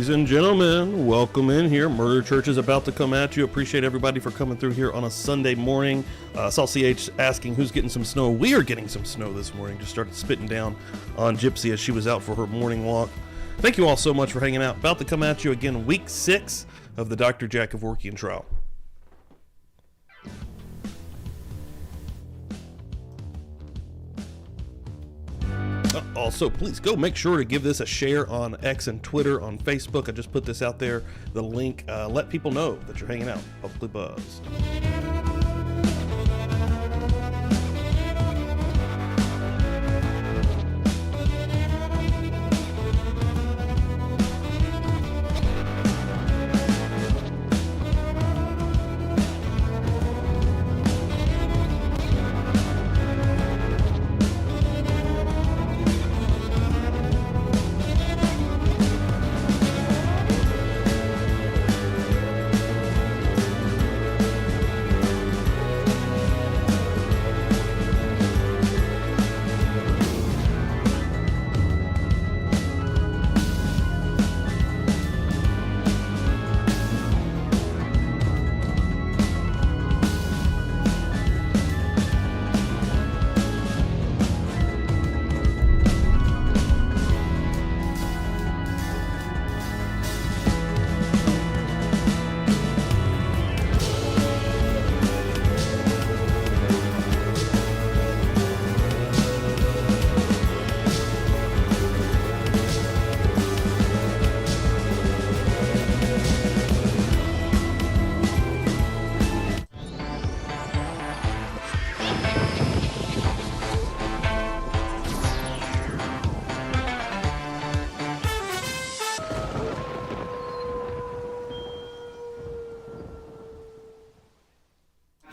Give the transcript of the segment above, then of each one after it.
Ladies and gentlemen, welcome in here. Murch Church is about to come at you. Appreciate everybody for coming through here on a Sunday morning. Saw CH asking who's getting some snow. We are getting some snow this morning. Just started spitting down on Gypsy as she was out for her morning walk. Thank you all so much for hanging out. About to come at you again, week 6 of the Dr. Jack Kevorkian trial. Also, please go make sure to give this a share on X and Twitter, on Facebook. I just put this out there, the link. Let people know that you're hanging out. Publicly Buzzed.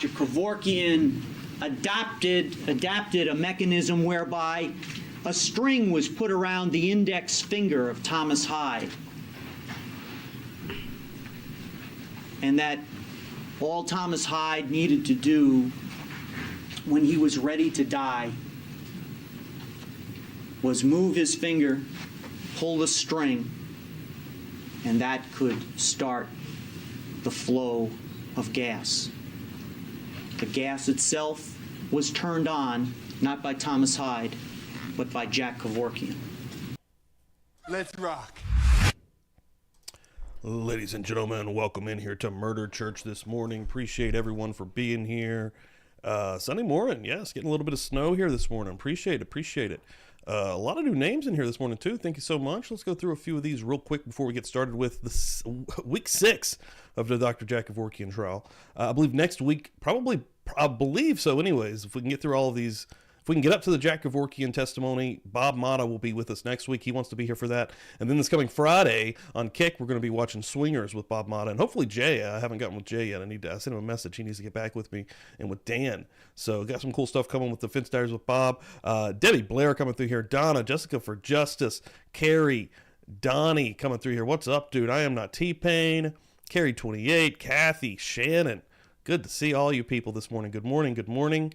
Kevorkian adapted a mechanism whereby a string was put around the index finger of Thomas Hyde, and that all Thomas Hyde needed to do when he was ready to die was move his finger, pull the string, and that could start the flow of gas. The gas itself was turned on, not by Thomas Hyde, but by Jack Kevorkian. Let's rock. Ladies and gentlemen, welcome in here to Murder Church this morning. Appreciate everyone for being here. Sunday morning, yes, getting a little bit of snow here this morning. Appreciate it. A lot of new names in here this morning, too. Thank you so much. Let's go through a few of these real quick before we get started with this week 6 of the Dr. Jack Kevorkian trial. I believe next week, I believe so anyways, if we can get through all of these, if we can get up to the Jack Kevorkian testimony, Bob Motta will be with us next week. He wants to be here for that. And then this coming Friday on Kick, we're going to be watching Swingers with Bob Motta. And hopefully Jay, I haven't gotten with Jay yet. I sent him a message. He needs to get back with me and with Dan. So got some cool stuff coming with the Fence Diaries with Bob. Debbie Blair coming through here. Donna, Jessica for Justice. Carrie, Donnie coming through here. What's up, dude? I am not T-Pain. Carrie 28, Kathy, Shannon. Good to see all you people this morning. Good morning.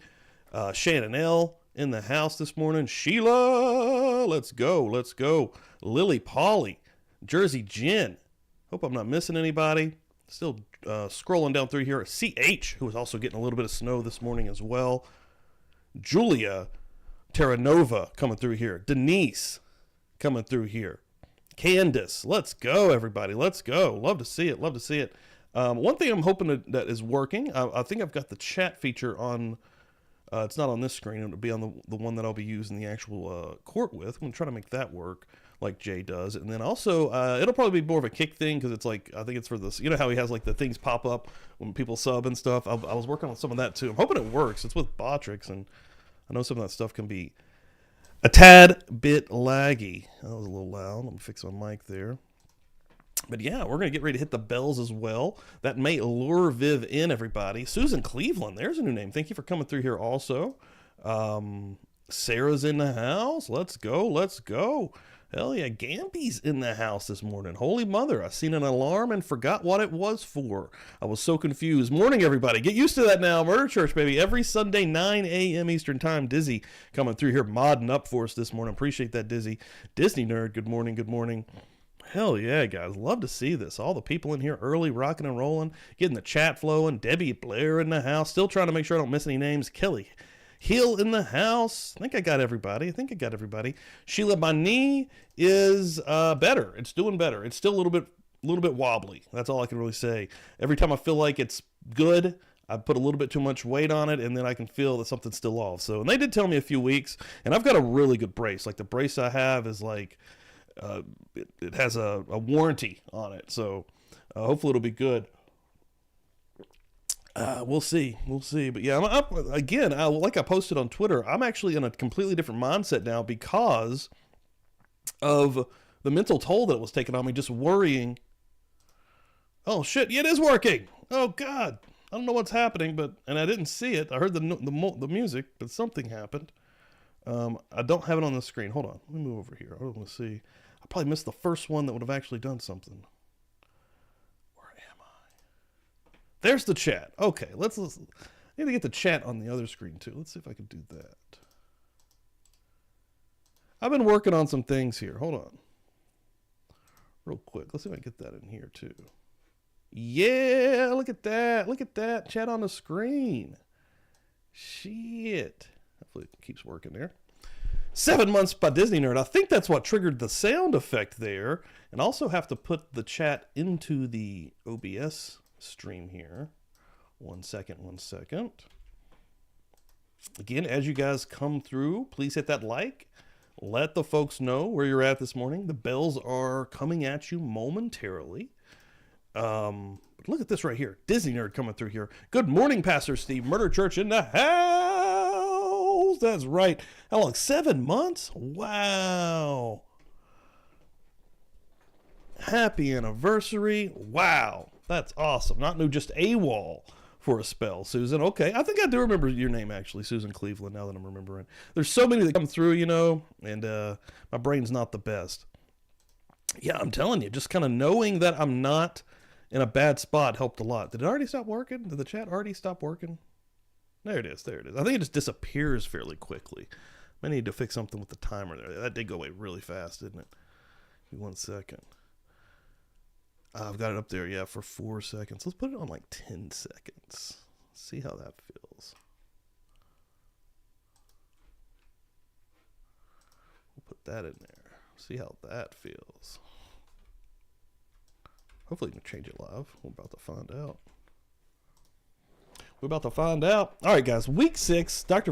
Shannon L. in the house this morning. Sheila, let's go. Lily Polly, Jersey Jen. Hope I'm not missing anybody. Still scrolling down through here. CH, who is also getting a little bit of snow this morning as well. Julia Terranova coming through here. Denise coming through here. Candace, let's go, everybody. Let's go. Love to see it. One thing I'm hoping that is working, I think I've got the chat feature on, it's not on this screen, it'll be on the one that I'll be using the actual court with. I'm going to try to make that work like Jay does. And then also, it'll probably be more of a Kick thing because it's like, I think it's for this, you know how he has like the things pop up when people sub and stuff. I was working on some of that too. I'm hoping it works. It's with Botrix, and I know some of that stuff can be a tad bit laggy. That was a little loud. Let me fix my mic there. But yeah, we're going to get ready to hit the bells as well. That may lure Viv in, everybody. Susan Cleveland, there's a new name. Thank you for coming through here also. Sarah's in the house. Let's go. Hell yeah, Gampy's in the house this morning. Holy mother, I seen an alarm and forgot what it was for. I was so confused. Morning, everybody. Get used to that now. Murder Church, baby. Every Sunday, 9 a.m. Eastern Time. Dizzy coming through here, modding up for us this morning. Appreciate that, Dizzy. Disney Nerd, good morning. Hell yeah, guys. Love to see this. All the people in here early, rocking and rolling, getting the chat flowing. Debbie Blair in the house. Still trying to make sure I don't miss any names. Kelly Hill in the house. I think I got everybody. Sheila, my knee is better. It's doing better. It's still a little bit wobbly. That's all I can really say. Every time I feel like it's good, I put a little bit too much weight on it, and then I can feel that something's still off. So, and they did tell me a few weeks, and I've got a really good brace. Like the brace I have is like, it has a warranty on it. So hopefully it'll be good. We'll see. But yeah, I'm up again. Like I posted on Twitter, I'm actually in a completely different mindset now because of the mental toll that it was taking on me, just worrying. Oh shit, yeah, it is working. Oh God. I don't know what's happening, and I didn't see it. I heard the music, but something happened. I don't have it on the screen. Hold on. Let me move over here. I want to see. I probably missed the first one that would have actually done something. Where am I? There's the chat. Okay, let's I need to get the chat on the other screen too. Let's see if I can do that. I've been working on some things here. Hold on. Real quick. Let's see if I can get that in here too. Yeah, look at that. Look at that. Chat on the screen. Shit. Hopefully it keeps working there. 7 months by Disney Nerd. I think that's what triggered the sound effect there. And also have to put the chat into the OBS stream here. One second. Again, as you guys come through, please hit that like. Let the folks know where you're at this morning. The bells are coming at you momentarily. Look at this right here. Disney Nerd coming through here. Good morning, Pastor Steve. Murder Church in the house. That's right. How long? 7 months? Wow. Happy anniversary. Wow. That's awesome. Not new, just AWOL for a spell, Susan. Okay. I think I do remember your name, actually, Susan Cleveland, now that I'm remembering. There's so many that come through, and my brain's not the best. Yeah, I'm telling you, just kind of knowing that I'm not in a bad spot helped a lot. Did it already stop working? Did the chat already stop working? There it is. I think it just disappears fairly quickly. I need to fix something with the timer there. That did go away really fast, didn't it? Give me 1 second. I've got it up there, yeah, for 4 seconds. Let's put it on like 10 seconds. See how that feels. We'll put that in there. See how that feels. Hopefully you can change it live. We're about to find out. All right, guys. Week 6, Dr.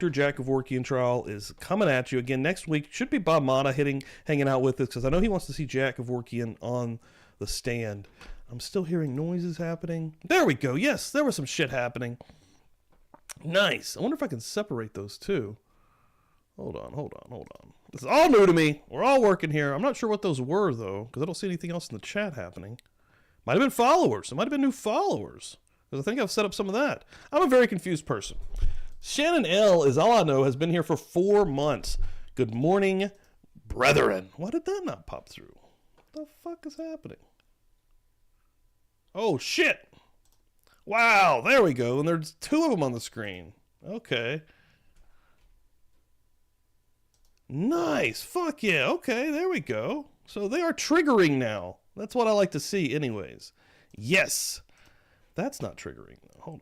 Jack Kevorkian trial is coming at you again next week. Should be Bob Mata hanging out with us because I know he wants to see Jack Kevorkian on the stand. I'm still hearing noises happening. There we go. Yes, there was some shit happening. Nice. I wonder if I can separate those two. Hold on. This is all new to me. We're all working here. I'm not sure what those were, though, because I don't see anything else in the chat happening. Might have been followers. It might have been new followers, because I think I've set up some of that. I'm a very confused person. Shannon L. is all I know, has been here for 4 months. Good morning, brethren. Why did that not pop through? What the fuck is happening? Oh, shit. Wow, there we go. And there's 2 of them on the screen. Okay. Nice. Fuck yeah. Okay, there we go. So they are triggering now. That's what I like to see anyways. Yes. That's not triggering. Hold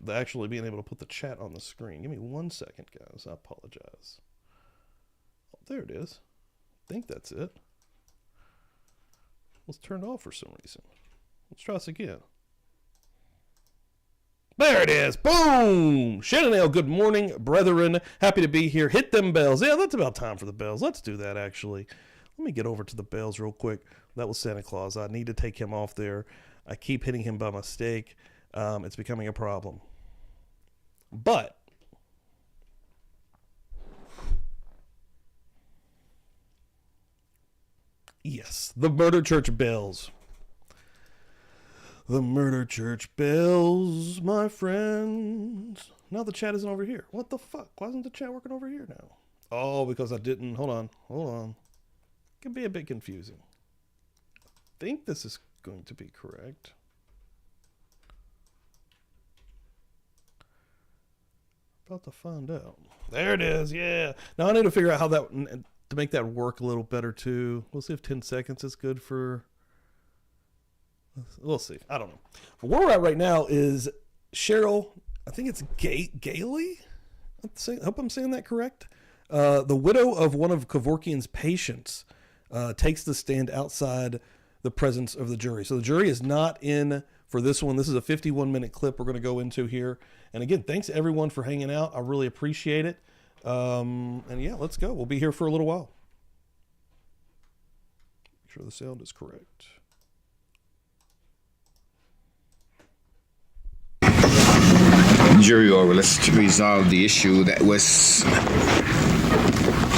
on. Actually being able to put the chat on the screen. Give me 1 second, guys. I apologize. Oh, there it is. I think that's it. Let's turn it off for some reason. Let's try this again. There it is. Boom. Shannon L., good morning, brethren. Happy to be here. Hit them bells. Yeah, that's about time for the bells. Let's do that, actually. Let me get over to the bells real quick. That was Santa Claus. I need to take him off there. I keep hitting him by mistake. It's becoming a problem. But yes, the Murder Church bells. The Murder Church bells, my friends. Now the chat isn't over here. What the fuck? Why isn't the chat working over here now? Oh, because I didn't. Hold on. It can be a bit confusing. I think this is going to be correct. About to find out. There it is. Yeah. Now I need to figure out how that to make that work a little better too. We'll see if 10 seconds is good for. We'll see. I don't know. But where we're at right now is Cheryl. I think it's Gailey. I hope I'm saying that correct. The widow of one of Kevorkian's patients takes the stand outside the presence of the jury. So the jury is not in for this one. This is a 51-minute clip we're going to go into here. And again, thanks everyone for hanging out. I really appreciate it. And yeah, let's go. We'll be here for a little while. Make sure the sound is correct. Jury order. Let's resolve the issue that was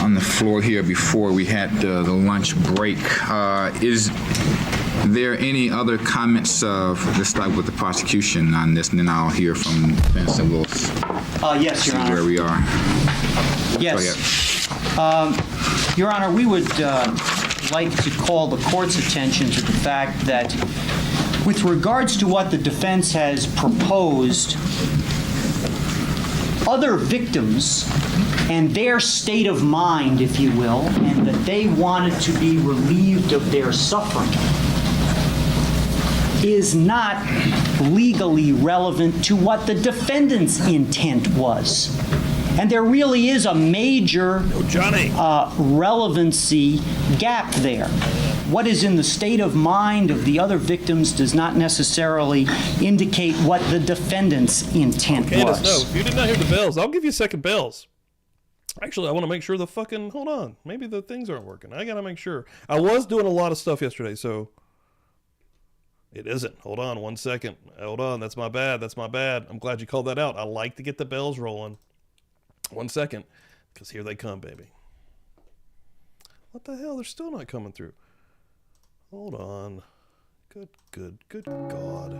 on the floor here before we had the lunch break. Is there any other comments? Let's start with the prosecution on this, and then I'll hear from defense, and we'll Yes, Your see Honor. where we are. Yes. Your Honor, we would like to call the court's attention to the fact that with regards to what the defense has proposed, other victims and their state of mind, if you will, and that they wanted to be relieved of their suffering, is not legally relevant to what the defendant's intent was. And there really is a major relevancy gap there. What is in the state of mind of the other victims does not necessarily indicate what the defendant's intent was. No, if you did not hear the bells, I'll give you second bells. Actually, I want to make sure hold on. Maybe the things aren't working. I got to make sure. I was doing a lot of stuff yesterday, so it isn't. Hold on 1 second. Hold on. That's my bad. I'm glad you called that out. I like to get the bells rolling. 1 second, because here they come, baby. What the hell? They're still not coming through. Hold on. Good God.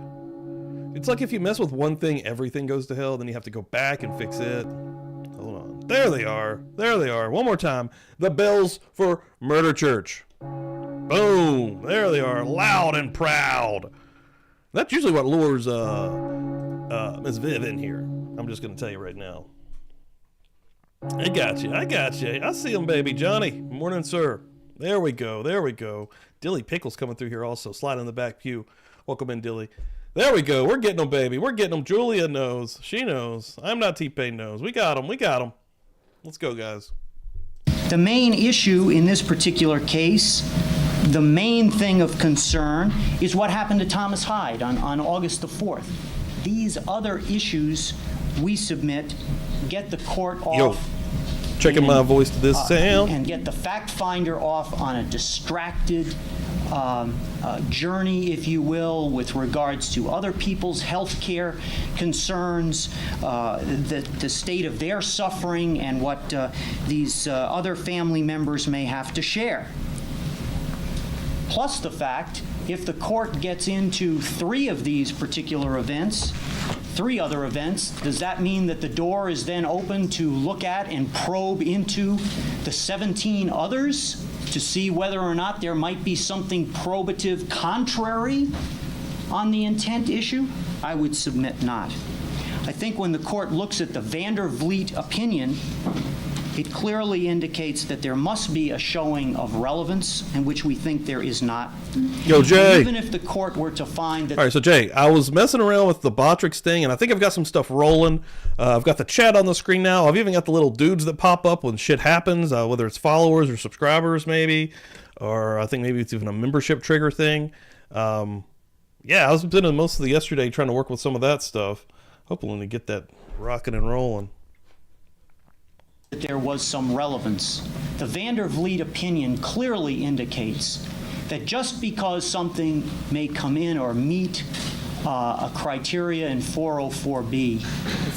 It's like if you mess with one thing, everything goes to hell, then you have to go back and fix it. Hold on. There they are. One more time. The bells for Murder Church. Boom. There they are. Loud and proud. That's usually what lures Ms. Viv in here. I'm just going to tell you right now. I got you. I see him, baby. Johnny. Morning, sir. There we go. Dilly Pickle's coming through here also. Slide in the back pew. Welcome in, Dilly. There we go. We're getting them, baby. We're getting them. Julia knows. She knows. I'm not T-Pain knows. We got them. Let's go, guys. The main issue in this particular case, the main thing of concern, is what happened to Thomas Hyde on August the 4th. These other issues we submit get the court off. Checking my voice to this sound. And get the fact finder off on a distracted journey, if you will, with regards to other people's health care concerns, the state of their suffering, and what these other family members may have to share. Plus the fact, if the court gets into three other events, does that mean that the door is then open to look at and probe into the 17 others to see whether or not there might be something probative contrary on the intent issue? I would submit not. I think when the court looks at the Vandervliet opinion, it clearly indicates that there must be a showing of relevance, in which we think there is not. Yo, Jay. Even if the court were to find that... All right, so Jay, I was messing around with the Botrix thing, and I think I've got some stuff rolling. I've got the chat on the screen now. I've even got the little dudes that pop up when shit happens, whether it's followers or subscribers maybe, or I think maybe it's even a membership trigger thing. Yeah, I was spending most of the yesterday trying to work with some of that stuff, hoping to get that rocking and rolling. There was some relevance. The Vandervliet opinion clearly indicates that just because something may come in or meet a criteria in 404B,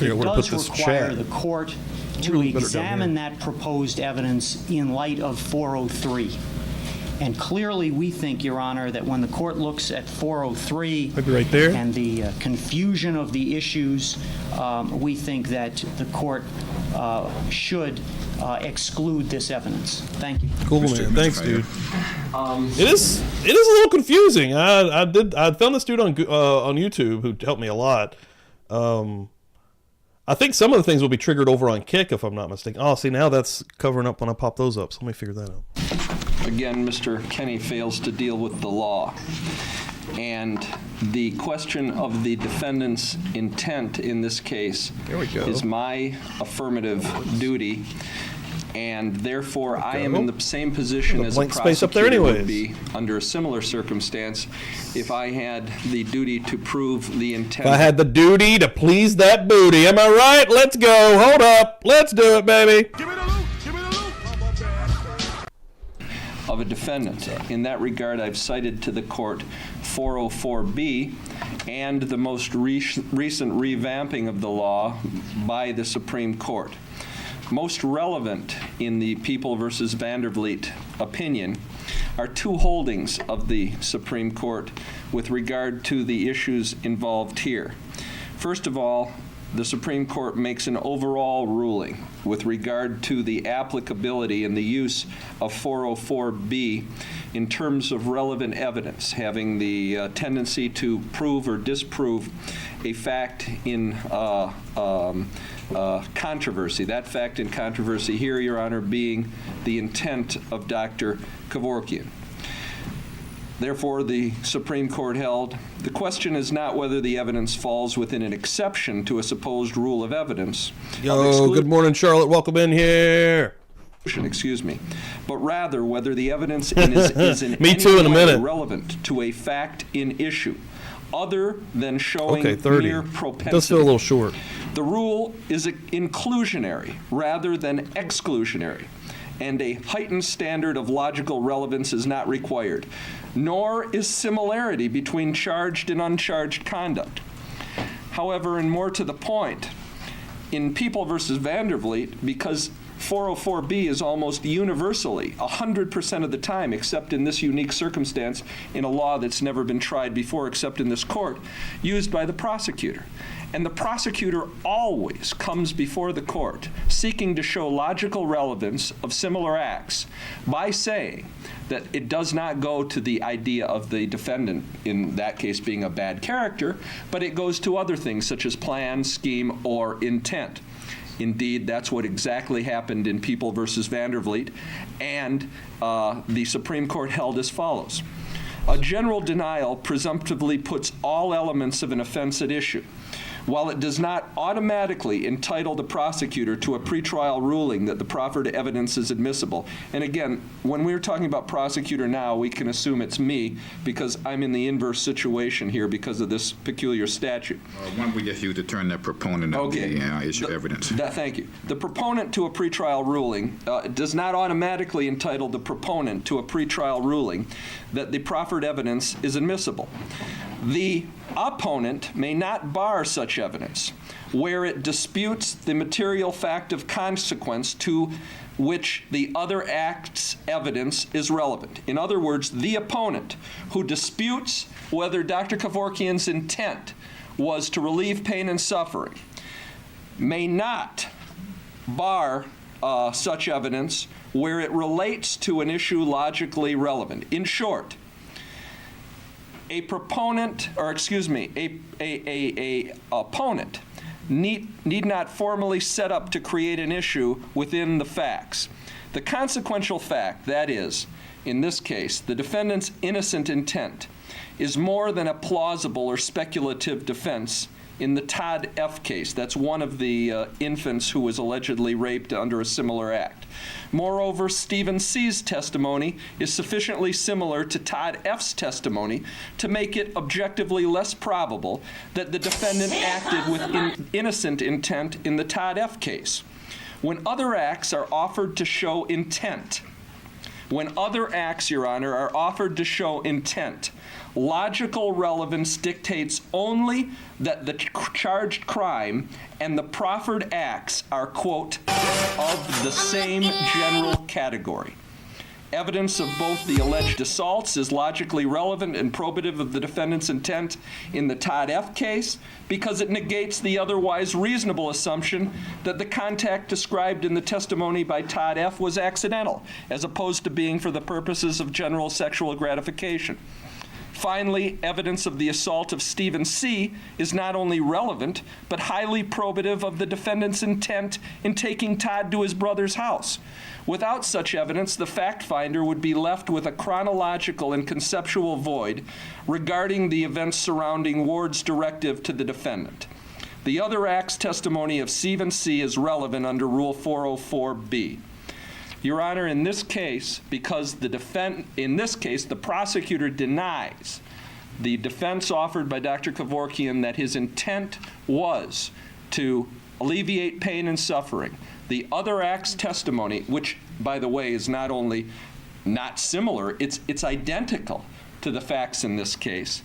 it does require the court to examine that proposed evidence in light of 403. And clearly we think, Your Honor, that when the court looks at 403 right there, and the confusion of the issues, we think that the court should exclude this evidence. Thank you. Cool, man. Thanks, dude. It is a little confusing. I found this dude on YouTube who helped me a lot. I think some of the things will be triggered over on Kick, if I'm not mistaken. Oh, see, now that's covering up when I pop those up, so let me figure that out. Again, Mr. Kenny fails to deal with the law. And the question of the defendant's intent in this case is my affirmative duty. And therefore, I am in the same position as a space up there prosecutor would anyways. be under a similar circumstance if I had the duty to prove the intent. If I had the duty to please that booty. Am I right? Let's go. Hold up. Let's do it, baby. Give me the loot. Give me the loot. Of a defendant. In that regard, I've cited to the court 404B and the most recent revamping of the law by the Supreme Court. Most relevant in the People versus Vandervliet opinion are two holdings of the Supreme Court with regard to the issues involved here. First of all, the Supreme Court makes an overall ruling with regard to the applicability and the use of 404B in terms of relevant evidence, having the tendency to prove or disprove a fact in controversy. That fact in controversy here, Your Honor, being the intent of Dr. Kevorkian. Therefore, the Supreme Court held, the question is not whether the evidence falls within an exception to a supposed rule of evidence. Yo, good morning, Charlotte. Welcome in here. Excuse me, but rather whether the evidence is in Me any too in a way minute. relevant to a fact in issue, other than showing Okay, 30. mere Does propensity. feel a little short. The rule is inclusionary rather than exclusionary, and a heightened standard of logical relevance is not required, nor is similarity between charged and uncharged conduct. However, and more to the point, in People versus Vandervliet, because 404B is almost universally, 100% of the time, except in this unique circumstance, in a law that's never been tried before except in this court, used by the prosecutor. And the prosecutor always comes before the court seeking to show logical relevance of similar acts by saying that it does not go to the idea of the defendant, in that case being a bad character, but it goes to other things such as plan, scheme, or intent. Indeed, that's what exactly happened in People versus Vandervliet, and the Supreme Court held as follows. A general denial presumptively puts all elements of an offense at issue. While it does not automatically entitle the prosecutor to a pretrial ruling that the proffered evidence is admissible, and again, when we're talking about prosecutor now, we can assume it's me because I'm in the inverse situation here because of this peculiar statute. Why don't we just use the term that proponent of Okay. the issue of evidence? Thank you. The proponent to a pretrial ruling does not automatically entitle the proponent to a pretrial ruling that the proffered evidence is admissible. The opponent may not bar such evidence where it disputes the material fact of consequence to which the other act's evidence is relevant. In other words, the opponent who disputes whether Dr. Kevorkian's intent was to relieve pain and suffering may not bar such evidence where it relates to an issue logically relevant. In short, a proponent, or excuse me, a opponent need not formally set up to create an issue within the facts. The consequential fact, that is, in this case, the defendant's innocent intent, is more than a plausible or speculative defense in the Todd F. case. That's one of the infants who was allegedly raped under a similar act. Moreover, Stephen C.'s testimony is sufficiently similar to Todd F.'s testimony to make it objectively less probable that the defendant acted with innocent intent in the Todd F. case. When other acts are offered to show intent, when other acts, Your Honor, are offered to show intent, logical relevance dictates only that the charged crime and the proffered acts are, quote, of the same general category. Evidence of both the alleged assaults is logically relevant and probative of the defendant's intent in the Todd F. case because it negates the otherwise reasonable assumption that the contact described in the testimony by Todd F. was accidental, as opposed to being for the purposes of general sexual gratification. Finally, evidence of the assault of Stephen C. is not only relevant, but highly probative of the defendant's intent in taking Todd to his brother's house. Without such evidence, the fact finder would be left with a chronological and conceptual void regarding the events surrounding Ward's directive to the defendant. The other act's testimony of Stephen C. is relevant under Rule 404B. Your Honor, in this case, because the prosecutor denies the defense offered by Dr. Kevorkian that his intent was to alleviate pain and suffering, the other act's testimony, which, by the way, is not only not similar, it's identical to the facts in this case,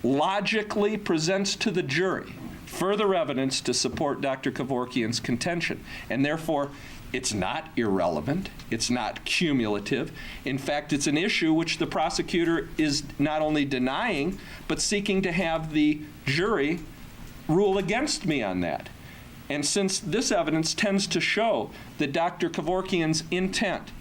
logically presents to the jury further evidence to support Dr. Kevorkian's contention, and therefore it's not irrelevant, it's not cumulative. In fact, it's an issue which the prosecutor is not only denying, but seeking to have the jury rule against me on that. And since this evidence tends to show that Dr. Kevorkian's intent,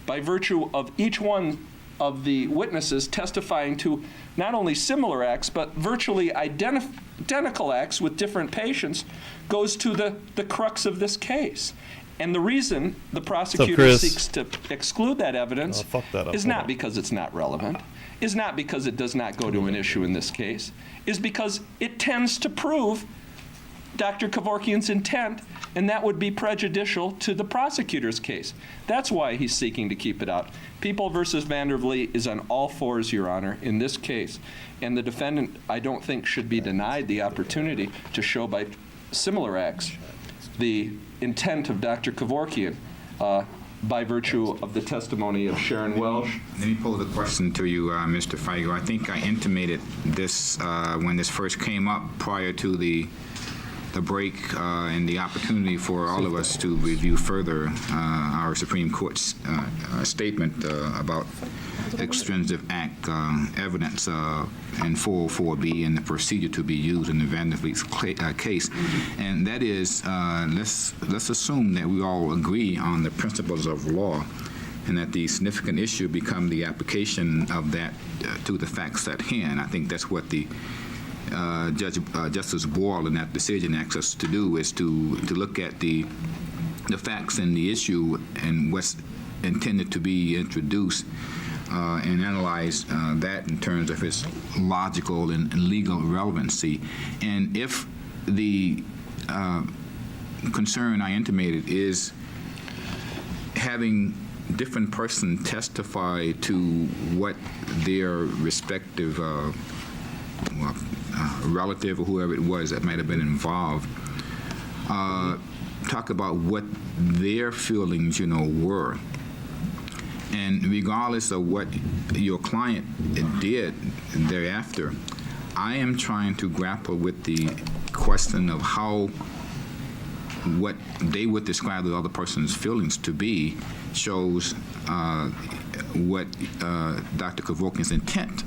by virtue of each one of the witnesses testifying to not only similar acts, but virtually identical acts with different patients, goes to the crux of this case. And the reason the prosecutor seeks to exclude that evidence is not because it's not relevant, is not because it does not go to an issue in this case, is because it tends to prove Dr. Kevorkian's intent, and that would be prejudicial to the prosecutor's case. That's why he's seeking to keep it out. People versus Vandervliet is on all fours, Your Honor, in this case. And the defendant, I don't think, should be denied the opportunity to show by similar acts the intent of Dr. Kevorkian by virtue of the testimony of Sharon Welsh. Let me pose a question to you, Mr. Feigo. I think I intimated this when this first came up prior to the break and the opportunity for all of us to review further our Supreme Court's statement about extrinsic act evidence in 404B and the procedure to be used in the Vandervliet's case. And that is, let's assume that we all agree on the principles of law and that the significant issue become the application of that to the facts at hand. I think that's what the Justice Boyle in that decision asks us to do, is to look at the facts and the issue and what's intended to be introduced and analyze that in terms of its logical and legal relevancy. And if the concern I intimated is having different persons testify to what their respective relative or whoever it was that might have been involved, talk about what their feelings, were. And regardless of what your client did thereafter, I am trying to grapple with the question of how what they would describe the other person's feelings to be shows what Dr. Kevorkian's intent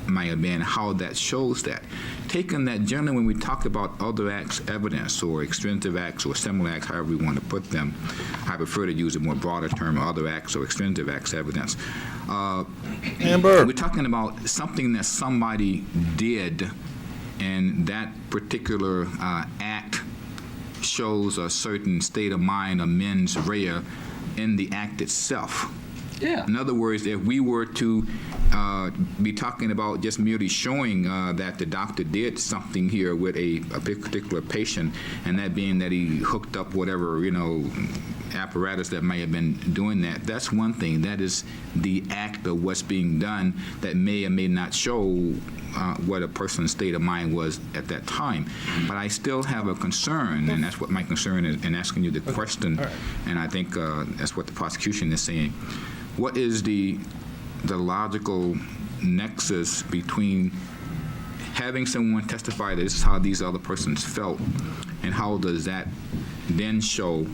might have been, how that shows that. Taking that, generally when we talk about other acts evidence or extrinsic acts or similar acts, however we want to put them, I prefer to use a more broader term, other acts or extrinsic acts evidence. Amber. We're talking about something that somebody did, and that particular act shows a certain state of mind, a mens rea, in the act itself. Yeah. In other words, if we were to be talking about just merely showing that the doctor did something here with a particular patient, and that being that he hooked up whatever, apparatus that may have been doing that, that's one thing. That is the act of what's being done that may or may not show what a person's state of mind was at that time. But I still have a concern, and that's what my concern is in asking you the question, and I think that's what the prosecution is saying. What is the logical nexus between having someone testify that this is how these other persons felt, and how does that then show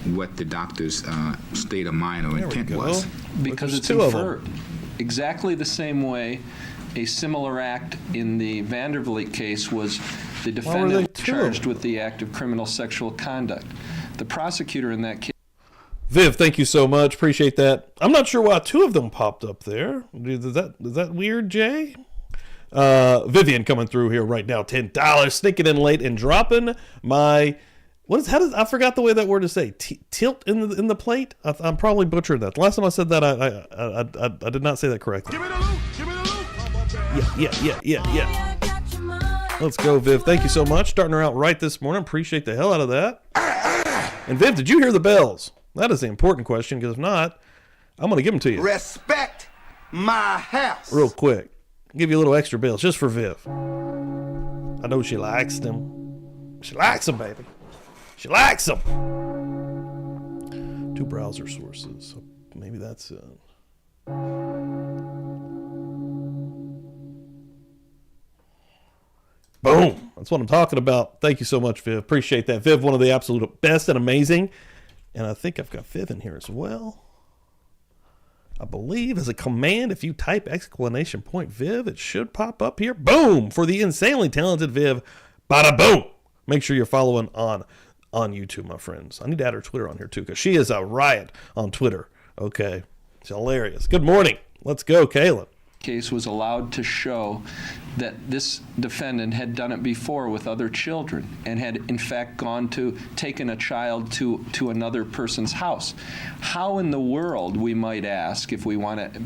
what the doctor's state of mind or intent was? Because it's inferred. Exactly the same way a similar act in the Vandervliet case was the defendant charged with the act of criminal sexual conduct. The prosecutor in that case Viv, thank you so much. Appreciate that. I'm not sure why 2 of them popped up there. Is that weird, Jay? Vivian coming through here right now. $10, sneaking in late and dropping my I forgot the way that word to say tilt in the plate. I'm probably butchering that. The last time I said that, I did not say that correctly. Give me the loot. Give me the loot. Yeah. Let's go, Viv. Thank you so much. Starting her out right this morning. Appreciate the hell out of that. And Viv, did you hear the bells? That is the important question, because if not, I'm going to give them to you. Respect my house. Real quick. Give you a little extra bells just for Viv. I know she likes them. She likes them, baby. She likes them. 2 browser sources. So maybe that's it. Boom. That's what I'm talking about. Thank you so much, Viv. Appreciate that. Viv, one of the absolute best and amazing. And I think I've got Viv in here as well. I believe as a command, if you type !Viv, it should pop up here. Boom! For the insanely talented Viv. Bada boom! Make sure you're following on YouTube, my friends. I need to add her Twitter on here too, because she is a riot on Twitter. Okay. It's hilarious. Good morning. Let's go, Kayla. Case was allowed to show that this defendant had done it before with other children and had in fact taken a child to another person's house. How in the world, we might ask, if we want to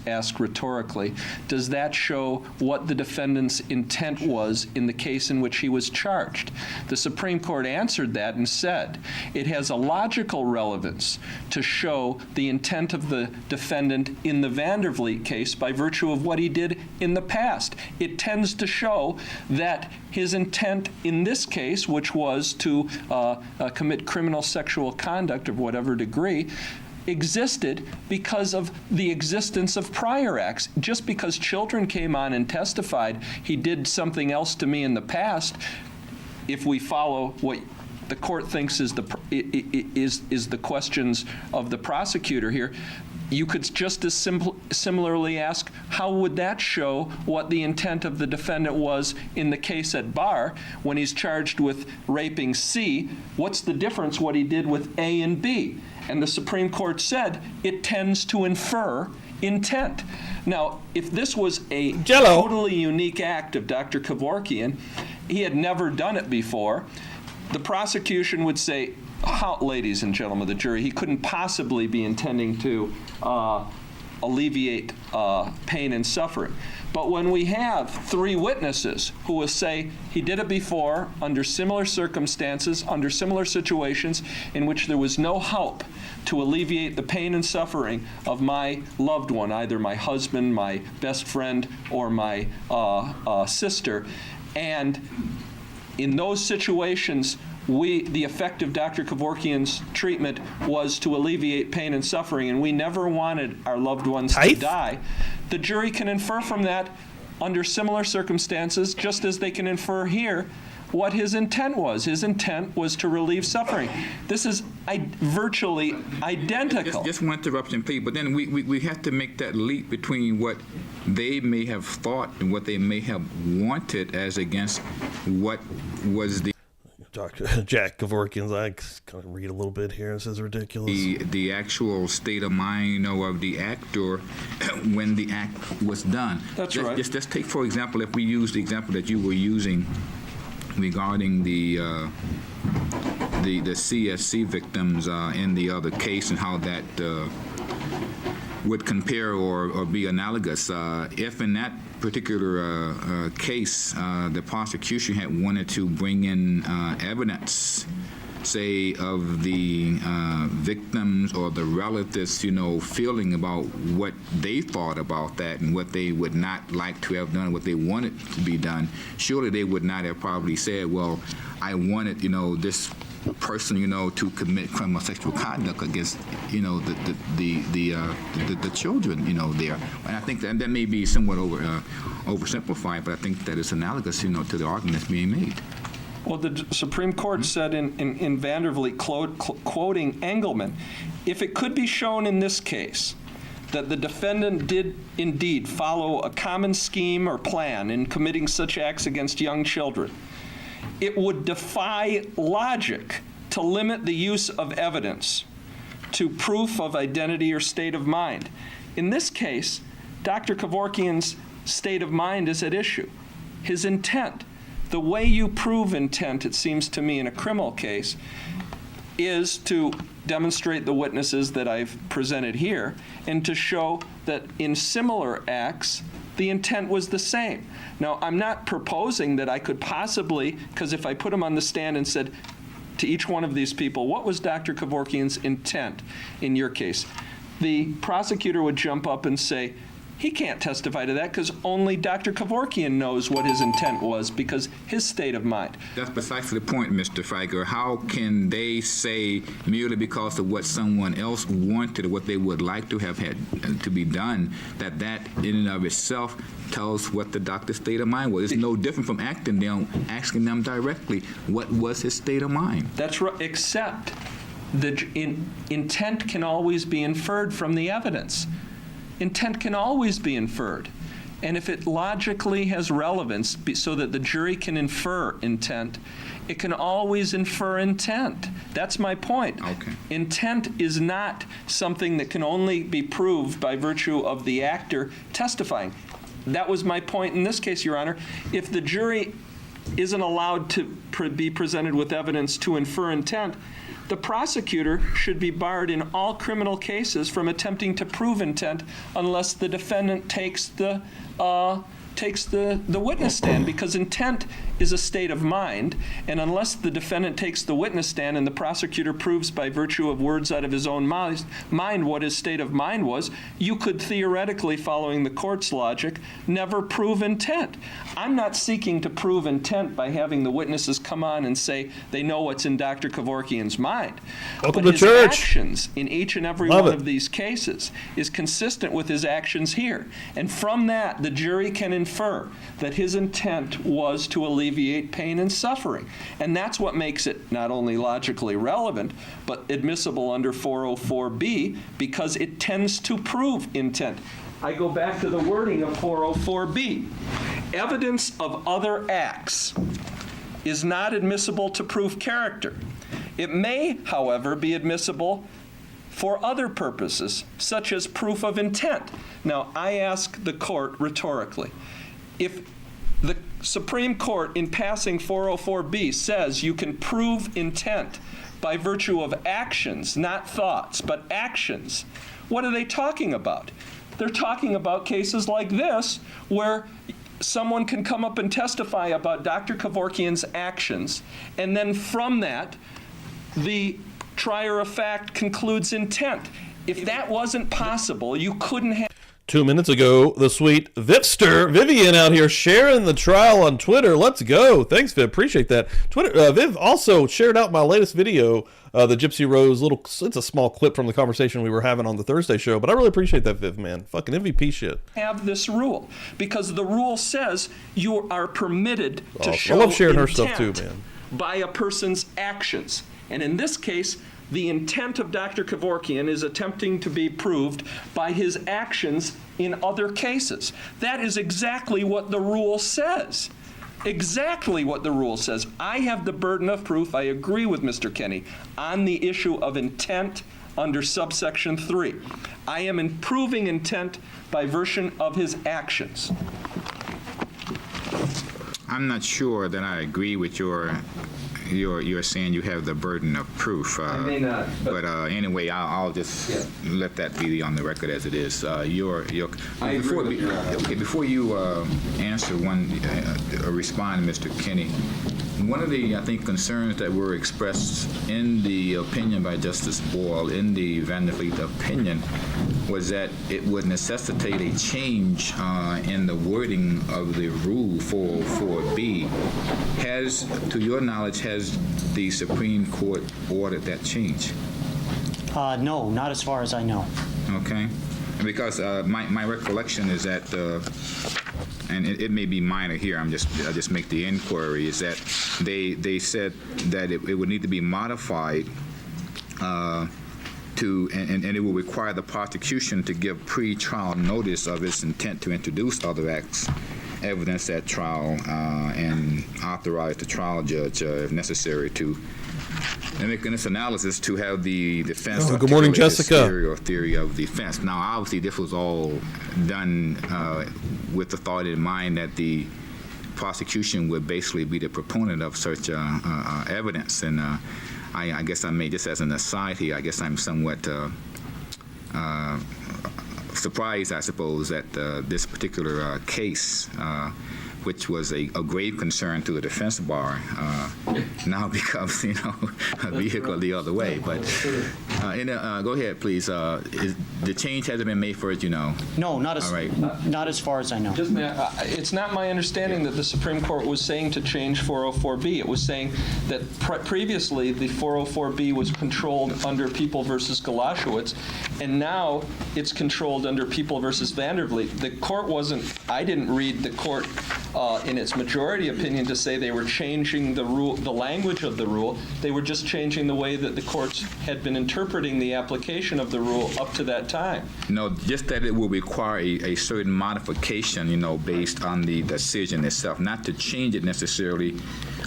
ask rhetorically, does that show what the defendant's intent was in the case in which he was charged? The Supreme Court answered that and said it has a logical relevance to show the intent of the defendant in the Vandervliet case by virtue of what he did in the past. It tends to show that his intent in this case, which was to commit criminal sexual conduct of whatever degree, existed because of the existence of prior acts. Just because children came on and testified he did something else to me in the past, if we follow what the court thinks is the questions of the prosecutor here, you could just as similarly ask, how would that show what the intent of the defendant was in the case at bar when he's charged with raping C? What's the difference what he did with A and B? And the Supreme Court said it tends to infer intent. Now, if this was a totally unique act of Dr. Kevorkian, he had never done it before, the prosecution would say, how, ladies and gentlemen of the jury, he couldn't possibly be intending to alleviate pain and suffering. But when we have 3 witnesses who will say he did it before under similar circumstances, under similar situations in which there was no help to alleviate the pain and suffering of my loved one, either my husband, my best friend, or my sister, and in those situations, the effect of Dr. Kevorkian's treatment was to alleviate pain and suffering, and we never wanted our loved ones to die. The jury can infer from that under similar circumstances, just as they can infer here what his intent was. His intent was to relieve suffering. This is virtually identical. Just one interruption, please, but then we have to make that leap between what they may have thought and what they may have wanted as against what was the Dr. Jack Kevorkian's, I kind of read a little bit here. It says ridiculous. The actual state of mind of the actor when the act was done. That's right. Just take, for example, if we use the example that you were using regarding the CSC victims in the other case and how that would compare or be analogous. If in that particular case the prosecution had wanted to bring in evidence, say, of the victims or the relatives, feeling about what they thought about that and what they would not like to have done, what they wanted to be done, surely they would not have probably said, well, I wanted, this person, to commit criminal sexual conduct against, the children, there. And I think that may be somewhat oversimplified, but I think that it's analogous, to the argument that's being made. Well, the Supreme Court said in Vandervliet, quoting Engelman, if it could be shown in this case that the defendant did indeed follow a common scheme or plan in committing such acts against young children, it would defy logic to limit the use of evidence to proof of identity or state of mind. In this case, Dr. Kevorkian's state of mind is at issue. His intent. The way you prove intent, it seems to me, in a criminal case, is to demonstrate the witnesses that I've presented here and to show that in similar acts, the intent was the same. Now, I'm not proposing that I could possibly, because if I put him on the stand and said to each one of these people, what was Dr. Kevorkian's intent in your case? The prosecutor would jump up and say, he can't testify to that because only Dr. Kevorkian knows what his intent was because his state of mind. That's precisely the point, Mr. Feiger. How can they say merely because of what someone else wanted or what they would like to have had to be done, that in and of itself tells what the doctor's state of mind was? It's no different from asking them directly, what was his state of mind? That's right, except the intent can always be inferred from the evidence. Intent can always be inferred. And if it logically has relevance so that the jury can infer intent, it can always infer intent. That's my point. Okay. Intent is not something that can only be proved by virtue of the actor testifying. That was my point in this case, Your Honor. If the jury isn't allowed to be presented with evidence to infer intent, the prosecutor should be barred in all criminal cases from attempting to prove intent unless the defendant takes the witness stand, because intent is a state of mind, and unless the defendant takes the witness stand and the prosecutor proves by virtue of words out of his own mind what his state of mind was, you could theoretically, following the court's logic, never prove intent. I'm not seeking to prove intent by having the witnesses come on and say they know what's in Dr. Kevorkian's mind. Welcome But to his church. actions in each and every Love one it. of these cases is consistent with his actions here. And from that, the jury can infer that his intent was to alleviate pain and suffering. And that's what makes it not only logically relevant, but admissible under 404B, because it tends to prove intent. I go back to the wording of 404B. Evidence of other acts is not admissible to prove character. It may, however, be admissible for other purposes, such as proof of intent. Now, I ask the court rhetorically, if the Supreme Court in passing 404B says you can prove intent by virtue of actions, not thoughts, but actions, what are they talking about? They're talking about cases like this where someone can come up and testify about Dr. Kevorkian's actions, and then from that, the trier of fact concludes intent. If that wasn't possible, you couldn't have. 2 minutes ago, the sweet Vivster, Vivian out here sharing the trial on Twitter. Let's go. Thanks, Viv. Appreciate that. Viv also shared out my latest video, the Gypsy Rose it's a small clip from the conversation we were having on the Thursday show, but I really appreciate that, Viv, man. Fucking MVP shit. Have this rule, because the rule says you are permitted to show I love sharing her intent stuff too, man. by a person's actions. And in this case, the intent of Dr. Kevorkian is attempting to be proved by his actions in other cases. That is exactly what the rule says. Exactly what the rule says. I have the burden of proof, I agree with Mr. Kenny, on the issue of intent under subsection 3. I am improving intent by virtue of his actions. I'm not sure that I agree with you're saying you have the burden of proof. I may not, but anyway, I'll just let that be on the record as it is. I agree with Your Honor. Before you answer or respond, Mr. Kenny, one of the, I think, concerns that were expressed in the opinion by Justice Boyle, in the Vandervliet opinion, was that it would necessitate a change in the wording of the Rule 404B. To your knowledge, has the Supreme Court ordered that change? No, not as far as I know. Okay. Because my recollection is that, and it may be minor here, I just make the inquiry, is that they said that it would need to be modified and it will require the prosecution to give pre-trial notice of its intent to introduce other acts, evidence at trial, and authorize the trial judge, if necessary, to making this analysis to have the defense. Good morning, articulate its Jessica. theory of defense. Now, obviously, this was all done with the thought in mind that the prosecution would basically be the proponent of such evidence. And I guess I made this as an aside here. I guess I'm somewhat surprised, I suppose, that this particular case, which was a grave concern to the defense bar, now becomes, a vehicle the other way. But go ahead, please. The change hasn't been made for it, No, not as All right. not as far as I know. It's not my understanding that the Supreme Court was saying to change 404B. It was saying that previously the 404B was controlled under People versus Galashowitz, and now it's controlled under People versus Vandervliet. The court I didn't read the court in its majority opinion to say they were changing the rule, the language of the rule. They were just changing the way that the courts had been interpreting the application of the rule up to that time. No, just that it will require a certain modification, based on the decision itself. Not to change it necessarily,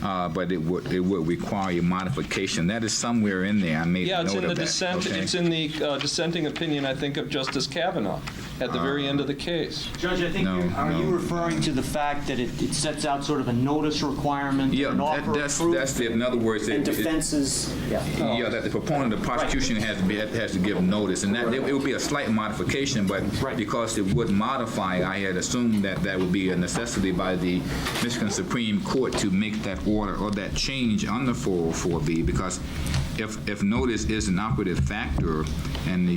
but it would require a modification. That is somewhere in there. I made Yeah, it's note in the of that. dissent. Okay. It's in the dissenting opinion, I think, of Justice Kavanaugh at the very end of the case. Judge, I think are you referring to the fact that it sets out sort of a notice requirement, Yeah, an offer of proof, that's it. In other words, and defenses? Yeah, that the proponent of the prosecution has to give notice, and that it would be a slight modification, but because it would modify, I had assumed that would be a necessity by the Michigan Supreme Court to make that order or that change under 404B, because if notice is an operative factor and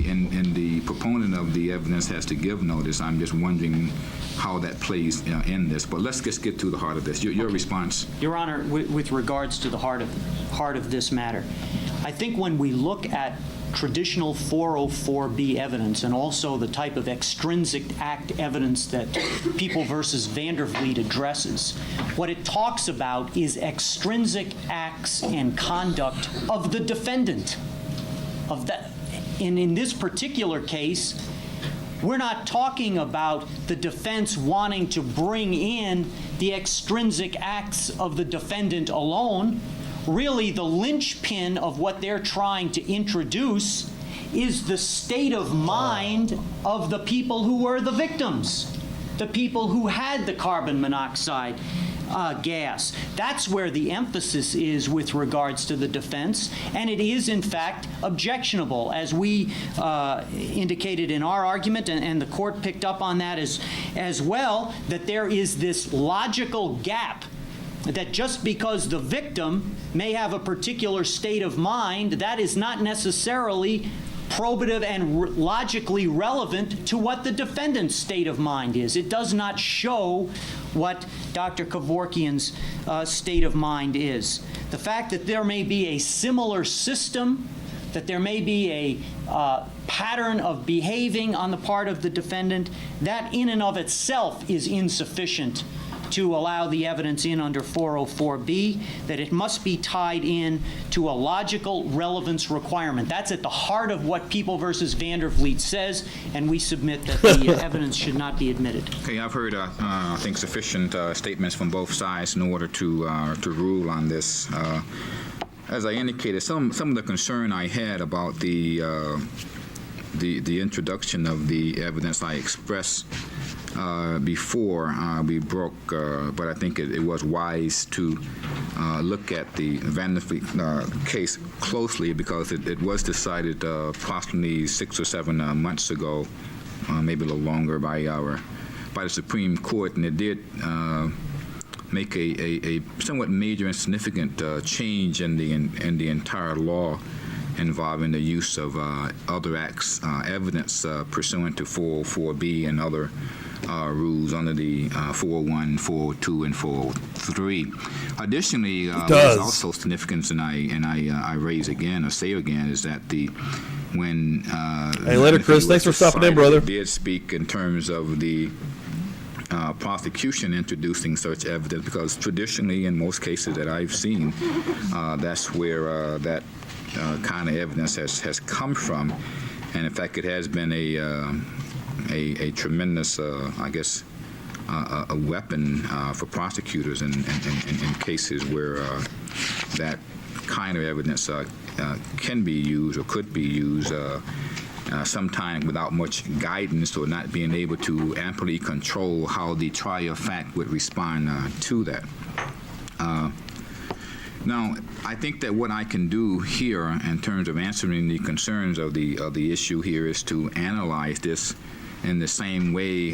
the proponent of the evidence has to give notice, I'm just wondering how that plays in this. But let's just get to the heart of this. Your response. Your Honor, with regards to the heart of this matter, I think when we look at traditional 404B evidence and also the type of extrinsic act evidence that People versus Vandervliet addresses, what it talks about is extrinsic acts and conduct of the defendant. And in this particular case, we're not talking about the defense wanting to bring in the extrinsic acts of the defendant alone. Really, the linchpin of what they're trying to introduce is the state of mind of the people who were the victims, the people who had the carbon monoxide gas. That's where the emphasis is with regards to the defense, and it is, in fact, objectionable, as we indicated in our argument, and the court picked up on that as well, that there is this logical gap that just because the victim may have a particular state of mind, that is not necessarily probative and logically relevant to what the defendant's state of mind is. It does not show what Dr. Kevorkian's state of mind is. The fact that there may be a similar system, that there may be a pattern of behaving on the part of the defendant, that in and of itself is insufficient to allow the evidence in under 404B, that it must be tied in to a logical relevance requirement. That's at the heart of what People versus Vandervliet says, and we submit that the evidence should not be admitted. Okay, I've heard, I think, sufficient statements from both sides in order to rule on this. As I indicated, some of the concern I had about the introduction of the evidence I expressed before we broke, but I think it was wise to look at the Vandervliet case closely, because it was decided approximately 6 or 7 months ago, maybe a little longer, by the Supreme Court, and it did make a somewhat major and significant change in the entire law involving the use of other acts evidence pursuant to 404B and other rules under the 401, 402, and 403. Additionally, what's also significant, and I raise again or say again, is that when hey, later, Chris. Thanks for stopping in, brother. Did speak in terms of the prosecution introducing such evidence, because traditionally, in most cases that I've seen, that's where that kind of evidence has come from, and in fact, it has been a tremendous, I guess, a weapon for prosecutors in cases where that kind of evidence can be used or could be used sometime without much guidance or not being able to amply control how the trier of fact would respond to that. Now, I think that what I can do here in terms of answering the concerns of the issue here is to analyze this in the same way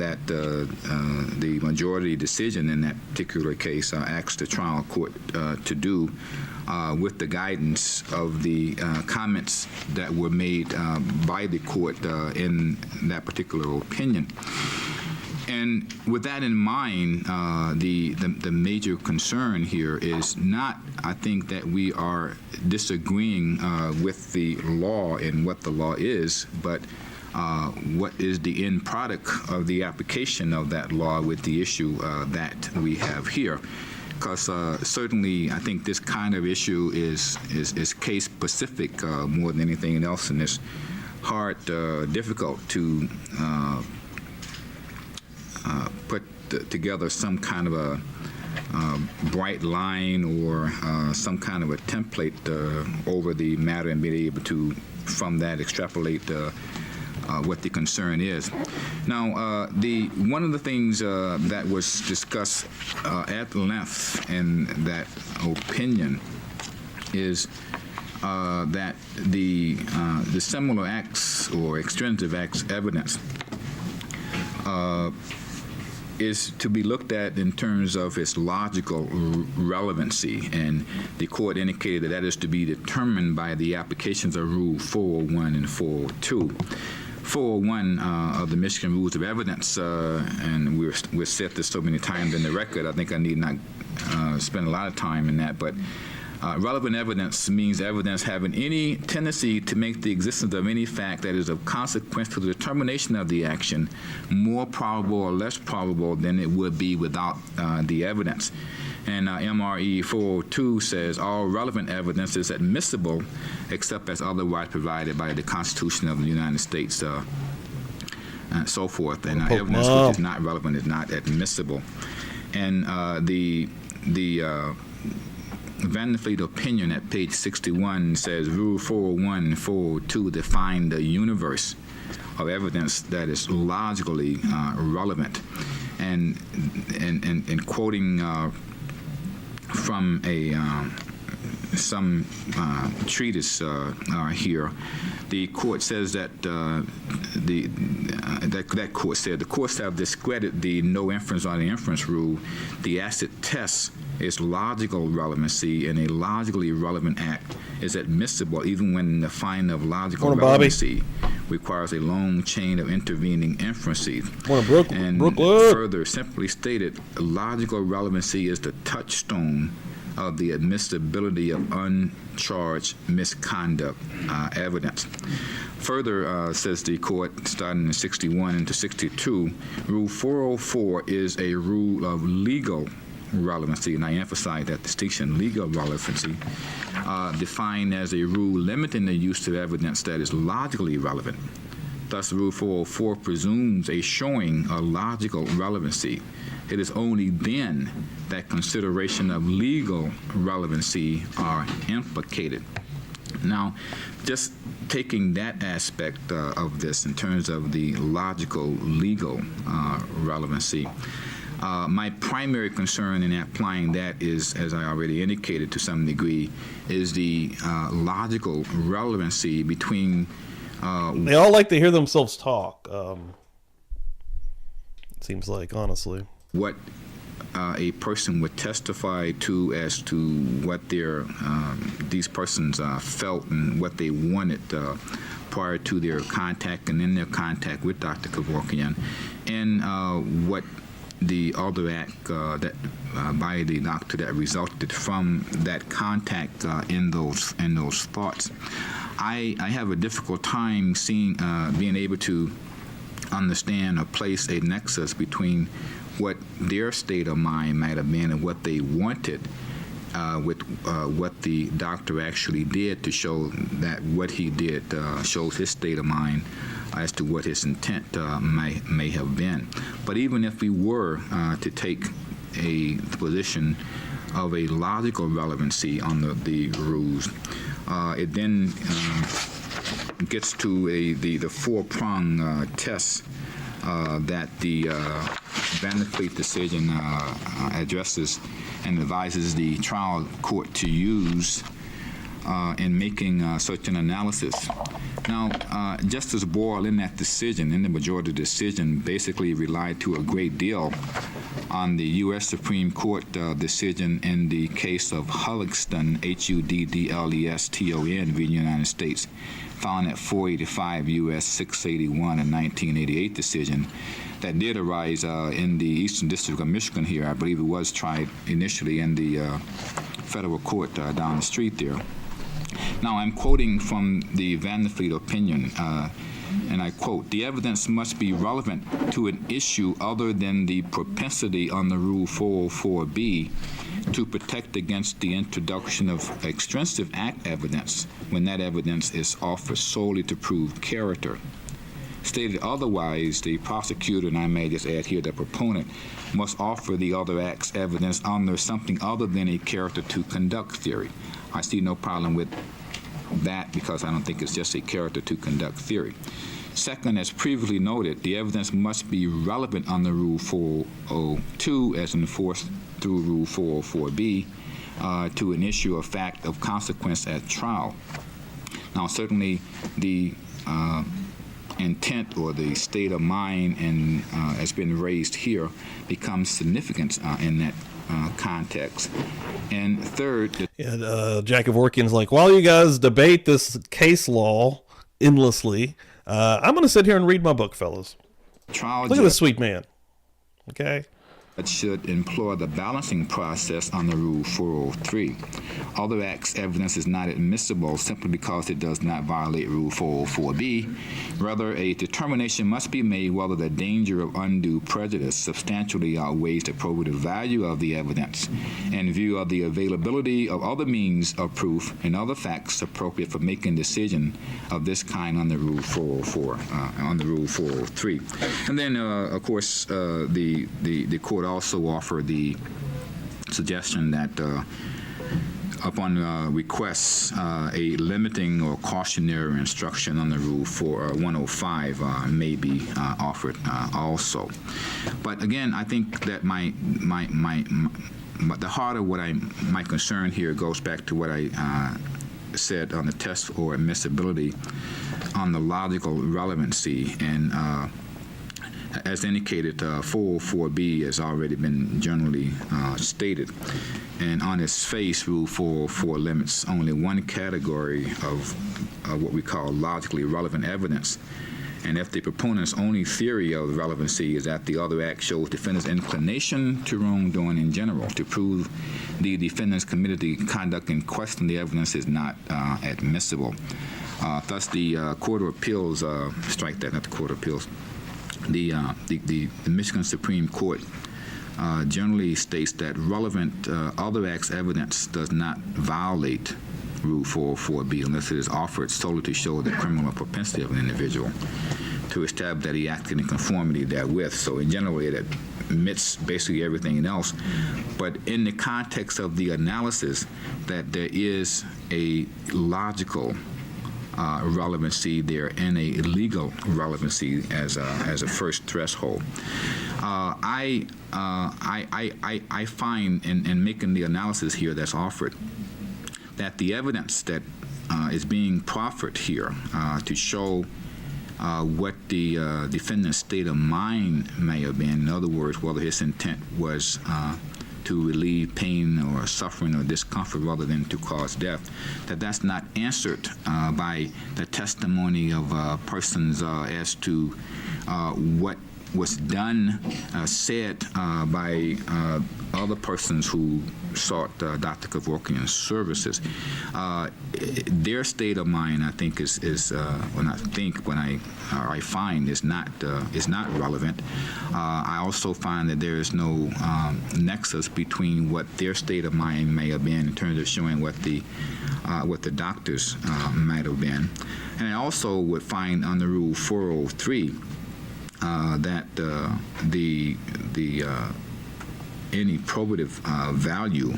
that the majority decision in that particular case asked the trial court to do, with the guidance of the comments that were made by the court in that particular opinion. And with that in mind, the major concern here is not, I think, that we are disagreeing with the law and what the law is, but what is the end product of the application of that law with the issue that we have here. Because certainly, I think this kind of issue is case specific more than anything else, and it's hard, difficult to put together some kind of a bright line or some kind of a template over the matter and be able to, from that, extrapolate what the concern is. Now, one of the things that was discussed at length in that opinion is that the similar acts or extrinsic acts evidence is to be looked at in terms of its logical relevancy, and the court indicated that that is to be determined by the applications of Rule 401 and 402. 401 of the Michigan Rules of Evidence, and we've said this so many times in the record, I think I need not spend a lot of time in that, but relevant evidence means evidence having any tendency to make the existence of any fact that is of consequence to the determination of the action more probable or less probable than it would be without the evidence. And MRE 402 says all relevant evidence is admissible except as otherwise provided by the Constitution of the United States and so forth. And evidence which is not relevant is not admissible. And the Van der Vliet opinion at page 61 says Rule 401 and 402 define the universe of evidence that is logically relevant. And quoting from some treatise here, the court says that that court said the courts have discredited the no inference on the inference rule. The acid test is logical relevancy, and a logically relevant act is admissible even when the finding of logical relevancy requires a long chain of intervening inferences. And further, simply stated, logical relevancy is the touchstone of the admissibility of uncharged misconduct evidence. Further, says the court, starting in 61 into 62, Rule 404 is a rule of legal relevancy, and I emphasize that distinction, legal relevancy, defined as a rule limiting the use of evidence that is logically relevant. Thus, Rule 404 presumes a showing of logical relevancy. It is only then that consideration of legal relevancy are implicated. Now, just taking that aspect of this in terms of the logical legal relevancy, my primary concern in applying that is, as I already indicated to some degree, is the logical relevancy between... they all like to hear themselves talk, it seems like, honestly. What a person would testify to as to what their these persons felt and what they wanted prior to their contact and in their contact with Dr. Kevorkian, and what the other act that by the doctor that resulted from that contact in those thoughts. I have a difficult time seeing being able to understand or place a nexus between what their state of mind might have been and what they wanted with what the doctor actually did to show that what he did shows his state of mind as to what his intent may have been. But even if we were to take a position of a logical relevancy on the rules. It then gets to the four-prong test that the Van der Fleet decision addresses and advises the trial court to use in making such an analysis. Now, Justice Boyle in that decision, in the majority decision, basically relied to a great deal on the U.S. Supreme Court decision in the case of Huddleston, Huddleston v. United States, found at 485 U.S. 681 in 1988 decision that did arise in the Eastern District of Michigan here. I believe it was tried initially in the federal court down the street there. Now, I'm quoting from the Van der Fleet opinion, and I quote, "The evidence must be relevant to an issue other than the propensity on the Rule 404B to protect against the introduction of extrinsic act evidence when that evidence is offered solely to prove character. Stated otherwise, the prosecutor, and I may just add here the proponent, must offer the other act's evidence under something other than a character to conduct theory." I see no problem with that because I don't think it's just a character to conduct theory. Second, as previously noted, the evidence must be relevant under Rule 402 as enforced through Rule 404B to an issue of fact of consequence at trial. Now, certainly the intent or the state of mind and has been raised here becomes significant in that context. And third, Jack Kevorkian's like, while you guys debate this case law endlessly, I'm going to sit here and read my book, fellas. Look at this sweet man. Okay. It should employ the balancing process under Rule 403. Other acts evidence is not admissible simply because it does not violate Rule 404B. Rather, a determination must be made whether the danger of undue prejudice substantially outweighs the probative value of the evidence in view of the availability of other means of proof and other facts appropriate for making decision of this kind under Rule 404, under Rule 403. And then, of course, the court also offered the suggestion that upon requests, a limiting or cautionary instruction under Rule 105 may be offered also. But again, I think that the heart of my concern here goes back to what I said on the test for admissibility on the logical relevancy. And as indicated, 404B has already been generally stated. And on its face, Rule 404 limits only one category of what we call logically relevant evidence. And if the proponent's only theory of relevancy is that the other act shows defendant's inclination to wrongdoing in general, to prove the defendant's committed the conduct in question, the evidence is not admissible. Thus, the Court of Appeals, strike that, not the Court of Appeals, the Michigan Supreme Court generally states that relevant other acts evidence does not violate Rule 404B unless it is offered solely to show the criminal propensity of an individual to establish that he acted in conformity therewith. So in general, it admits basically everything else. But in the context of the analysis, that there is a logical relevancy there and a legal relevancy as a first threshold. I find in making the analysis here that's offered that the evidence that is being proffered here to show what the defendant's state of mind may have been, in other words, whether his intent was to relieve pain or suffering or discomfort rather than to cause death, that's not answered by the testimony of persons as to what was done, said by other persons who sought Dr. Kevorkian's services. Their state of mind, I think, I find is not relevant. I also find that there is no nexus between what their state of mind may have been in terms of showing what the doctors might have been. And I also would find under Rule 403 that any probative value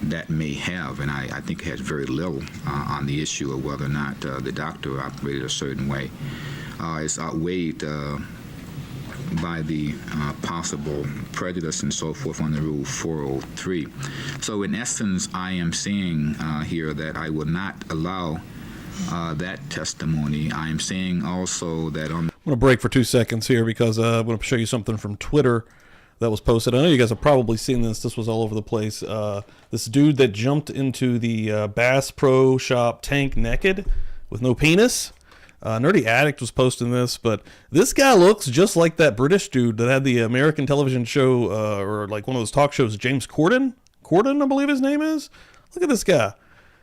that may have, and I think it has very little on the issue of whether or not the doctor operated a certain way. It's outweighed by the possible prejudice and so forth under Rule 403. So in essence, I am saying here that I will not allow that testimony. I am saying also that on... I'm going to break for 2 seconds here because I'm going to show you something from Twitter that was posted. I know you guys have probably seen this. This was all over the place. This dude that jumped into the Bass Pro Shop tank naked with no penis. Nerdy Addict was posting this, but this guy looks just like that British dude that had the American television show, or like one of those talk shows, James Corden, I believe his name is. Look at this guy.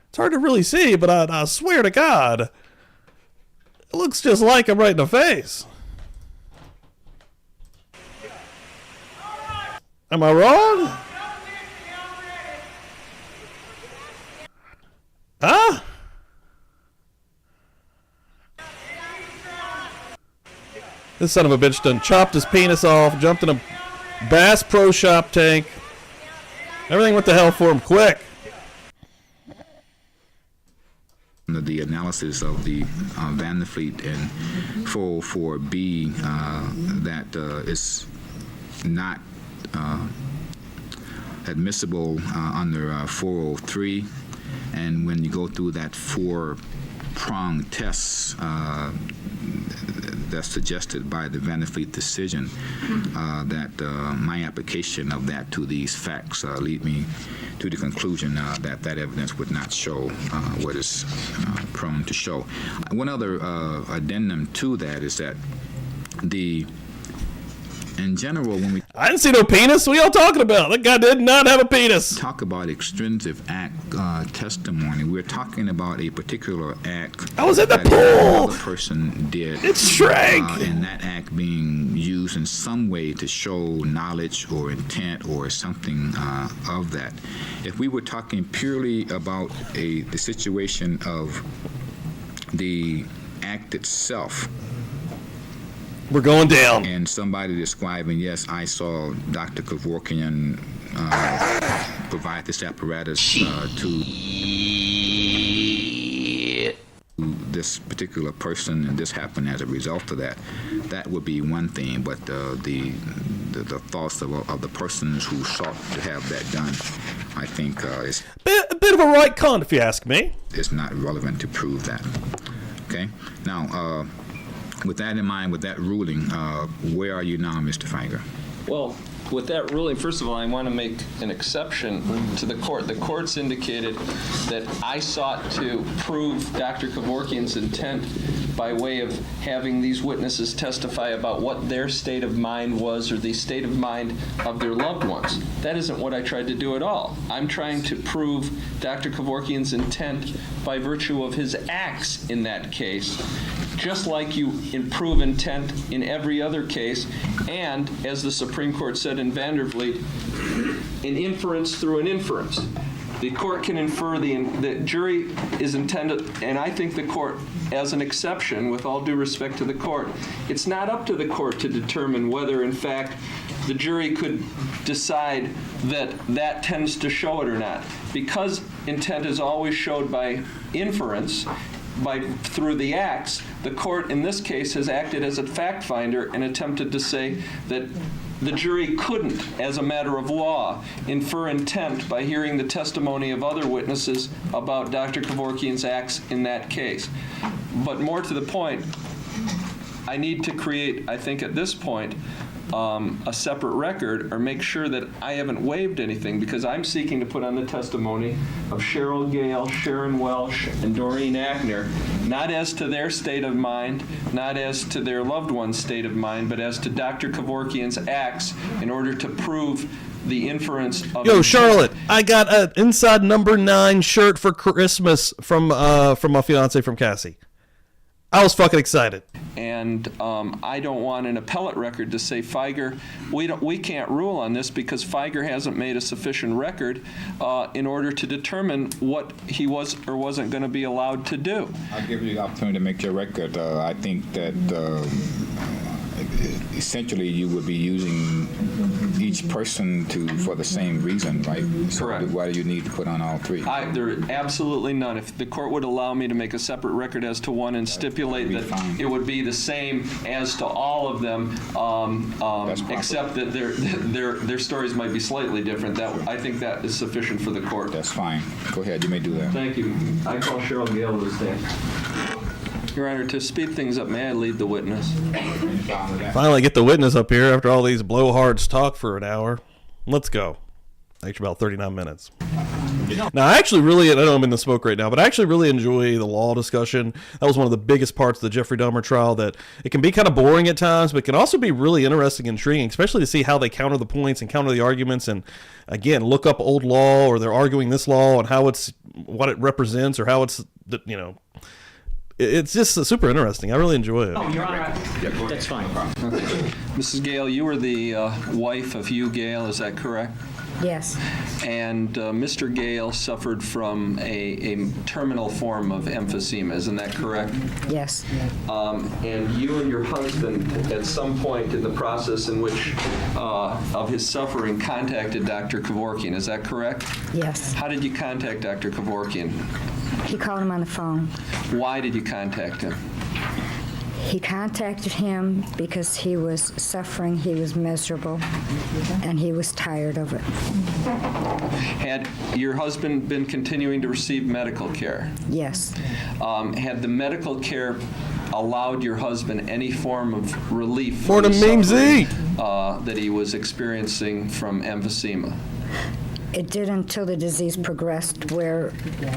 It's hard to really see, but I swear to God, it looks just like him right in the face. Am I wrong? Huh? This son of a bitch done chopped his penis off, jumped in a Bass Pro Shop tank. Everything went to hell for him quick. The analysis of the Van der Vliet and 404B that is not admissible under 403, and when you go through that 4-prong test that's suggested by the Van der Vliet decision, that my application of that to these facts lead me to the conclusion that that evidence would not show what is prone to show. One other addendum to that is that in general, when we I didn't see no penis. What are y'all talking about? That guy did not have a penis. talk about extrinsic act testimony, we're talking about a particular act I was in the that pool. another person did. It's Shrek. And that act being used in some way to show knowledge or intent or something of that. If we were talking purely about the situation of the act itself, We're going down. and somebody describing, yes, I saw Dr. Kevorkian provide this apparatus to this particular person, and this happened as a result of that, that would be one thing. But the thoughts of the persons who sought to have that done, I think is A bit of a right cunt, if you ask me. not relevant to prove that. Okay? Now, with that in mind, with that ruling, where are you now, Mr. Feiger? Well, with that ruling, first of all, I want to make an exception to the court. The court's indicated that I sought to prove Dr. Kevorkian's intent by way of having these witnesses testify about what their state of mind was or the state of mind of their loved ones. That isn't what I tried to do at all. I'm trying to prove Dr. Kevorkian's intent by virtue of his acts in that case, just like you prove intent in every other case, and as the Supreme Court said in Van der Vliet, an inference through an inference. The court can infer the jury is intended, and I think the court, as an exception, with all due respect to the court, it's not up to the court to determine whether, in fact, the jury could decide that that tends to show it or not. Because intent is always showed by inference, through the acts, the court in this case has acted as a fact finder and attempted to say that the jury couldn't, as a matter of law, infer intent by hearing the testimony of other witnesses about Dr. Kevorkian's acts in that case. But more to the point, I need to create, I think at this point, a separate record or make sure that I haven't waived anything, because I'm seeking to put on the testimony of Cheryl Gale, Sharon Welsh, and Doreen Agner, not as to their state of mind, not as to their loved one's state of mind, but as to Dr. Kevorkian's acts in order to prove the inference of... Yo, Charlotte, I got an inside number 9 shirt for Christmas from my fiance from Cassie. I was fucking excited. And I don't want an appellate record to say, Feiger, we can't rule on this because Feiger hasn't made a sufficient record in order to determine what he was or wasn't going to be allowed to do. I'll give you the opportunity to make your record. I think that essentially you would be using each person for the same reason, right? So Correct. why do you need to put on all three? There absolutely none. If the court would allow me to make a separate record as to one and stipulate that fine. it would be the same as to all of them, That's proper. except that their stories might be slightly different, that I think that is sufficient for the court. That's fine. Go ahead, you may do that. Thank you. I call Cheryl Gale to the stand. Your Honor, to speed things up, may I lead the witness? Finally get the witness up here after all these blowhards talk for an hour. Let's go. Actually, about 39 minutes. Now, I actually really, I know I'm in the smoke right now, but I actually really enjoy the law discussion. That was one of the biggest parts of the Jeffrey Dahmer trial, that it can be kind of boring at times, but can also be really interesting and intriguing, especially to see how they counter the points and counter the arguments, and again, look up old law, or they're arguing this law and how it's, what it represents, or how it's, you know, it's just super interesting. I really enjoy it. Oh, Your Honor, that's fine. Mrs. Gale, you were the wife of Hugh Gale, is that correct? Yes, And Mr. Gale suffered from a terminal form of emphysema, isn't that correct? yes, And you and your husband, at some point in the process in which of his suffering, contacted Dr. Kevorkian, is that correct? yes. How did you contact Dr. Kevorkian? He called him on the phone. Why did you contact him? He contacted him because he was suffering, he was miserable, and he was tired of it. Had your husband been continuing to receive medical care? Yes, Had the medical care allowed your husband any form of relief from Morning, the Memesy. suffering that he was experiencing from emphysema? it did until the disease progressed where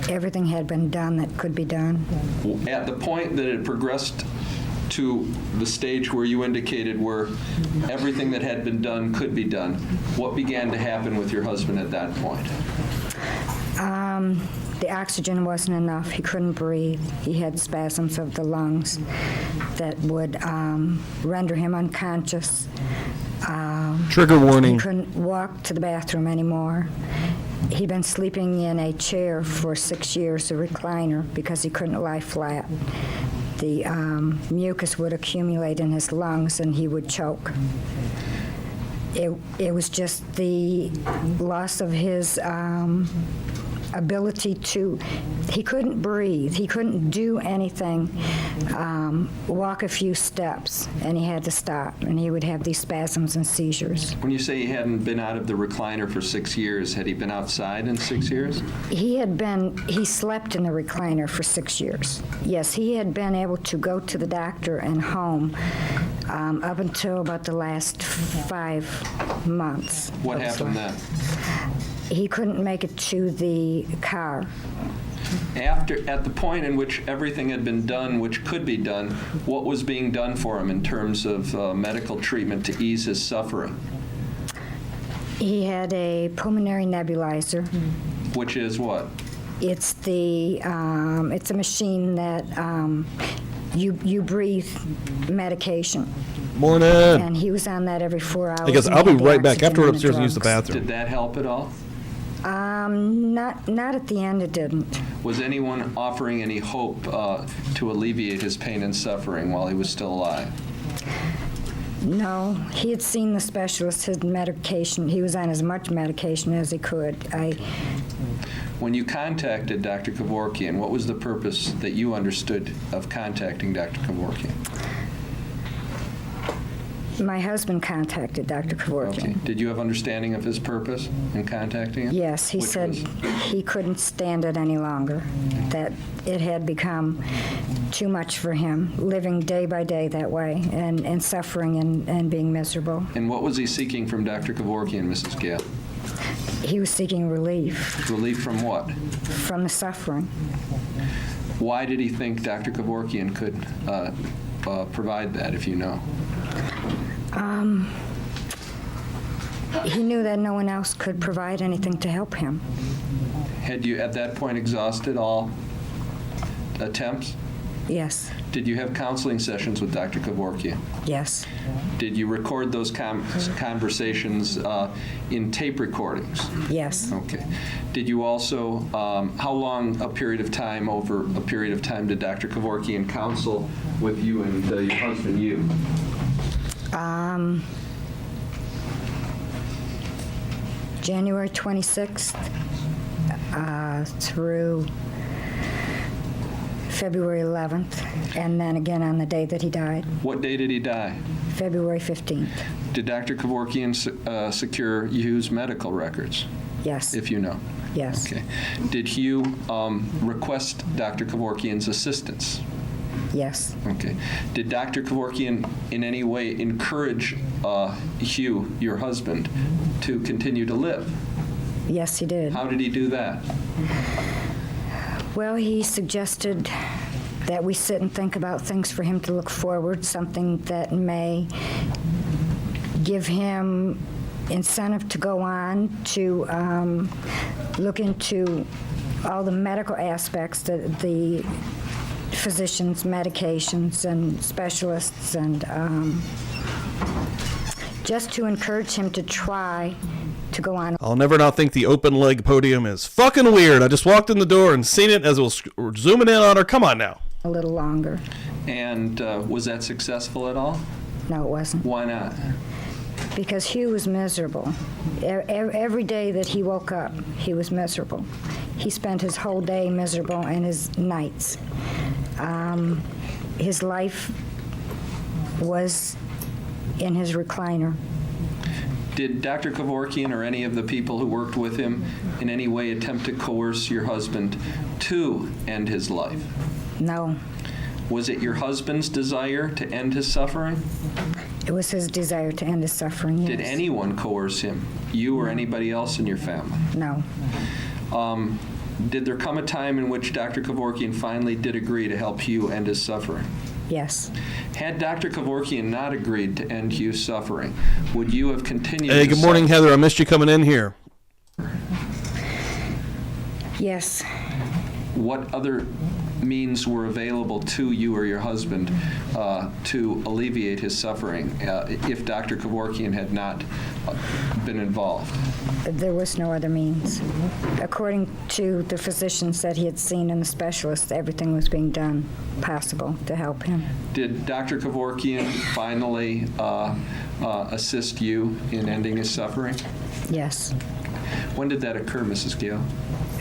everything had been done that could be done. At the point that it progressed to the stage where you indicated where everything that had been done could be done, what began to happen with your husband at that point? The oxygen wasn't enough. He couldn't breathe. He had spasms of the lungs that would render him unconscious. Trigger He warning. couldn't walk to the bathroom anymore. He'd been sleeping in a chair for 6 years, a recliner, because he couldn't lie flat. The mucus would accumulate in his lungs and he would choke. It was just the loss of his ability to, he couldn't breathe, he couldn't do anything, walk a few steps, and he had to stop, and he would have these spasms and seizures. When you say he hadn't been out of the recliner for 6 years, had he been outside in 6 years? He slept in the recliner for 6 years. Yes, he had been able to go to the doctor and home up until about the last 5 months. What happened then? He couldn't make it to the car. At the point in which everything had been done which could be done, what was being done for him in terms of medical treatment to ease his suffering? He had a pulmonary nebulizer. Which is what? It's it's a machine that you breathe medication, Morning. and he was on that every 4 hours. I guess and I'll be had the right back oxygen after we're and the upstairs and use the drugs. bathroom. Did that help at all? Not at the end, it didn't. Was anyone offering any hope to alleviate his pain and suffering while he was still alive? No, he had seen the specialist, his medication, he was on as much medication as he could. When you contacted Dr. Kevorkian, what was the purpose that you understood of contacting Dr. Kevorkian? My husband contacted Dr. Kevorkian. Okay. Did you have understanding of his purpose in contacting him? Yes, he Which said was? he couldn't stand it any longer, that it had become too much for him, living day by day that way, and suffering and being miserable. And what was he seeking from Dr. Kevorkian, Mrs. Gale? He was seeking relief Relief from what? from the suffering. Why did he think Dr. Kevorkian could provide that, if you know? He knew that no one else could provide anything to help him. Had you, at that point, exhausted all attempts? Yes, Did you have counseling sessions with Dr. Kevorkian? yes, Did you record those conversations in tape recordings? yes. Okay. Did you also, how long over a period of time did Dr. Kevorkian counsel with you and your husband, you? January 26th through February 11th, and then again on the day that he died, What day did he die? February 15th. Did Dr. Kevorkian secure Hugh's medical records, Yes. if you know? Yes. Okay. Did Hugh request Dr. Kevorkian's assistance? Yes. Okay. Did Dr. Kevorkian in any way encourage Hugh, your husband, to continue to live? Yes, he did. How did he do that? Well, he suggested that we sit and think about things for him to look forward, something that may give him incentive to go on to look into all the medical aspects, the physicians, medications, and specialists, and just to encourage him to try to go on. I'll never not think the open leg podium is fucking weird. I just walked in the door and seen it as it was zooming in on her. Come on now. A little longer. And was that successful at all? No, it wasn't. Why not? Because Hugh was miserable. Every day that he woke up, he was miserable. He spent his whole day miserable and his nights. His life was in his recliner. Did Dr. Kevorkian or any of the people who worked with him in any way attempt to coerce your husband to end his life? No, Was it your husband's desire to end his suffering? it was his desire to end his suffering, yes. Did anyone coerce him, you or anybody else in your family? No. Did there come a time in which Dr. Kevorkian finally did agree to help Hugh end his suffering? Yes. Had Dr. Kevorkian not agreed to end Hugh's suffering, would you have continued Hey, to good morning, suffer? Heather. I missed you coming in here. Yes. What other means were available to you or your husband to alleviate his suffering if Dr. Kevorkian had not been involved? There was no other means. According to the physicians that he had seen and the specialists, everything was being done possible to help him. Did Dr. Kevorkian finally assist you in ending his suffering? Yes. When did that occur, Mrs. Gale?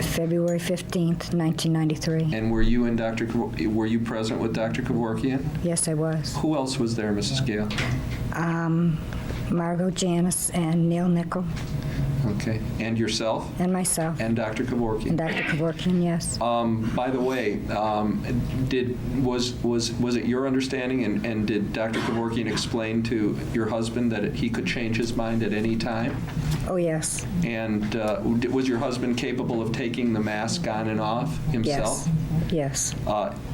February 15th, 1993. And were you were you present with Dr. Kevorkian? Yes, I was. Who else was there, Mrs. Gale? Margot Janis and Neil Nickel Okay. And yourself? and myself. And Dr. Kevorkian? And Dr. Kevorkian, yes. By the way, was it your understanding, and did Dr. Kevorkian explain to your husband that he could change his mind at any time? Oh, yes. And was your husband capable of taking the mask on and off himself? Yes. Yes.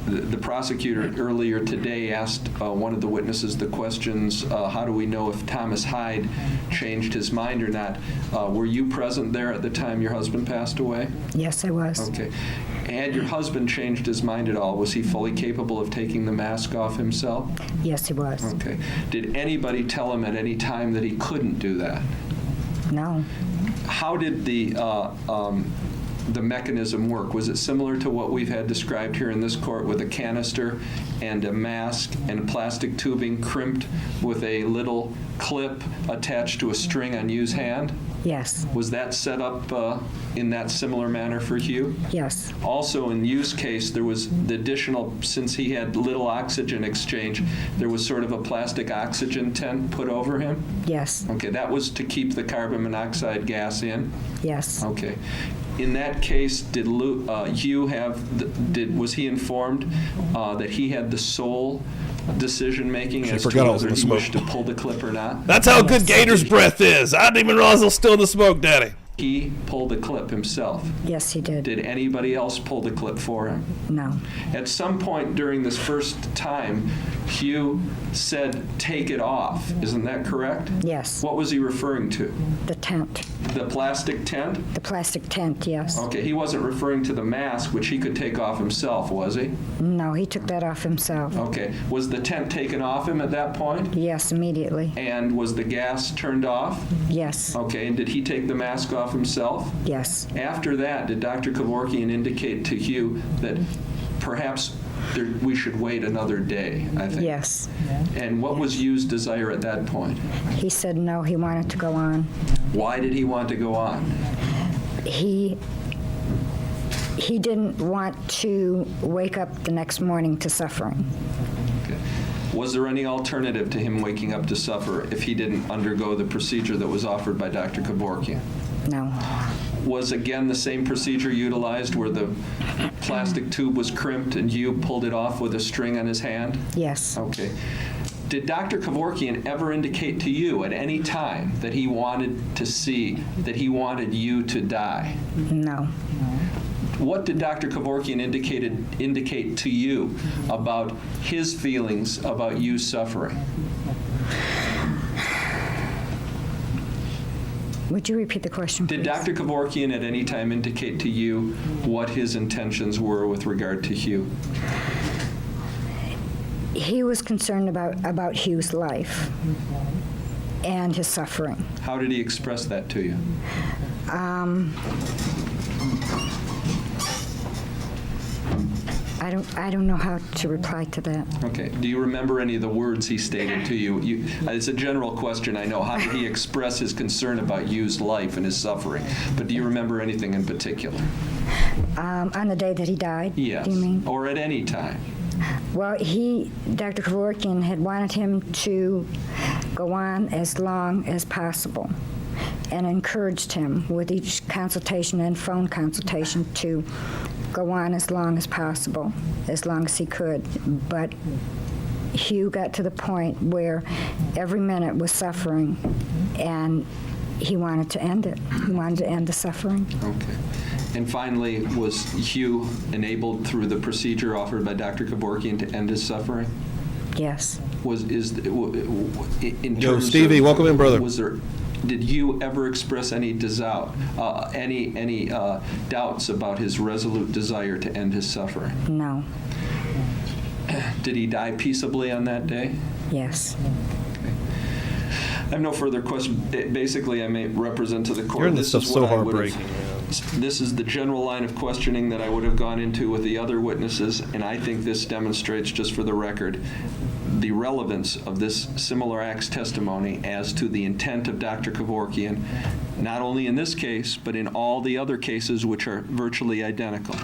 The prosecutor earlier today asked one of the witnesses the questions, how do we know if Thomas Hyde changed his mind or not? Were you present there at the time your husband passed away? Yes, I was. Okay. Had your husband changed his mind at all? Was he fully capable of taking the mask off himself? Yes, he was. Okay. Did anybody tell him at any time that he couldn't do that? No. How did the mechanism work? Was it similar to what we've had described here in this court with a canister and a mask and plastic tubing crimped with a little clip attached to a string on Hugh's hand? Yes. Was that set up in that similar manner for Hugh? Yes. Also, in Hugh's case, there was the additional, since he had little oxygen exchange, there was sort of a plastic oxygen tent put over him? Yes. Okay, that was to keep the carbon monoxide gas in? Yes. Okay. In that case, did Hugh was he informed that he had the sole decision-making as to forgot I was whether in the he wished to smoke. pull the clip or not? That's how good Gator's breath is. I didn't even realize I was still in the smoke, Daddy. He pulled the clip himself. Yes, he did. Did anybody else pull the clip for him? No. At some point during this first time, Hugh said, "Take it off." Isn't that correct? Yes. What was he referring to? The tent. The plastic tent? The plastic tent, yes. Okay, he wasn't referring to the mask, which he could take off himself, was he? No, he took that off himself. Okay. Was the tent taken off him at that point? Yes, immediately. And was the gas turned off? Yes. Okay, and did he take the mask off himself? Yes. After that, did Dr. Kevorkian indicate to Hugh that perhaps we should wait another day, I think. Yes. And what was Hugh's desire at that point? He said no, he wanted to go on. Why did he want to go on? He didn't want to wake up the next morning to suffering. Okay. Was there any alternative to him waking up to suffer if he didn't undergo the procedure that was offered by Dr. Kevorkian? No. Was again the same procedure utilized where the plastic tube was crimped and Hugh pulled it off with a string on his hand? Yes. Okay. Did Dr. Kevorkian ever indicate to you at any time that he wanted you to die? No. What did Dr. Kevorkian indicate to you about his feelings about you suffering? Would you repeat the question, Did please? Dr. Kevorkian at any time indicate to you what his intentions were with regard to Hugh? He was concerned about Hugh's life and his suffering. How did he express that to you? I don't know how to reply to that. Okay. Do you remember any of the words he stated to you? It's a general question, I know. How did he express his concern about Hugh's life and his suffering? But do you remember anything in particular? On the day that he died? Yes. Do you mean? Or at any time? Well, Dr. Kevorkian had wanted him to go on as long as possible and encouraged him with each consultation and phone consultation to go on as long as possible, as long as he could. But Hugh got to the point where every minute was suffering, and he wanted to end it. He wanted to end the suffering. Okay. And finally, was Hugh enabled through the procedure offered by Dr. Kevorkian to end his suffering? Yes. Yo, Stevie, welcome in, brother. Did Hugh ever express any doubts about his resolute desire to end his suffering? No. Did he die peaceably on that day? Yes. I have no further questions. Basically, I may represent to the court. Hearing this stuff's so heartbreaking. This is the general line of questioning that I would have gone into with the other witnesses, and I think this demonstrates, just for the record, the relevance of this similar acts testimony as to the intent of Dr. Kevorkian, not only in this case, but in all the other cases which are virtually identical.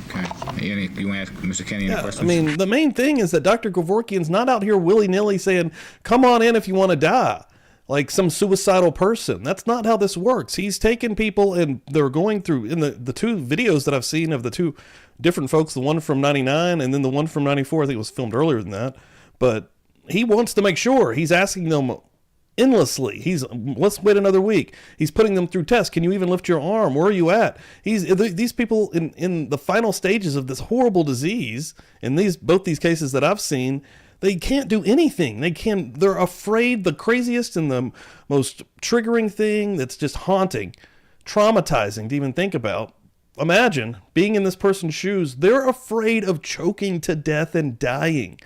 Okay. You want to ask Mr. Kenny any questions? I mean, the main thing is that Dr. Kevorkian's not out here willy-nilly saying, come on in if you want to die, like some suicidal person. That's not how this works. He's taken people and they're going through, in the two videos that I've seen of the two different folks, the one from 99 and then the one from 94, I think it was filmed earlier than that. But he wants to make sure he's asking them endlessly. Let's wait another week. He's putting them through tests. Can you even lift your arm? Where are you at? These people in the final stages of this horrible disease, in both these cases that I've seen, they can't do anything. They're afraid. The craziest and the most triggering thing that's just haunting, traumatizing to even think about. Imagine being in this person's shoes. They're afraid of choking to death and dying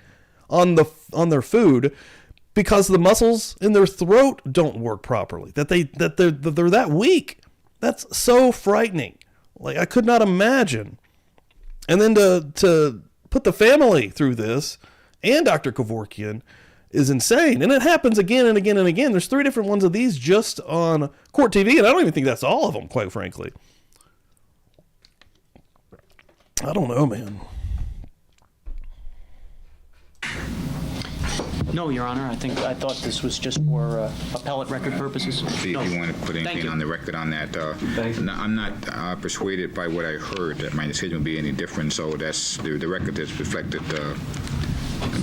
on their food because the muscles in their throat don't work properly. They're that weak. That's so frightening. Like, I could not imagine. And then to put the family through this and Dr. Kevorkian is insane. And it happens again and again and again. There's 3 different ones of these just on Court TV, and I don't even think that's all of them, quite frankly. I don't know, man. No, Your Honor. I thought this was just for appellate record purposes. See if you want to put Thank anything you. on the record on that. I'm not persuaded by what I heard that my decision will be any different, so that's the record that's reflected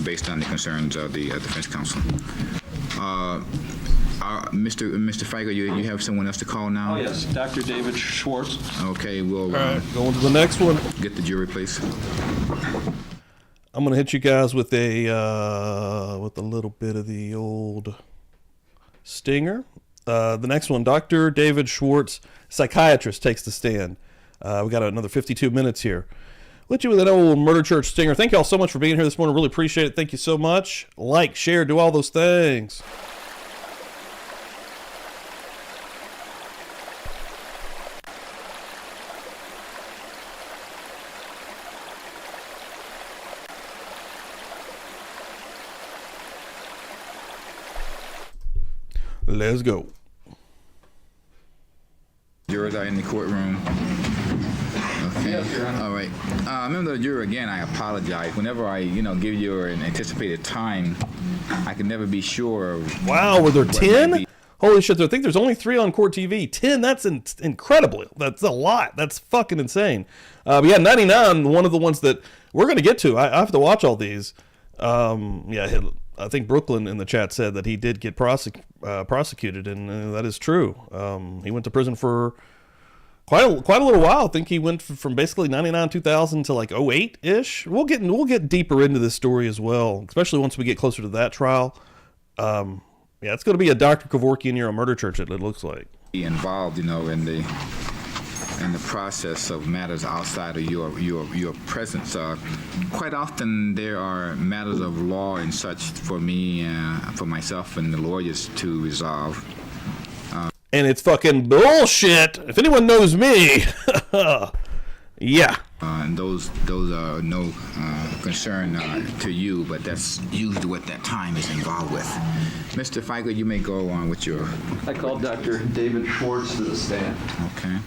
based on the concerns of the defense counsel. Mr. Feiger, you have someone else to call now? Oh, yes, Dr. David Schwartz. Okay, we'll All right, going to the next one. get the jury, please. I'm going to hit you guys with a little bit of the old stinger. The next one, Dr. David Schwartz, psychiatrist, takes the stand. We got another 52 minutes here. Let you with an old Murch Church stinger. Thank you all so much for being here this morning. Really appreciate it. Thank you so much. Like, share, do all those things. Let's go. Jurors are in the courtroom. Okay. All right. Remember the juror again. I apologize. Whenever I, give you an anticipated time, I can never be sure. Wow, were there 10? Holy shit! I think there's only 3 on court TV. 10. That's incredible. That's a lot. That's fucking insane. But yeah, 99. One of the ones that we're gonna get to. I have to watch all these. I think Brooklyn in the chat said that he did get prosecuted, and that is true. He went to prison for quite a little while. I think he went from basically 99, 2000 to like 08-ish. We'll get deeper into this story as well, especially once we get closer to that trial. Yeah, it's going to be a Dr. Kevorkian year on Murder Church, it looks like. Be involved, in the process of matters outside of your presence. Quite often there are matters of law and such for me, for myself and the lawyers to resolve. And it's fucking bullshit, if anyone knows me. Yeah. And those are no concern to you, but that's usually what that time is involved with. Mr. Feigl, you may go on with your... I called Dr. David Schwartz to the stand. Okay.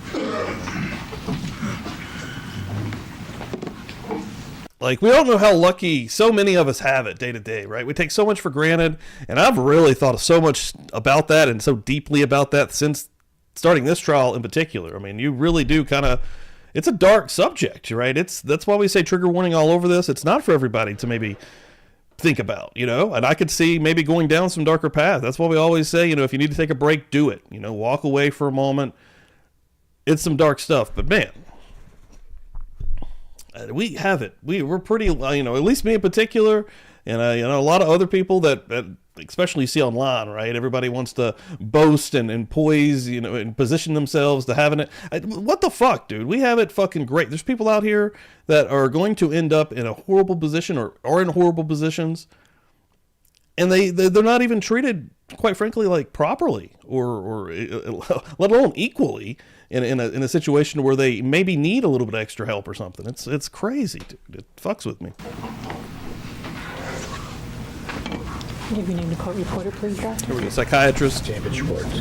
Like, we don't know how lucky so many of us have it day to day, right? We take so much for granted, and I've really thought so much about that and so deeply about that since starting this trial in particular. I mean, you really do kind of... It's a dark subject, right? That's why we say trigger warning all over this. It's not for everybody to maybe think about, and I could see maybe going down some darker path. That's why we always say, if you need to take a break, do it. Walk away for a moment. It's some dark stuff, but man, we have it. We're pretty, at least me in particular, and a lot of other people that especially you see online, right? Everybody wants to boast and poise, and position themselves to having it. What the fuck, dude? We have it fucking great. There's people out here that are going to end up in a horrible position or are in horrible positions, and they're not even treated, quite frankly, like properly or let alone equally in a situation where they maybe need a little bit of extra help or something. It's crazy, dude. It fucks with me. Give your name to court reporter, please, Doctor. Here we go. Psychiatrist. David Schwartz.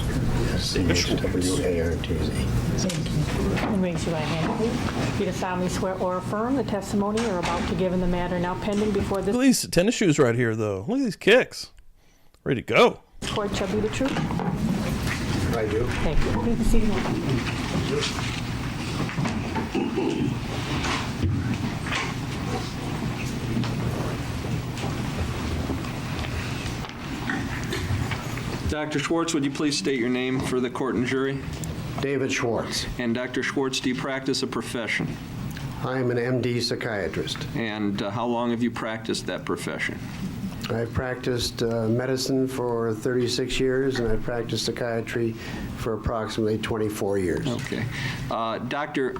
C-H-W-A-R-T-Z. Thank you. And raise your right hand, please. You do solemnly swear or affirm the testimony you're about to give in the matter now pending before this Look at these tennis shoes right here, though. Look at these kicks. Ready to go. court shall be the truth. I do. Thank you. Please be seated. Dr. Schwartz, would you please state your name for the court and jury? David Schwartz. And Dr. Schwartz, do you practice a profession? I am an MD psychiatrist. And how long have you practiced that profession? I've practiced medicine for 36 years, and I've practiced psychiatry for approximately 24 years. Okay. Doctor,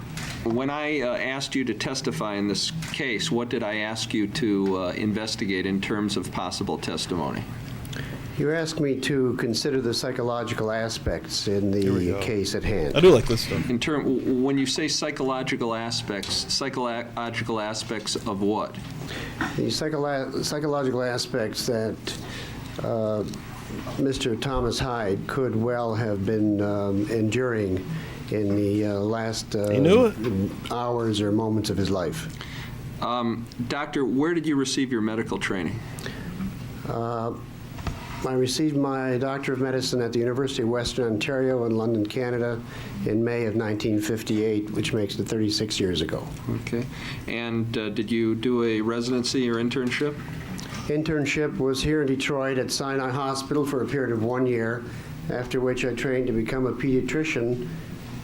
when I asked you to testify in this case, what did I ask you to investigate in terms of possible testimony? You asked me to consider the psychological aspects in the case at hand. I do like this stuff. When you say psychological aspects of what? The psychological aspects that Mr. Thomas Hyde could well have been enduring in the last hours or moments of his life. Doctor, where did you receive your medical training? I received my Doctor of Medicine at the University of Western Ontario in London, Canada in May of 1958, which makes it 36 years ago. Okay. And did you do a residency or internship? Internship was here in Detroit at Sinai Hospital for a period of 1 year, after which I trained to become a pediatrician.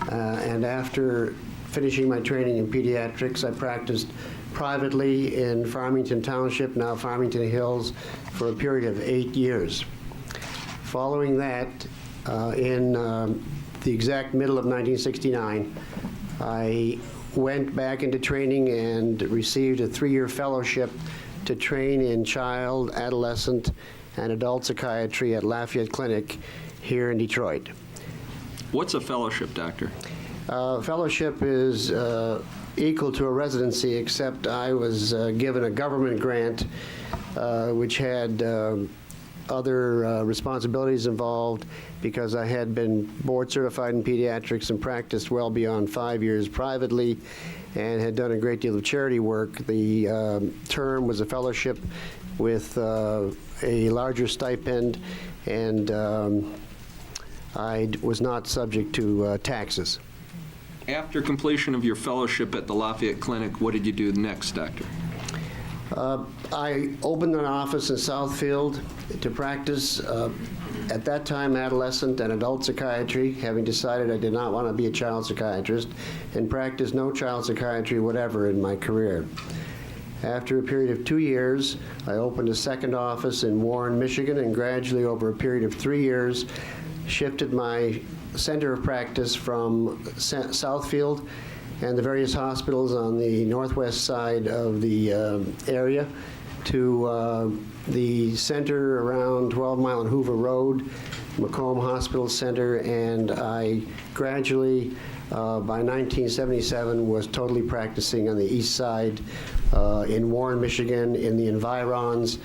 And after finishing my training in pediatrics, I practiced privately in Farmington Township, now Farmington Hills, for a period of 8 years. Following that, in the exact middle of 1969, I went back into training and received a 3-year fellowship to train in child, adolescent, and adult psychiatry at Lafayette Clinic here in Detroit. What's a fellowship, Doctor? Fellowship is equal to a residency, except I was given a government grant which had other responsibilities involved because I had been board certified in pediatrics and practiced well beyond 5 years privately and had done a great deal of charity work. The term was a fellowship with a larger stipend, and I was not subject to taxes. After completion of your fellowship at the Lafayette Clinic, what did you do next, doctor? I opened an office in Southfield to practice, at that time, adolescent and adult psychiatry, having decided I did not want to be a child psychiatrist, and practiced no child psychiatry whatever in my career. After a period of 2 years, I opened a second office in Warren, Michigan, and gradually, over a period of 3 years, shifted my center of practice from Southfield and the various hospitals on the northwest side of the area to the center around 12 Mile and Hoover Road, Macomb Hospital Center, and I gradually, by 1977, was totally practicing on the east side in Warren, Michigan, in the environs,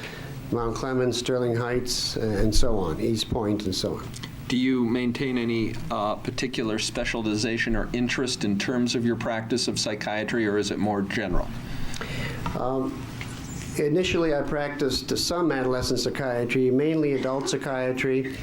Mount Clemens, Sterling Heights, and so on, East Point, and so on. Do you maintain any particular specialization or interest in terms of your practice of psychiatry, or is it more general? Initially, I practiced some adolescent psychiatry, mainly adult psychiatry.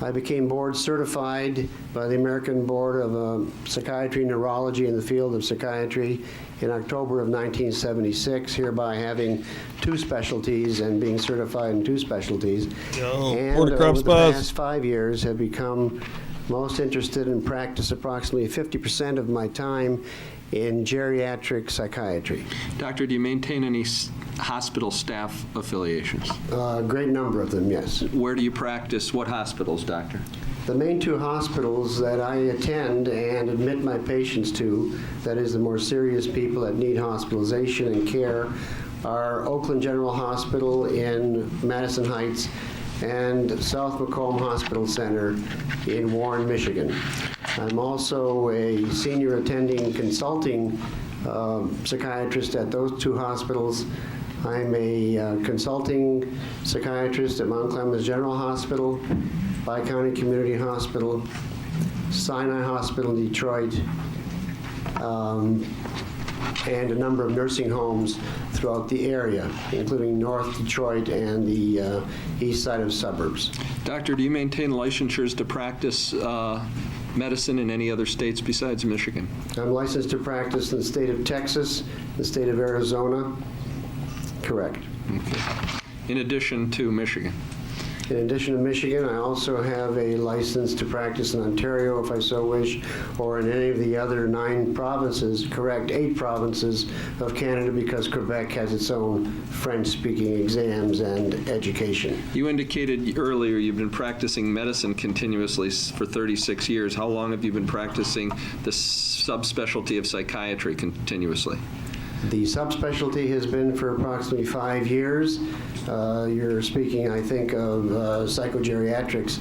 I became board certified by the American Board of Psychiatry and Neurology in the field of psychiatry in October of 1976, hereby having 2 specialties and being certified in 2 specialties. And over the past 5 years have become most interested in practice approximately 50% of my time in geriatric psychiatry. Doctor, do you maintain any hospital staff affiliations? A great number of them, yes. Where do you practice? What hospitals, doctor? The main 2 hospitals that I attend and admit my patients to, that is the more serious people that need hospitalization and care, are Oakland General Hospital in Madison Heights and South Macomb Hospital Center in Warren, Michigan. I'm also a senior attending consulting psychiatrist at those 2 hospitals. I'm a consulting psychiatrist at Mount Clemens General Hospital, Bi-County Community Hospital, Sinai Hospital in Detroit, and a number of nursing homes throughout the area, including North Detroit and the east side of suburbs. Doctor, do you maintain licensures to practice medicine in any other states besides Michigan? I'm licensed to practice in the state of Texas, the state of Arizona. Correct. Okay. In addition to Michigan? In addition to Michigan, I also have a license to practice in Ontario, if I so wish, or in any of the other 9 provinces, correct, 8 provinces of Canada, because Quebec has its own French-speaking exams and education. You indicated earlier you've been practicing medicine continuously for 36 years. How long have you been practicing the subspecialty of psychiatry continuously? The subspecialty has been for approximately 5 years. You're speaking, I think, of psychogeriatrics.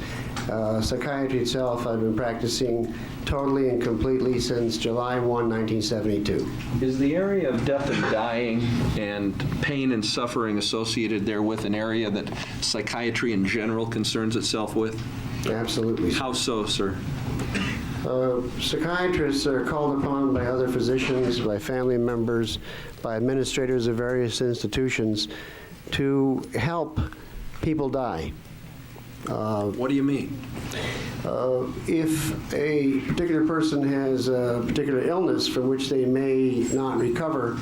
Psychiatry itself, I've been practicing totally and completely since July 1, 1972. Is the area of death and dying and pain and suffering associated there with an area that psychiatry in general concerns itself with? Absolutely. How so, sir? Psychiatrists are called upon by other physicians, by family members, by administrators of various institutions to help people die. What do you mean? If a particular person has a particular illness from which they may not recover,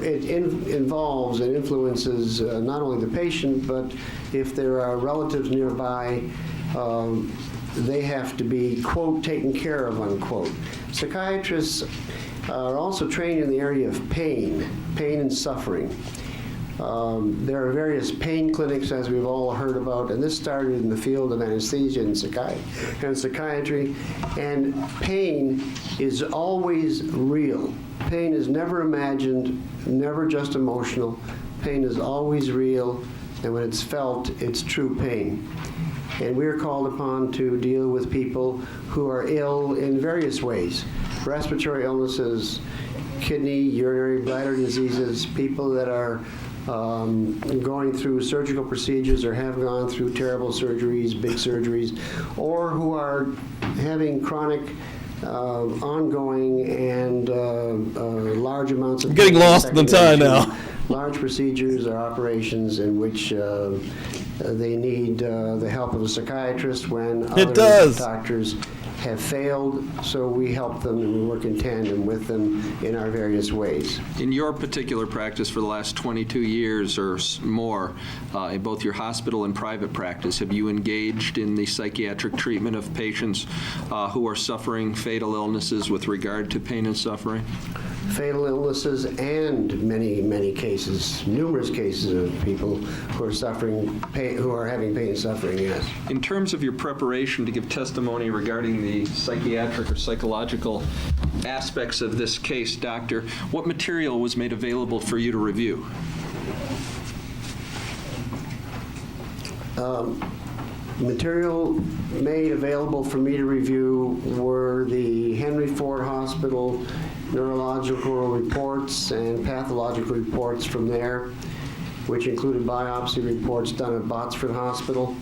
it involves and influences not only the patient, but if there are relatives nearby, they have to be, quote, taken care of, unquote. Psychiatrists are also trained in the area of pain and suffering. There are various pain clinics, as we've all heard about, and this started in the field of anesthesia and psychiatry. And pain is always real. Pain is never imagined, never just emotional. Pain is always real, and when it's felt, it's true pain. And we are called upon to deal with people who are ill in various ways. Respiratory illnesses, kidney, urinary bladder diseases, people that are going through surgical procedures or have gone through terrible surgeries, big surgeries, or who are having chronic, ongoing, and large amounts of... I'm getting lost in the time now. Large procedures or operations in which they need the help of a psychiatrist when other doctors have failed, so we help them and we work in tandem with them in our various ways. In your particular practice for the last 22 years or more, in both your hospital and private practice, have you engaged in the psychiatric treatment of patients who are suffering fatal illnesses with regard to pain and suffering? Fatal illnesses and many cases, numerous cases of people who are suffering pain, who are having pain and suffering, yes. In terms of your preparation to give testimony regarding the psychiatric or psychological aspects of this case, Doctor, what material was made available for you to review? Material made available for me to review were the Henry Ford Hospital neurological reports and pathological reports from there, which included biopsy reports done at Botsford Hospital,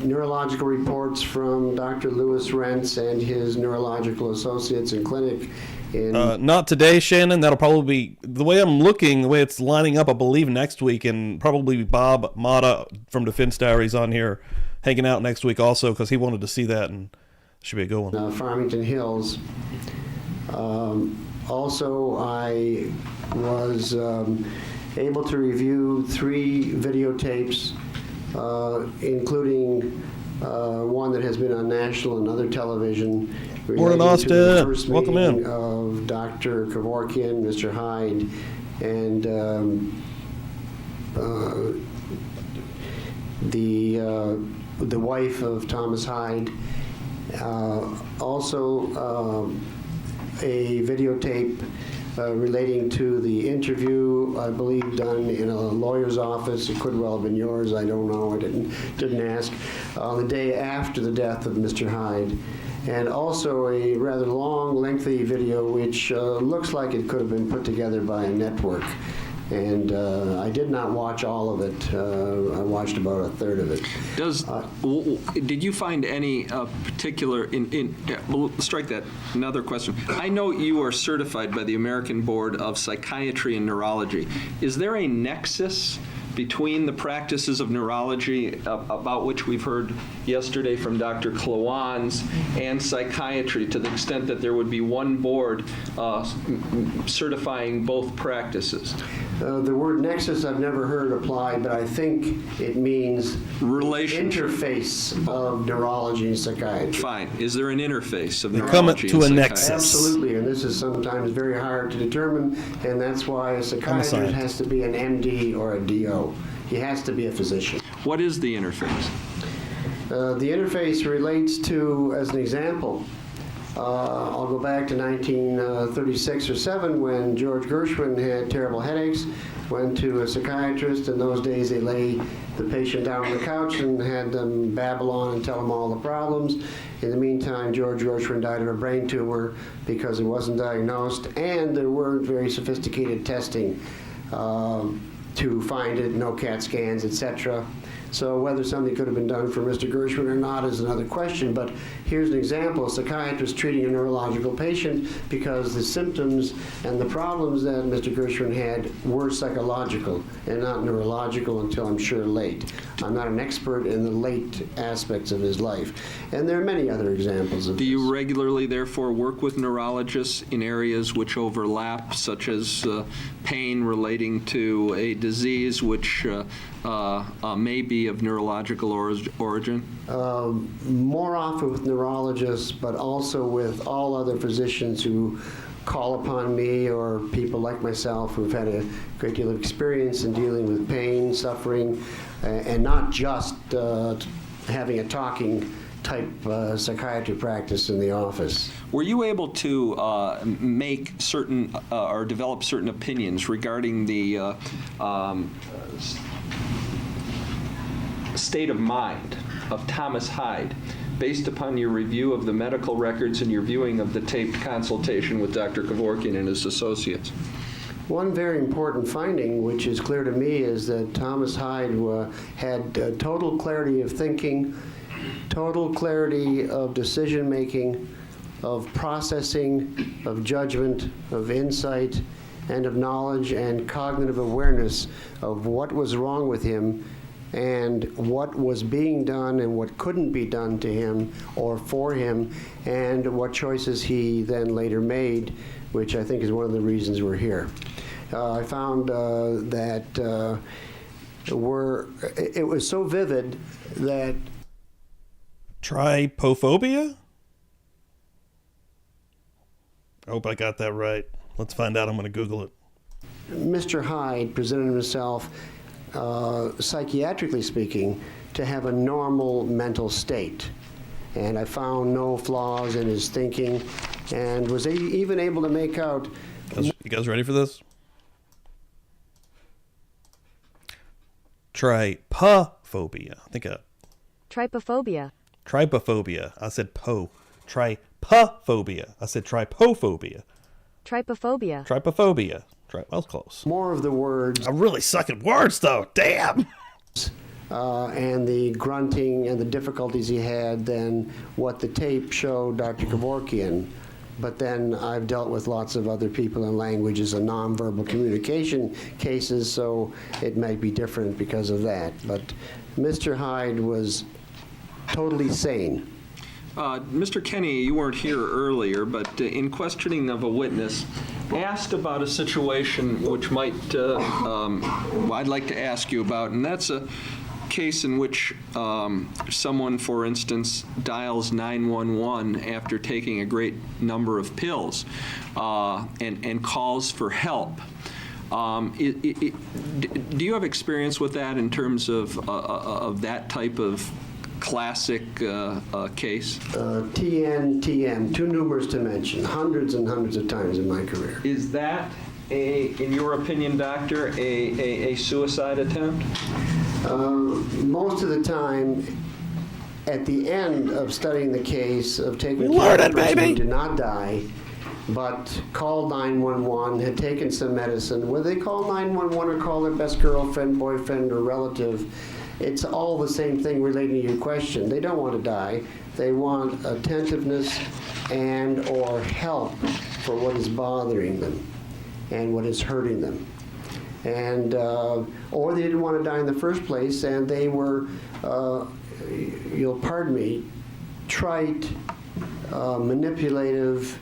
neurological reports from Dr. Louis Rentz and his neurological associates in clinic. Not today, Shannon. That'll probably be, the way I'm looking, the way it's lining up, I believe next week, and probably Bob Mata from Defense Diaries on here hanging out next week also, because he wanted to see that, and it should be a good one. Farmington Hills. Also, I was able to review 3 videotapes, including one that has been on national and other television. Morning, Austin. To the first Welcome meeting in. of Dr. Kevorkian, Mr. Hyde, and the wife of Thomas Hyde. Also, a videotape relating to the interview, I believe, done in a lawyer's office. It could well have been yours. I don't know. I didn't ask. On the day after the death of Mr. Hyde. And also a rather long, lengthy video, which looks like it could have been put together by a network. And I did not watch all of it. I watched about a third of it. Did you find any particular, we'll strike that, another question. I know you are certified by the American Board of Psychiatry and Neurology. Is there a nexus between the practices of neurology, about which we've heard yesterday from Dr. Klawans, and psychiatry, to the extent that there would be one board certifying both practices? The word nexus I've never heard applied, but I think it means relationship, interface of neurology and psychiatry. Fine. Is there an interface of neurology come and to a psychiatry? nexus. Absolutely, and this is sometimes very hard to determine, and that's why a psychiatrist has to be an MD or a DO. He has to be a physician. What is the interface? The interface relates to, as an example, I'll go back to 1936 or 7 when George Gershwin had terrible headaches, went to a psychiatrist. In those days, they lay the patient down on the couch and had them babble on and tell them all the problems. In the meantime, George Gershwin died of a brain tumor because it wasn't diagnosed, and there weren't very sophisticated testing to find it, no CAT scans, etc. So whether something could have been done for Mr. Gershwin or not is another question, but here's an example. A psychiatrist treating a neurological patient because the symptoms and the problems that Mr. Gershwin had were psychological and not neurological until, I'm sure, late. I'm not an expert in the late aspects of his life. And there are many other examples of this. Do you regularly, therefore, work with neurologists in areas which overlap, such as pain relating to a disease which may be of neurological origin? More often with neurologists, but also with all other physicians who call upon me, or people like myself who've had a great deal of experience in dealing with pain, suffering, and not just having a talking type psychiatry practice in the office. Were you able to make certain or develop certain opinions regarding the state of mind of Thomas Hyde based upon your review of the medical records and your viewing of the taped consultation with Dr. Kevorkian and his associates? One very important finding, which is clear to me, is that Thomas Hyde had total clarity of thinking, total clarity of decision-making, of processing, of judgment, of insight, and of knowledge and cognitive awareness of what was wrong with him and what was being done and what couldn't be done to him or for him, and what choices he then later made, which I think is one of the reasons we're here. I found that it was so vivid that... Trypophobia? I hope I got that right. Let's find out. I'm going to Google it. Mr. Hyde presented himself, psychiatrically speaking, to have a normal mental state. And I found no flaws in his thinking and was even able to make out... You guys ready for this? Trypophobia. I think Trypophobia. Trypophobia. I said po. Trypophobia. I said trypophobia. Trypophobia. Trypophobia. Well, it's close. More of the words... I really suck at words, though. Damn! And the grunting and the difficulties he had than what the tape showed Dr. Kevorkian. But then I've dealt with lots of other people in languages and nonverbal communication cases, so it might be different because of that. But Mr. Hyde was totally sane. Mr. Kenny, you weren't here earlier, but in questioning of a witness, asked about a situation which might, I'd like to ask you about, and that's a case in which someone, for instance, dials 911 after taking a great number of pills and calls for help. Do you have experience with that in terms of that type of classic case? TN, too numerous to mention, hundreds and hundreds of times in my career. Is that, in your opinion, doctor, a suicide attempt? Most of the time, at the end of studying the case of taking care of of a person baby. who did not die, but called 911, had taken some medicine, whether they call 911 or call their best girlfriend, boyfriend, or relative, it's all the same thing relating to your question. They don't want to die. They want attentiveness and or help for what is bothering them and what is hurting them. And or they didn't want to die in the first place, and they were, you'll pardon me, trite, manipulative.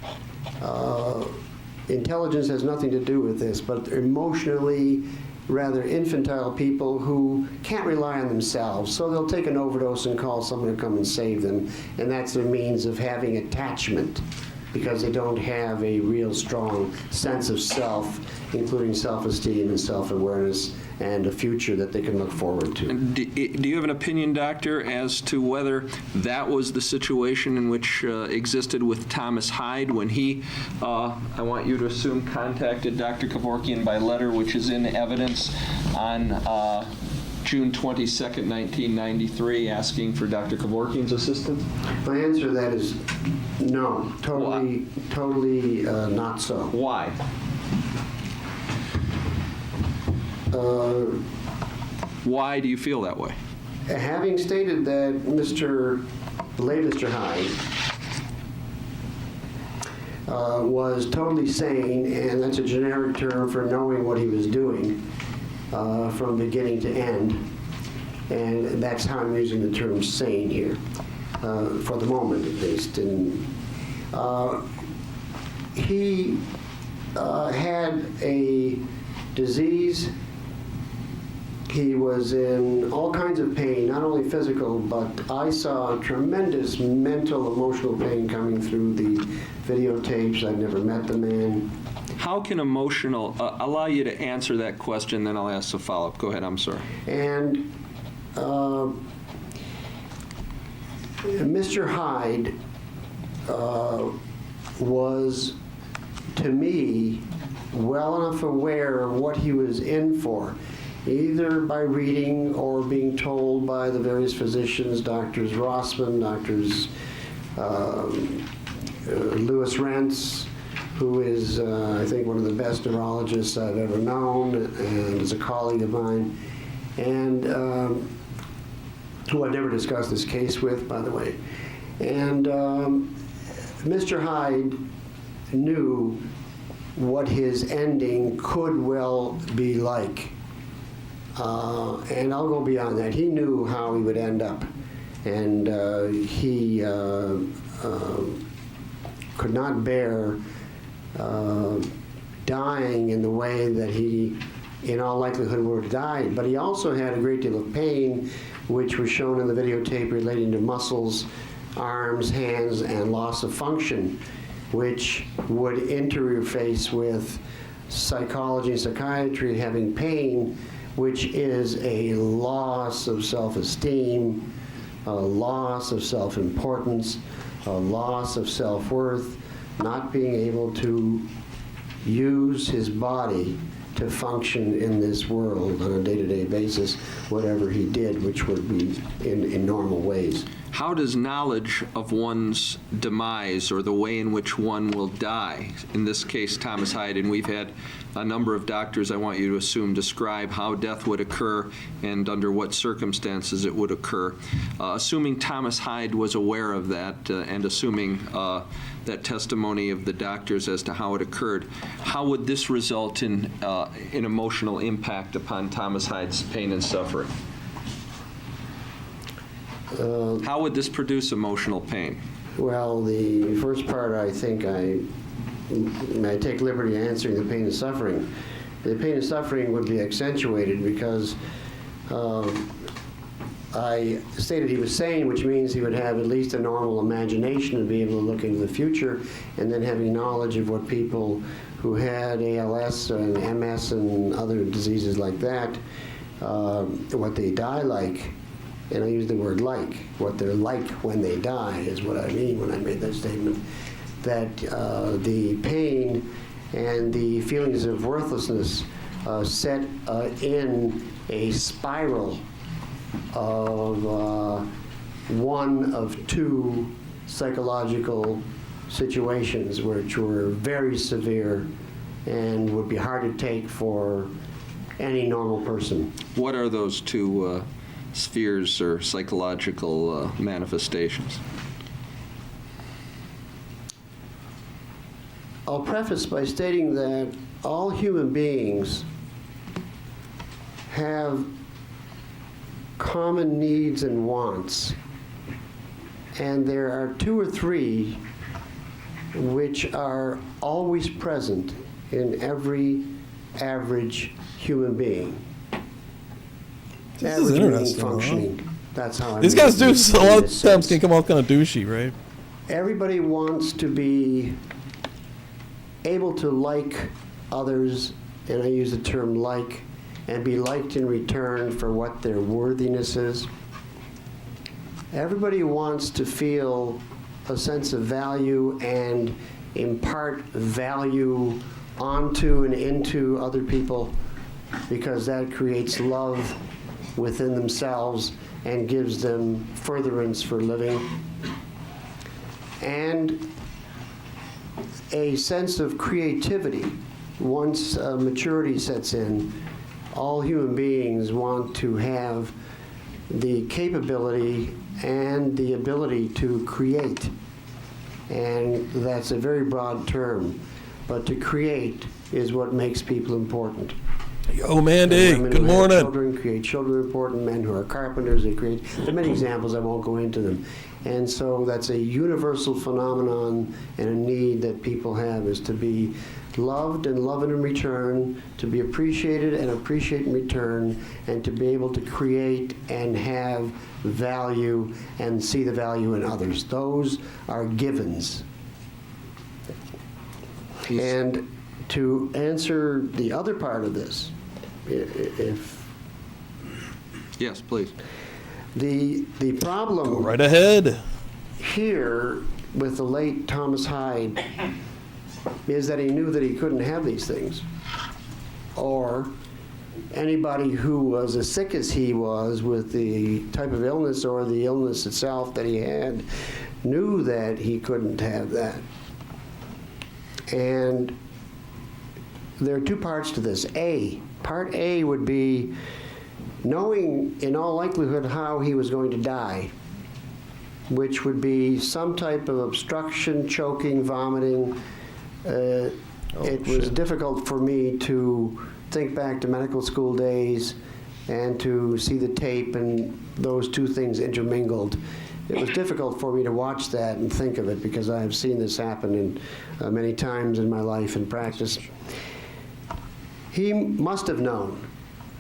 Intelligence has nothing to do with this, but emotionally rather infantile people who can't rely on themselves, so they'll take an overdose and call someone to come and save them, and that's their means of having attachment, because they don't have a real strong sense of self, including self-esteem and self-awareness and a future that they can look forward to. Do you have an opinion, doctor, as to whether that was the situation in which existed with Thomas Hyde when he, I want you to assume, contacted Dr. Kevorkian by letter, which is in evidence on June 22nd, 1993, asking for Dr. Kevorkian's assistance? My answer to that is no, totally not so. Why? Why do you feel that way? Having stated that the late Mr. Hyde was totally sane, and that's a generic term for knowing what he was doing from beginning to end, and that's how I'm using the term sane here, for the moment at least. And he had a disease. He was in all kinds of pain, not only physical, but I saw tremendous mental, emotional pain coming through the videotapes. I'd never met the man. How can emotional, allow you to answer that question, then I'll ask a follow-up. Go ahead, I'm sorry. And Mr. Hyde was, to me, well enough aware of what he was in for. either by reading or being told by the various physicians, Doctors Rossman, Doctors Louis Rentz, who is, I think, one of the best neurologists I've ever known, and is a colleague of mine, and who I've never discussed this case with, by the way. And Mr. Hyde knew what his ending could well be like. And I'll go beyond that. He knew how he would end up. And he could not bear dying in the way that he, in all likelihood, would have died. But he also had a great deal of pain, which was shown in the videotape relating to muscles, arms, hands, and loss of function, which would interface with psychology and psychiatry, having pain, which is a loss of self-esteem, a loss of self-importance, a loss of self-worth, not being able to use his body to function in this world on a day-to-day basis, whatever he did, which would be in normal ways. How does knowledge of one's demise or the way in which one will die, in this case Thomas Hyde, and we've had a number of doctors, I want you to assume, describe how death would occur and under what circumstances it would occur. Assuming Thomas Hyde was aware of that and assuming that testimony of the doctors as to how it occurred, how would this result in an emotional impact upon Thomas Hyde's pain and suffering? How would this produce emotional pain? Well, the first part, I think I take liberty answering the pain and suffering. The pain and suffering would be accentuated because I stated he was sane, which means he would have at least a normal imagination and be able to look into the future, and then having knowledge of what people who had ALS and MS and other diseases like that, what they die like. And I use the word like. What they're like when they die is what I mean when I made that statement. That the pain and the feelings of worthlessness set in a spiral of one of two psychological situations which were very severe and would be hard to take for any normal person. What are those two spheres or psychological manifestations? I'll preface by stating that all human beings have common needs and wants, and there are two or three which are always present in every average human being. This is interesting. Functioning. That's how these guys do a lot of times can come off kind of douchey, right? Everybody wants to be able to like others, and I use the term like, and be liked in return for what their worthiness is. Everybody wants to feel a sense of value and impart value onto and into other people, because that creates love within themselves and gives them furtherance for living. And a sense of creativity. Once maturity sets in, all human beings want to have the capability and the ability to create. And that's a very broad term, but to create is what makes people important. Yo, Mandy, good morning. Children create children important, men who are carpenters, they create. There are many examples, I won't go into them. And so that's a universal phenomenon and a need that people have, is to be loved and loved in return, to be appreciated and appreciate in return, and to be able to create and have value and see the value in others. Those are givens. And to answer the other part of this, if... Yes, please. The problem... Go right ahead. Here, with the late Thomas Hyde, is that he knew that he couldn't have these things. Or anybody who was as sick as he was with the type of illness or the illness itself that he had knew that he couldn't have that. And there are two parts to this. Part A would be knowing in all likelihood how he was going to die, which would be some type of obstruction, choking, vomiting. It was difficult for me to think back to medical school days and to see the tape and those two things intermingled. It was difficult for me to watch that and think of it because I have seen this happen many times in my life and practice. He must have known.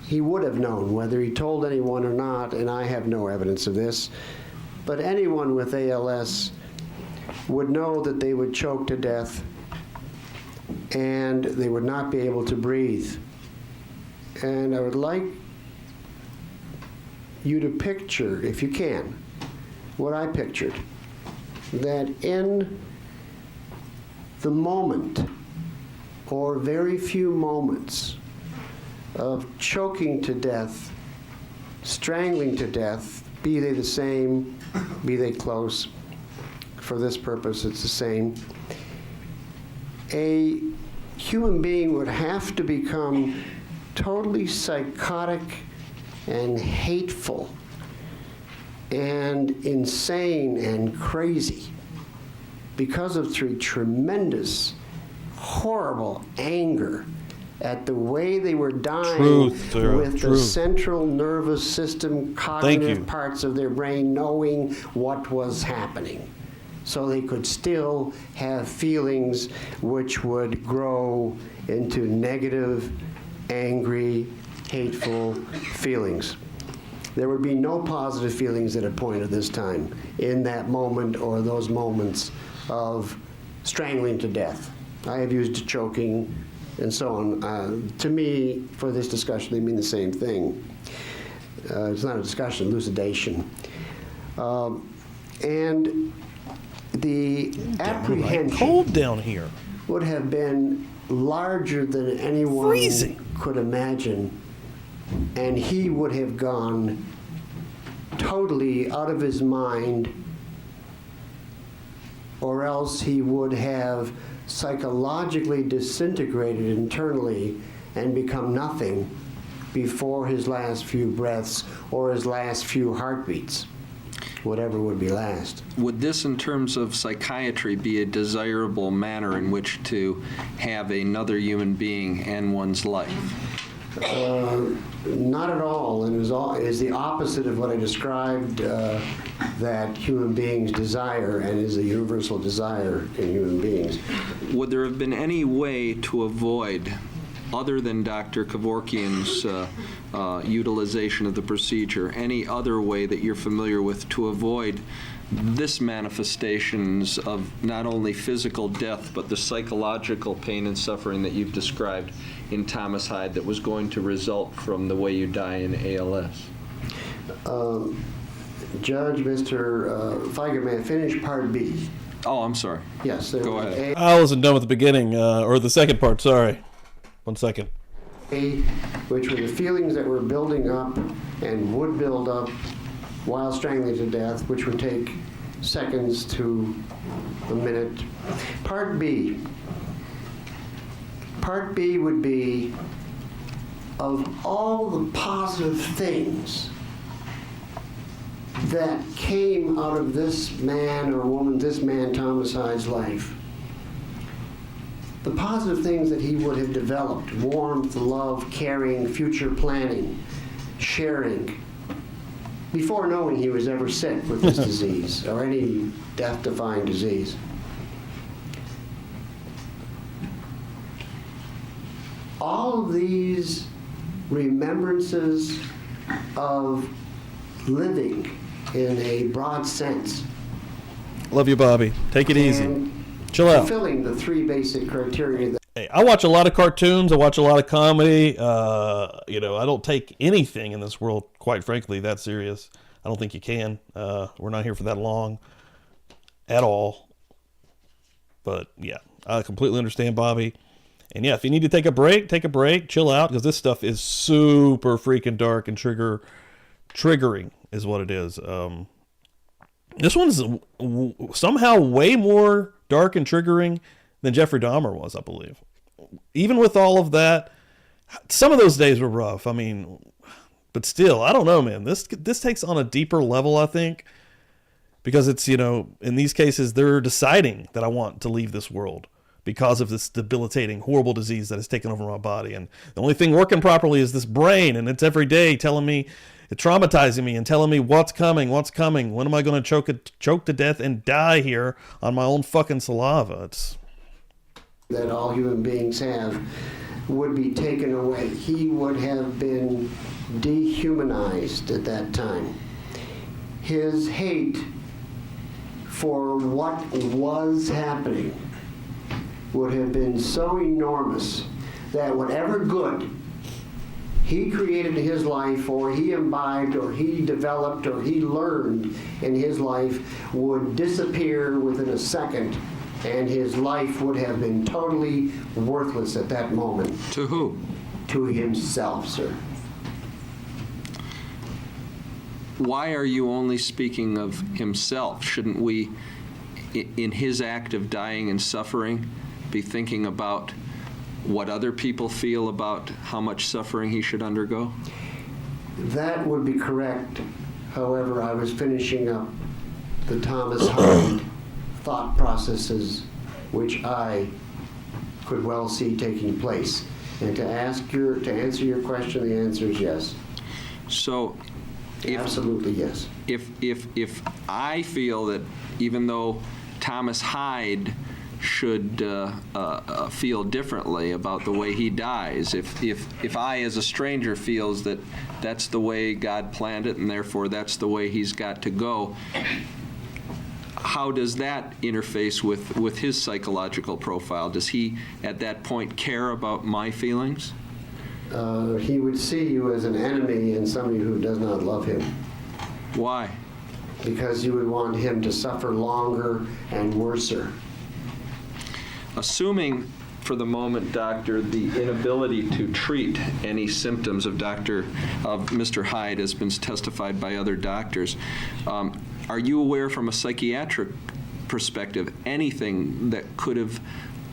He would have known, whether he told anyone or not, and I have no evidence of this, but anyone with ALS would know that they would choke to death and they would not be able to breathe. And I would like you to picture, if you can, what I pictured, that in the moment, or very few moments, of choking to death, strangling to death, be they the same, be they close, for this purpose it's the same, a human being would have to become totally psychotic and hateful and insane and crazy because of tremendous, horrible anger at the way they were dying with the central nervous system, cognitive parts of their brain knowing what was happening. So they could still have feelings which would grow into negative, angry, hateful feelings. There would be no positive feelings at a point at this time in that moment or those moments of strangling to death. I have used choking and so on. To me, for this discussion, they mean the same thing. It's not a discussion, elucidation. And the apprehension cold down here would have been larger than anyone could imagine, and he would have gone totally out of his mind, or else he would have psychologically disintegrated internally and become nothing before his last few breaths or his last few heartbeats, whatever would be last. Would this, in terms of psychiatry, be a desirable manner in which to have another human being end one's life? Not at all, and it is the opposite of what I described that human beings desire, and is a universal desire in human beings. Would there have been any way to avoid, other than Dr. Kevorkian's utilization of the procedure, any other way that you're familiar with to avoid this manifestations of not only physical death, but the psychological pain and suffering that you've described in Thomas Hyde that was going to result from the way you die in ALS? Judge, Mr. Feiger, may I finish Part B? Oh, I'm sorry. Yes. Go ahead. I wasn't done with the beginning, or the second part, sorry. 1 second. Which were the feelings that were building up and would build up while strangling to death, which would take seconds to a minute. Part B. Part B would be, of all the positive things that came out of this man or woman, this man Thomas Hyde's life, the positive things that he would have developed: warmth, love, caring, future planning, sharing, before knowing he was ever sick with this disease or any death-defying disease. All of these remembrances of living in a broad sense. Love you, Bobby. Take it easy. Chill out. Fulfilling the three basic criteria that Hey, I watch a lot of cartoons. I watch a lot of comedy. I don't take anything in this world, quite frankly, that serious. I don't think you can. We're not here for that long at all. But, yeah, I completely understand, Bobby. And yeah, if you need to take a break, chill out, because this stuff is super freaking dark and triggering is what it is. This one's somehow way more dark and triggering than Jeffrey Dahmer was, I believe. Even with all of that, some of those days were rough. I mean, but still, I don't know, man. This takes on a deeper level, I think, because it's, you know, in these cases, they're deciding that I want to leave this world because of this debilitating, horrible disease that has taken over my body. And the only thing working properly is this brain, and it's every day telling me, it's traumatizing me and telling me what's coming. When am I going to choke to death and die here on my own fucking saliva? It's that all human beings have would be taken away. He would have been dehumanized at that time. His hate for what was happening would have been so enormous that whatever good he created in his life, or he imbibed, or he developed, or he learned in his life would disappear within a second, and his life would have been totally worthless at that moment. To who? To himself, sir. Why are you only speaking of himself? Shouldn't we, in his act of dying and suffering, be thinking about what other people feel about how much suffering he should undergo? That would be correct. However, I was finishing up the Thomas Hyde thought processes, which I could well see taking place. And to answer your question, the answer is yes. So, absolutely yes. If I feel that even though Thomas Hyde should feel differently about the way he dies, if I as a stranger feels that that's the way God planned it and therefore that's the way he's got to go, how does that interface with his psychological profile? Does he at that point care about my feelings? He would see you as an enemy and somebody who does not love him. Why? Because you would want him to suffer longer and worser. Assuming for the moment, doctor, the inability to treat any symptoms of Mr. Hyde has been testified by other doctors, are you aware from a psychiatric perspective anything that could have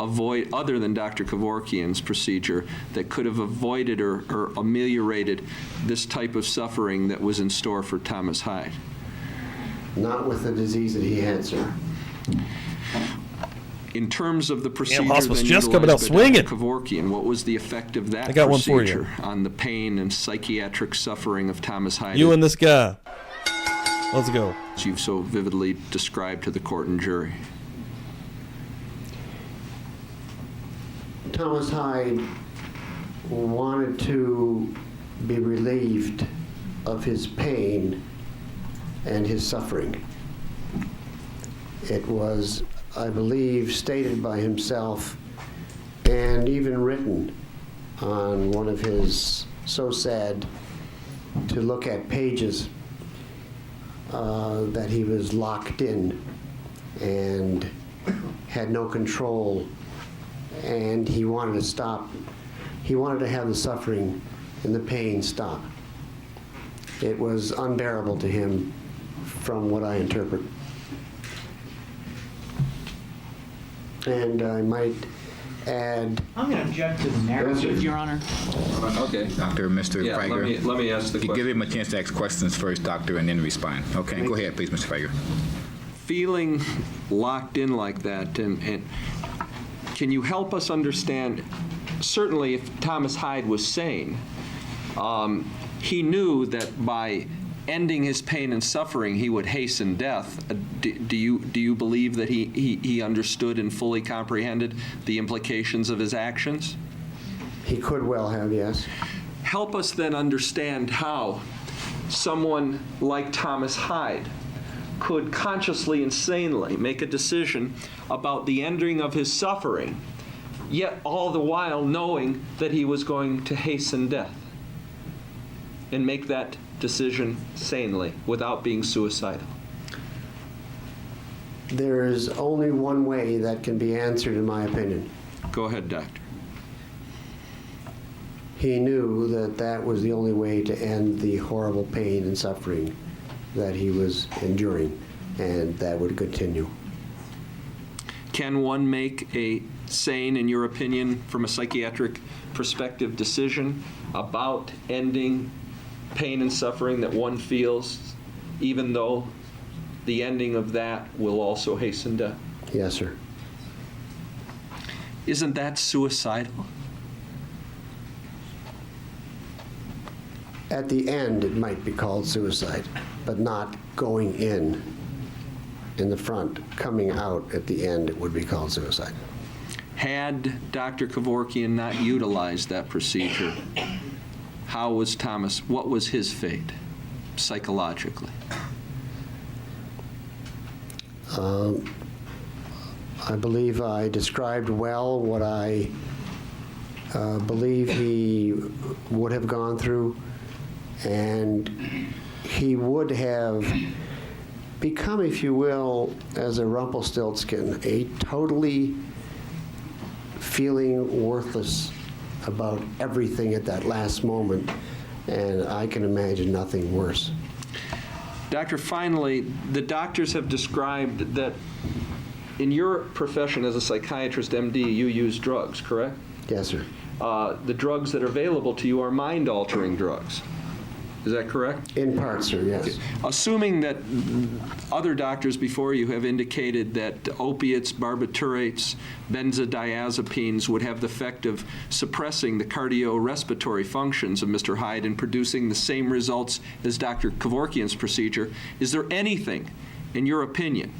avoided, other than Dr. Kevorkian's procedure, that could have avoided or ameliorated this type of suffering that was in store for Thomas Hyde? Not with the disease that he had, sir. In terms of the procedure hospice just coming out swinging. Kevorkian, what was the effect of that got one for procedure you. on the pain and psychiatric suffering of Thomas Hyde? You and this guy. Let's go. You've so vividly described to the court and jury. Thomas Hyde wanted to be relieved of his pain and his suffering. It was, I believe, stated by himself and even written on one of his so sad to look at pages that he was locked in and had no control, and he wanted to stop. He wanted to have the suffering and the pain stop. It was unbearable to him from what I interpret. And I might add... I'm going to object to the narrative, Your Honor. Okay. Dr. Mr. Yeah, Feiger. let me ask the question. Give him a chance to ask questions first, doctor, and then respond. Okay, go ahead, please, Mr. Feiger. Feeling locked in like that, and can you help us understand, certainly if Thomas Hyde was sane, he knew that by ending his pain and suffering, he would hasten death. Do you believe that he understood and fully comprehended the implications of his actions? He could well have, yes. Help us then understand how someone like Thomas Hyde could consciously and sanely make a decision about the ending of his suffering, yet all the while knowing that he was going to hasten death, and make that decision sanely without being suicidal. There is only one way that can be answered, in my opinion. Go ahead, doctor. he knew that that was the only way to end the horrible pain and suffering that he was enduring, and that would continue. Can one make a sane, in your opinion, from a psychiatric perspective, decision about ending pain and suffering that one feels, even though the ending of that will also hasten death? Yes, sir. Isn't that suicidal? At the end, it might be called suicide, but not going in the front. Coming out at the end, it would be called suicide. Had Dr. Kevorkian not utilized that procedure, how was Thomas, what was his fate psychologically? I believe I described well what I believe he would have gone through, and he would have become, if you will, as a Rumpelstiltskin, a totally feeling worthless about everything at that last moment, and I can imagine nothing worse. Doctor, finally, the doctors have described that in your profession as a psychiatrist, MD, you use drugs, correct? Yes, sir. The drugs that are available to you are mind-altering drugs. Is that correct? In part, sir, yes. Assuming that other doctors before you have indicated that opiates, barbiturates, benzodiazepines would have the effect of suppressing the cardiorespiratory functions of Mr. Hyde and producing the same results as Dr. Kevorkian's procedure, is there anything, in your opinion,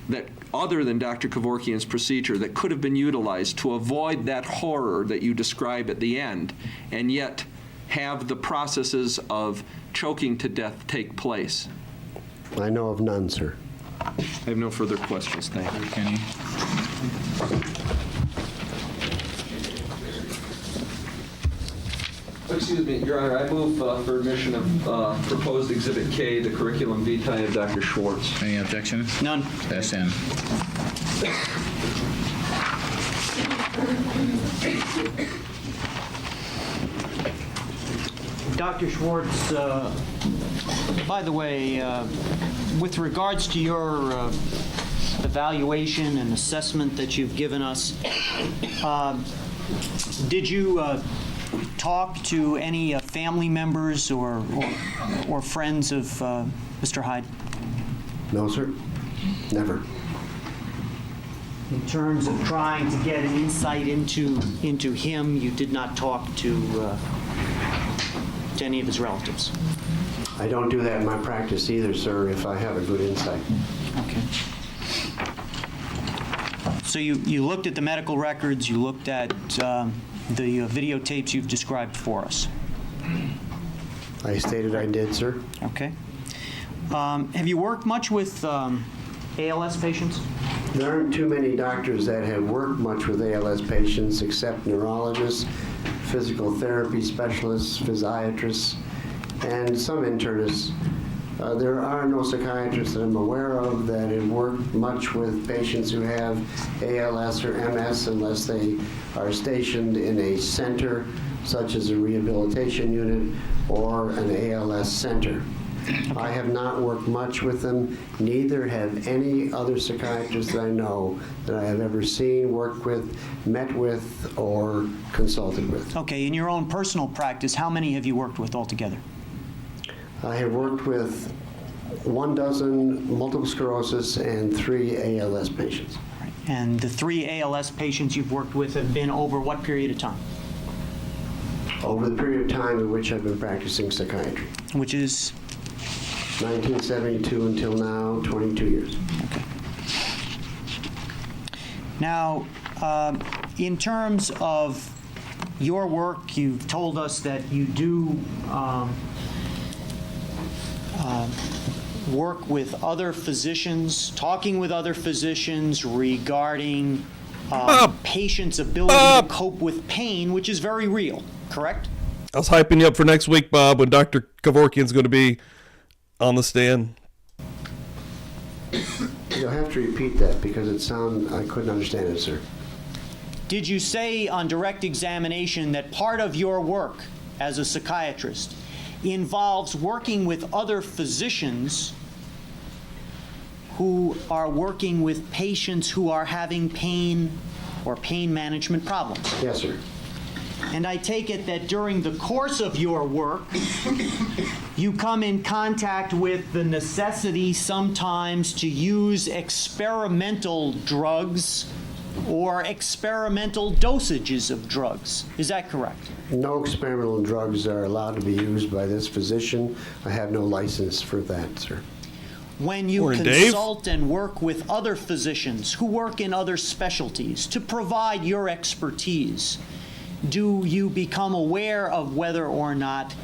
that other than Dr. Kevorkian's procedure that could have been utilized to avoid that horror that you describe at the end, and yet have the processes of choking to death take place? I know of none, sir. I have no further questions. Thank you. Kenny? Excuse me, Your Honor, I move for admission of proposed Exhibit K, the curriculum vitae of Dr. Schwartz. Any objection? None. Pass in. Dr. Schwartz, by the way, with regards to your evaluation and assessment that you've given us, did you talk to any family members or friends of Mr. Hyde? No, sir. Never. In terms of trying to get an insight into him, you did not talk to any of his relatives? I don't do that in my practice either, sir, if I have a good insight. Okay. So you looked at the medical records, you looked at the videotapes you've described for us? I stated I did, sir. Okay. Have you worked much with ALS patients? There aren't too many doctors that have worked much with ALS patients except neurologists, physical therapy specialists, physiatrists, and some internists. There are no psychiatrists that I'm aware of that have worked much with patients who have ALS or MS unless they are stationed in a center, such as a rehabilitation unit or an ALS center. I have not worked much with them. Neither have any other psychiatrists that I know that I have ever seen, worked with, met with, or consulted with. Okay, in your own personal practice, how many have you worked with altogether? I have worked with 12 multiple sclerosis and 3 ALS patients. And the 3 ALS patients you've worked with have been over what period of time? Over the period of time in which I've been practicing psychiatry. Which is? 1972 until now, 22 years. Okay. Now, in terms of your work, you've told us that you do work with other physicians, talking with other physicians regarding patients' ability to cope with pain, which is very real, correct? I was hyping you up for next week, Bob, when Dr. Kevorkian's going to be on the stand. You'll have to repeat that because I couldn't understand it, sir. Did you say on direct examination that part of your work as a psychiatrist involves working with other physicians who are working with patients who are having pain or pain management problems? Yes, sir. And I take it that during the course of your work, you come in contact with the necessity sometimes to use experimental drugs or experimental dosages of drugs. Is that correct? No experimental drugs are allowed to be used by this physician. I have no license for that, sir. When you Morning, Dave. consult and work with other physicians who work in other specialties to provide your expertise, do you become aware of whether or not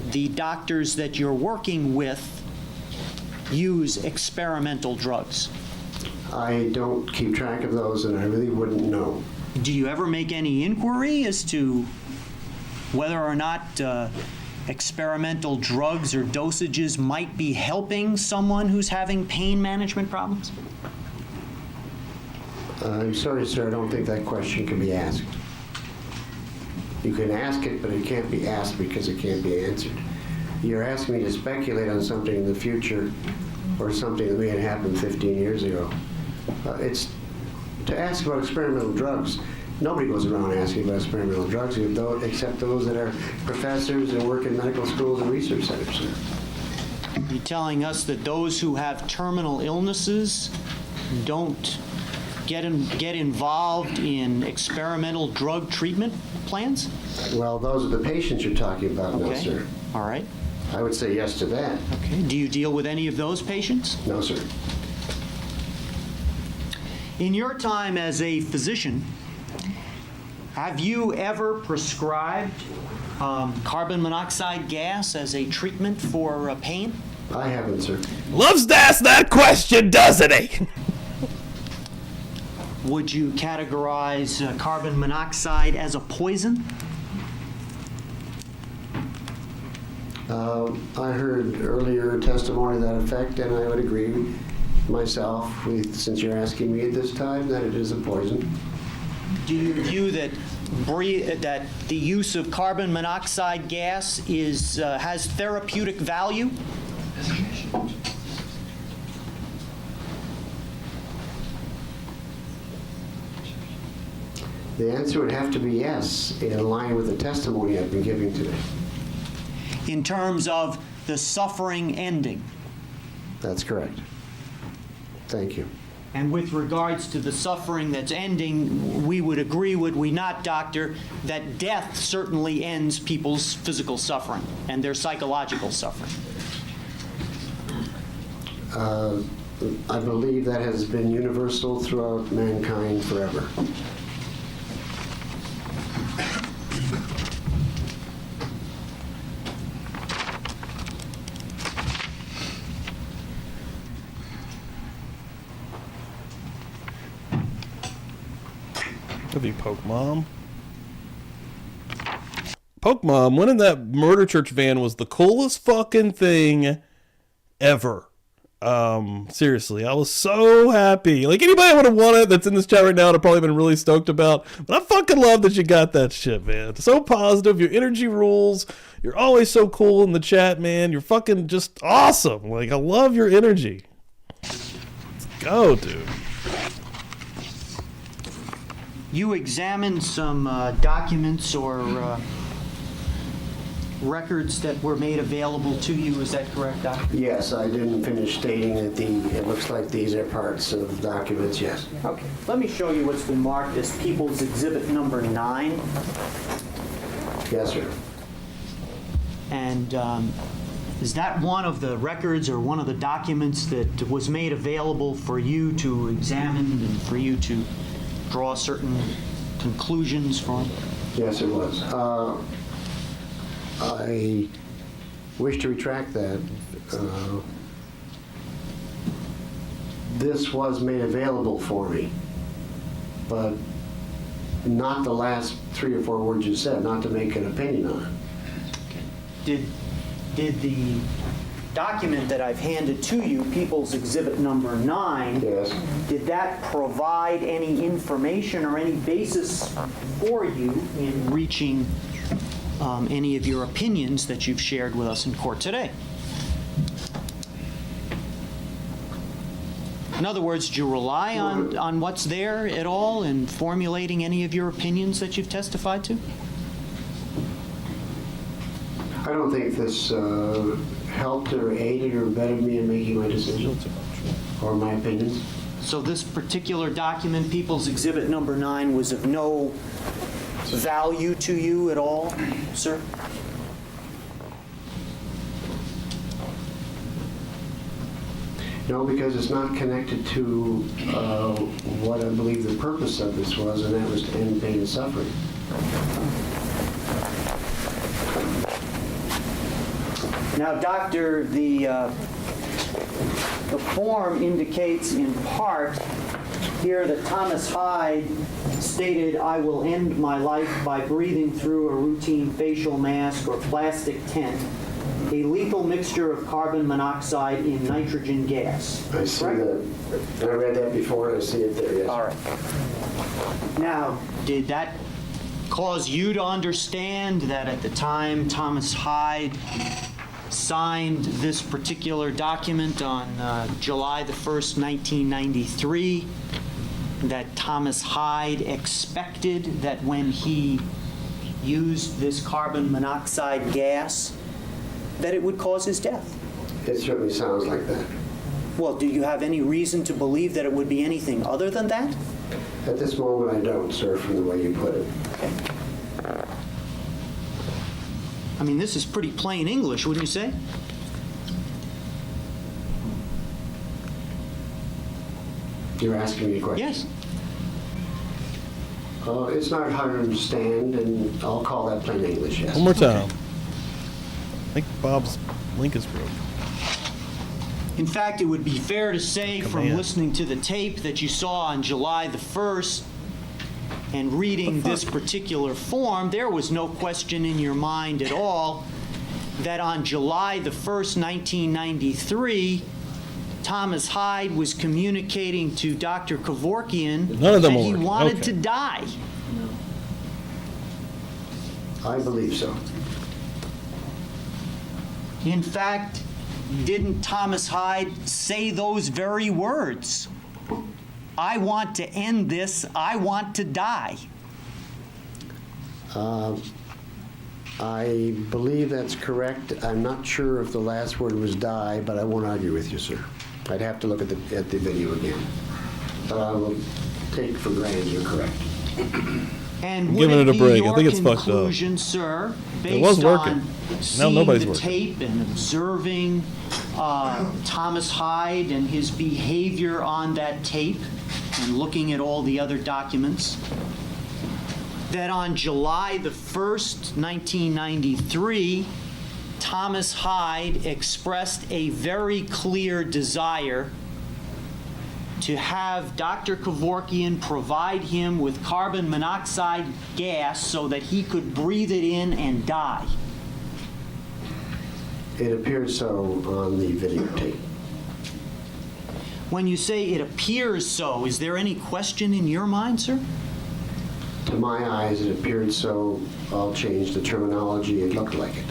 the doctors that you're working with use experimental drugs? I don't keep track of those, and I really wouldn't know. Do you ever make any inquiry as to whether or not experimental drugs or dosages might be helping someone who's having pain management problems? I'm sorry, sir, I don't think that question can be asked. You can ask it, but it can't be asked because it can't be answered. You're asking me to speculate on something in the future or something that may have happened 15 years ago. It's to ask about experimental drugs. Nobody goes around asking about experimental drugs except those that are professors and work in medical schools and research centers. You're telling us that those who have terminal illnesses don't get involved in experimental drug treatment plans? Well, those are the patients you're talking about now, Okay. sir. All right. I would say yes to that. Okay. Do you deal with any of those patients? No, sir. In your time as a physician, have you ever prescribed carbon monoxide gas as a treatment for pain? I haven't, sir. Loves to ask that question, doesn't he? Would you categorize carbon monoxide as a poison? I heard earlier testimony to that effect, and I would agree myself, since you're asking me at this time, that it is a poison. Do you view that the use of carbon monoxide gas has therapeutic value? The answer would have to be yes, in line with the testimony I've been giving today. In terms of the suffering ending? That's correct. Thank you. And with regards to the suffering that's ending, we would agree, would we not, doctor, that death certainly ends people's physical suffering and their psychological suffering? I believe that has been universal throughout mankind forever. Have you Poke Mom? Poke Mom, winning that Murder Church van was the coolest fucking thing ever. Seriously, I was so happy. Like, anybody would have won it that's in this chat right now would have probably been really stoked about. But I fucking love that you got that shit, man. So positive. Your energy rules. You're always so cool in the chat, man. You're fucking just awesome. Like, I love your energy. Let's go, dude. You examined some documents or records that were made available to you, is that correct, Doctor? Yes, I didn't finish stating that it looks like these are parts of documents, yes. Okay. Let me show you what's been marked as People's Exhibit number 9. Yes, sir. And is that one of the records or one of the documents that was made available for you to examine and for you to draw certain conclusions from? Yes, it was. I wish to retract that. This was made available for me, but not the last 3 or 4 words you said, not to make an opinion on it. Did the document that I've handed to you, People's Exhibit Number 9, Yes. did that provide any information or any basis for you in reaching any of your opinions that you've shared with us in court today? In other words, do you rely on what's there at all in formulating any of your opinions that you've testified to? I don't think this helped or aided or bettered me in making my decision or my opinions. So this particular document, People's Exhibit Number 9, was of no value to you at all, sir? No, because it's not connected to what I believe the purpose of this was, and that was to end pain and suffering. Now, Doctor, the form indicates in part here that Thomas Hyde stated, "I will end my life by breathing through a routine facial mask or plastic tent, a lethal mixture of carbon monoxide in nitrogen gas." I see Correct? that. I read that before. I see it there, yes. All right. Now, did that cause you to understand that at the time Thomas Hyde signed this particular document on July the 1st, 1993, that Thomas Hyde expected that when he used this carbon monoxide gas, that it would cause his death? It certainly sounds like that. Well, do you have any reason to believe that it would be anything other than that? At this moment, I don't, sir, from the way you put it. I mean, this is pretty plain English, wouldn't you say? You're asking me a question? Yes. It's not hard to understand, and I'll call that plain English, yes. One more time. I think Bob's link is broke. In fact, it would be fair to say from Command. listening to the tape that you saw on July the 1st and reading this particular form, there was no question in your mind at all that on July the 1st, 1993, Thomas Hyde was communicating to Dr. Kevorkian None of them that he were. wanted Okay. to die. I believe so. In fact, didn't Thomas Hyde say those very words? "I want to end this. I want to die." I believe that's correct. I'm not sure if the last word was die, but I won't argue with you, sir. I'd have to look at the video again. But I will take for granted you're correct. And I'm would giving it it a be break. I your think it's fucked up. conclusion, sir, It was based working. on Now seeing nobody's the working. tape and observing Thomas Hyde and his behavior on that tape and looking at all the other documents, that on July the 1st, 1993, Thomas Hyde expressed a very clear desire to have Dr. Kevorkian provide him with carbon monoxide gas so that he could breathe it in and die? It appeared so on the videotape. When you say it appears so, is there any question in your mind, sir? To my eyes, it appeared so. I'll change the terminology. It looked like it.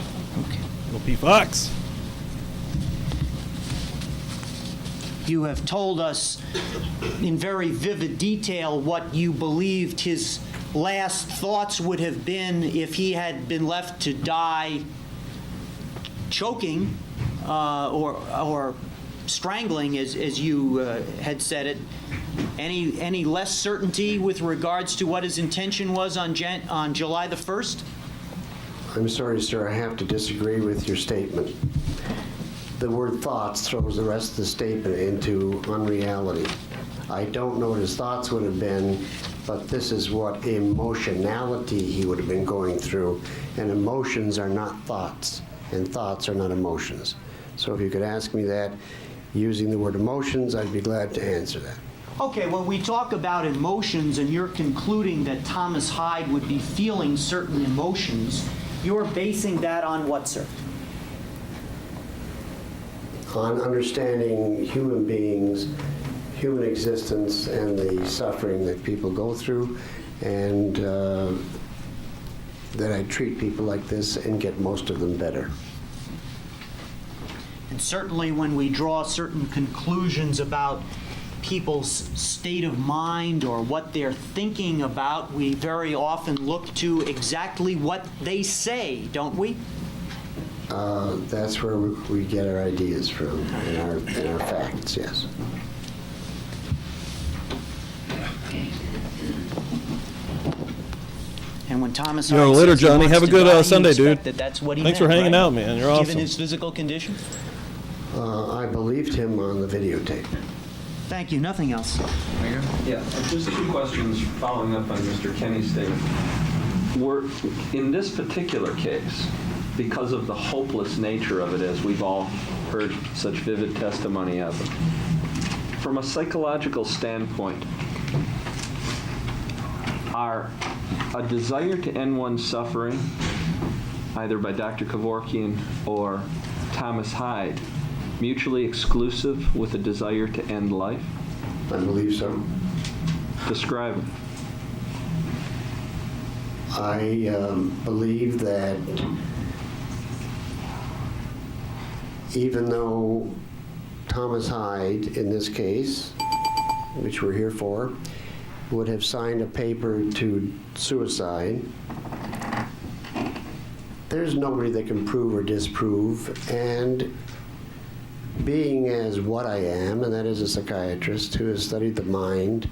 Little P. Fox. You have told us in very vivid detail what you believed his last thoughts would have been if he had been left to die choking or strangling, as you had said it. Any less certainty with regards to what his intention was on July the 1st? I'm sorry, sir. I have to disagree with your statement. The word thoughts throws the rest of the statement into unreality. I don't know what his thoughts would have been, but this is what emotionality he would have been going through. And emotions are not thoughts, and thoughts are not emotions. So if you could ask me that using the word emotions, I'd be glad to answer that. Okay, when we talk about emotions and you're concluding that Thomas Hyde would be feeling certain emotions, you're basing that on what, sir? on understanding human beings, human existence, and the suffering that people go through, and that I treat people like this and get most of them better. And certainly when we draw certain conclusions about people's state of mind or what they're thinking about, we very often look to exactly what they say, don't we? That's where we get our ideas from and our facts, yes. And when Thomas You know, Hyde later, says he Johnny. wants Have a to good die, you Sunday, expect dude. That's what he Thanks for meant, hanging right? out, man. You're awesome. Given his physical condition. I believed him on the videotape. Thank you. Nothing else. Yeah, just 2 questions following up on Mr. Kenny's statement. In this particular case, because of the hopeless nature of it, as we've all heard such vivid testimony of it, from a psychological standpoint, are a desire to end one's suffering, either by Dr. Kevorkian or Thomas Hyde, mutually exclusive with a desire to end life? I believe so. Describe it. I believe that even though Thomas Hyde, in this case, which we're here for, would have signed a paper to suicide, there's nobody that can prove or disprove, and being as what I am, and that is a psychiatrist who has studied the mind,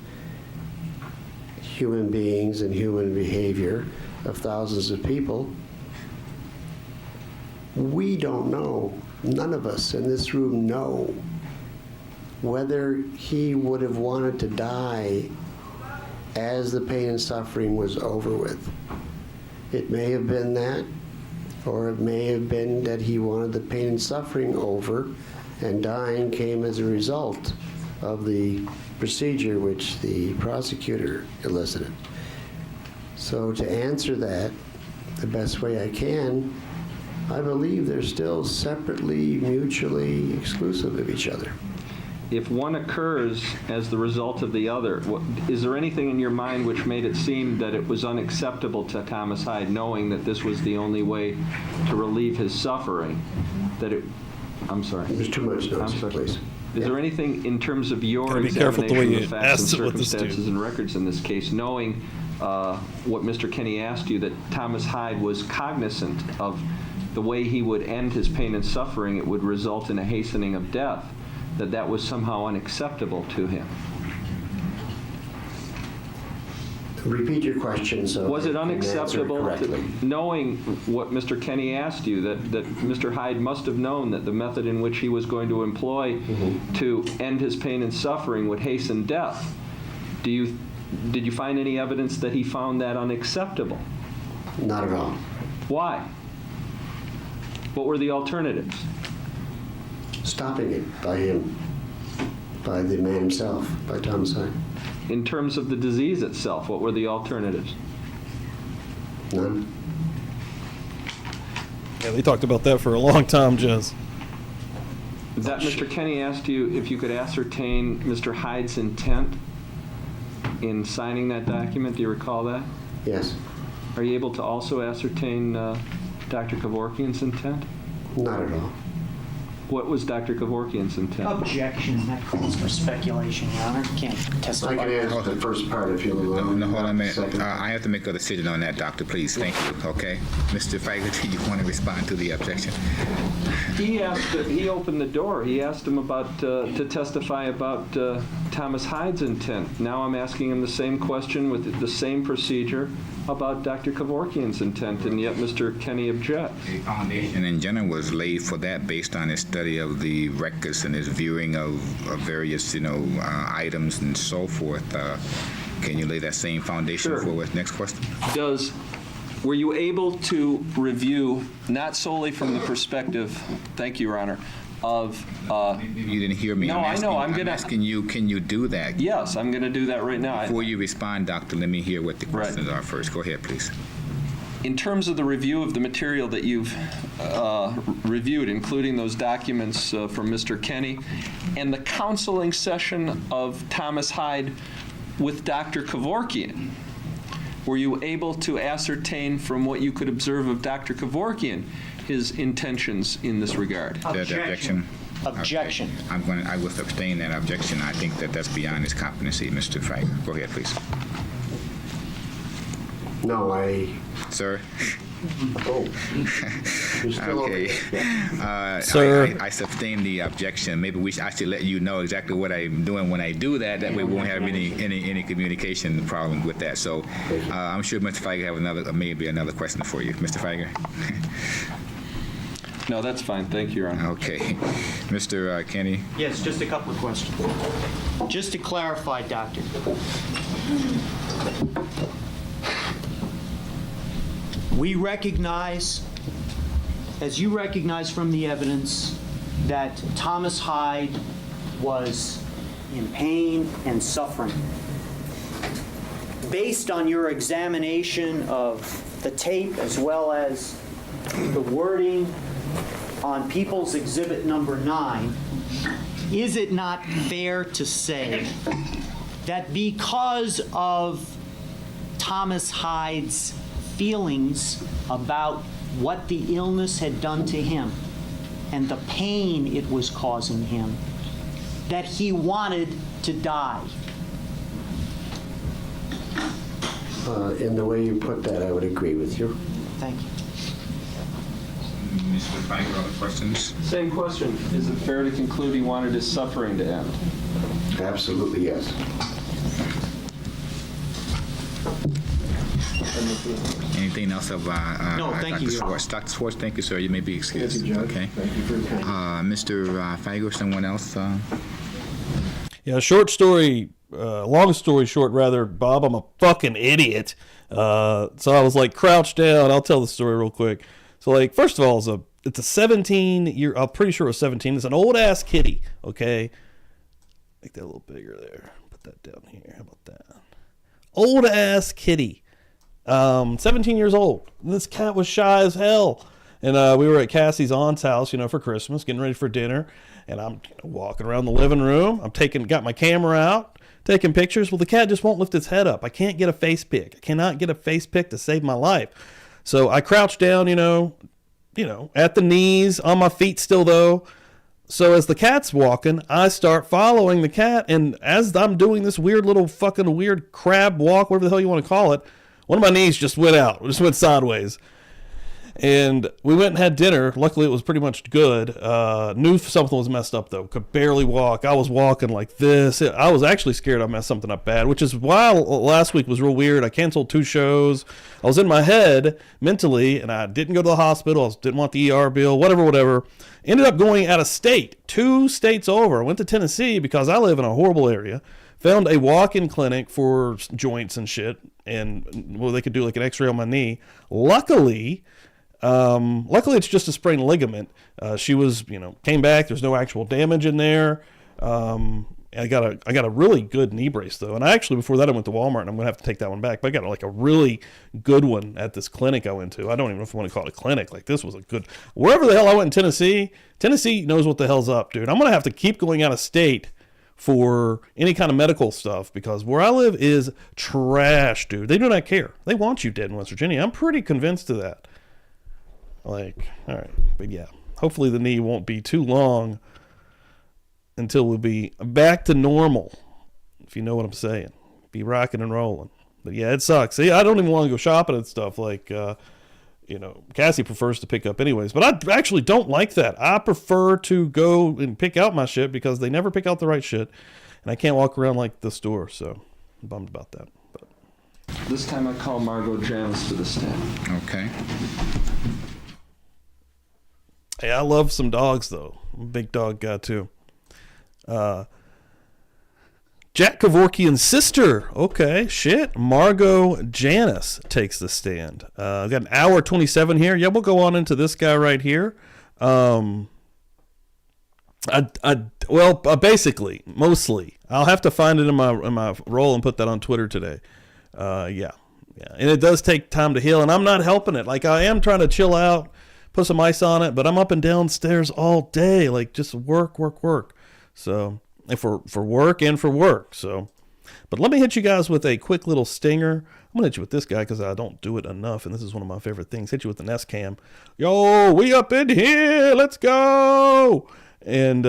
human beings and human behavior of thousands of people, we don't know, none of us in this room know whether he would have wanted to die as the pain and suffering was over with. It may have been that, or it may have been that he wanted the pain and suffering over, and dying came as a result of the procedure which the prosecutor elicited. So to answer that the best way I can, I believe they're still separately, mutually exclusive of each other. If one occurs as the result of the other, is there anything in your mind which made it seem that it was unacceptable to Thomas Hyde, knowing that this was the only way to relieve his suffering, that it, I'm sorry. There's too much noise, I'm sorry. please. Is there anything in terms of your Gotta be careful the way examination you of the facts and asked it with this circumstances dude. and records in this case, knowing what Mr. Kenny asked you, that Thomas Hyde was cognizant of the way he would end his pain and suffering, it would result in a hastening of death, that was somehow unacceptable to him? Repeat your question so Was it I can answer unacceptable, correctly. knowing what Mr. Kenny asked you, that Mr. Hyde must have known that the method in which he was going to employ to end his pain and suffering would hasten death? Did you find any evidence that he found that unacceptable? Not at all. Why? What were the alternatives? Stopping it by him, by the man himself, by Thomas Hyde. In terms of the disease itself, what were the alternatives? None. Yeah, they talked about that for a long time, Jez. That Mr. Kenny asked you if you could ascertain Mr. Hyde's intent in signing that document. Do you recall that? Yes. Are you able to also ascertain Dr. Kevorkian's intent? Not at all. What was Dr. Kevorkian's intent? Objection. That calls for speculation, Your Honor. Can't testify. I can answer the first part if you'll allow me. No, hold on a minute. Second. I have to make a decision on that, Doctor, please. Thank you, okay? Mr. Fagerty, you want to respond to the objection? He opened the door. He asked him to testify about Thomas Hyde's intent. Now I'm asking him the same question with the same procedure about Dr. Kevorkian's intent, and yet Mr. Kenny objects. The foundation in general was laid for that based on his study of the records and his viewing of various, items and so forth. Can you lay that same foundation Sure. for us? Next question. Were you able to review, not solely from the perspective, thank you, Your Honor, of... You didn't hear me. No, I know. I'm asking you, can you do that? Yes, I'm going to do that right now. Before you respond, Doctor, let me hear what the questions are first. Go ahead, please. In terms of the review of the material that you've reviewed, including those documents from Mr. Kenny, and the counseling session of Thomas Hyde with Dr. Kevorkian, were you able to ascertain from what you could observe of Dr. Kevorkian his intentions in this regard? Objection. Okay. I will abstain that objection. I think that's beyond his competency, Mr. Frank. Go ahead, please. No, Sir? oh. You're still Okay. Sir. I abstain the objection. Maybe I should let you know exactly what I'm doing when I do that. That way we won't have any communication problem with that. So I'm sure Mr. Feiger have maybe another question for you. Mr. Feiger? No, that's fine. Thank you, Your Honor. Okay. Mr. Kenny? Yes, just a couple of questions. Just to clarify, Doctor. We recognize, as you recognize from the evidence, that Thomas Hyde was in pain and suffering. Based on your examination of the tape as well as the wording on People's Exhibit number 9, is it not fair to say that because of Thomas Hyde's feelings about what the illness had done to him and the pain it was causing him, that he wanted to die? In the way you put that, I would agree with you. Thank you. Mr. Feiger, other questions? Same question. Is it fair to conclude he wanted his suffering to end? Absolutely, yes. Anything else of No, thank you, Dr. Your Honor. Schwartz? Dr. Schwartz, thank you, sir. You may be excused. Thank you, Judge. Okay. Thank you for your time. Mr. Feiger, someone else? Yeah, long story short, rather, Bob, I'm a fucking idiot. So I was like crouched down. I'll tell the story real quick. So like, first of all, it's a 17-year, I'm pretty sure it was 17. It's an old ass kitty. Okay. Make that a little bigger there. Put that down here. How about that? Old ass kitty. 17 years old. This cat was shy as hell. And we were at Cassie's aunt's house, for Christmas, getting ready for dinner. And I'm walking around the living room. Got my camera out, taking pictures. Well, the cat just won't lift its head up. I can't get a face pic. I cannot get a face pic to save my life. So I crouch down, at the knees, on my feet still though. So as the cat's walking, I start following the cat. And as I'm doing this weird little fucking weird crab walk, whatever the hell you want to call it, one of my knees just went out, just went sideways. And we went and had dinner. Luckily, it was pretty much good. Knew something was messed up, though. Could barely walk. I was walking like this. I was actually scared I messed something up bad, which is why last week was real weird. I canceled 2 shows. I was in my head mentally, and I didn't go to the hospital. I didn't want the ER bill, whatever. Ended up going out of state, 2 states over. I went to Tennessee because I live in a horrible area. Found a walk-in clinic for joints and shit, and they could do like an x-ray on my knee. Luckily, it's just a sprained ligament. She was, came back. There's no actual damage in there. I got a really good knee brace though. And I actually, before that, I went to Walmart and I'm going to have to take that one back. But I got like a really good one at this clinic I went to. I don't even know if I want to call it a clinic. Like this was a good, wherever the hell I went in Tennessee knows what the hell's up, dude. I'm going to have to keep going out of state for any kind of medical stuff because where I live is trash, dude. They do not care. They want you dead in West Virginia. I'm pretty convinced of that. Like, all right. But yeah, hopefully the knee won't be too long until we'll be back to normal, if you know what I'm saying. Be rocking and rolling. But yeah, it sucks. See, I don't even want to go shopping and stuff. Like, Cassie prefers to pick up anyways. But I actually don't like that. I prefer to go and pick out my shit because they never pick out the right shit. And I can't walk around like the store. So I'm bummed about that. But this time I call Margot Janice to the stand. Okay. Hey, I love some dogs, though. I'm a big dog guy, too. Jack Kevorkian's sister. Okay, shit. Margot Janice takes the stand. I've got an hour 27 here. Yeah, we'll go on into this guy right here. Basically, mostly. I'll have to find it in my roll and put that on Twitter today. Yeah. Yeah, and it does take time to heal, and I'm not helping it. Like, I am trying to chill out, put some ice on it, but I'm up and downstairs all day, like just work. So, and for work and for work. So, but let me hit you guys with a quick little stinger. I'm going to hit you with this guy because I don't do it enough, and this is one of my favorite things. Hit you with an S-cam. Yo, we up in here. Let's go. And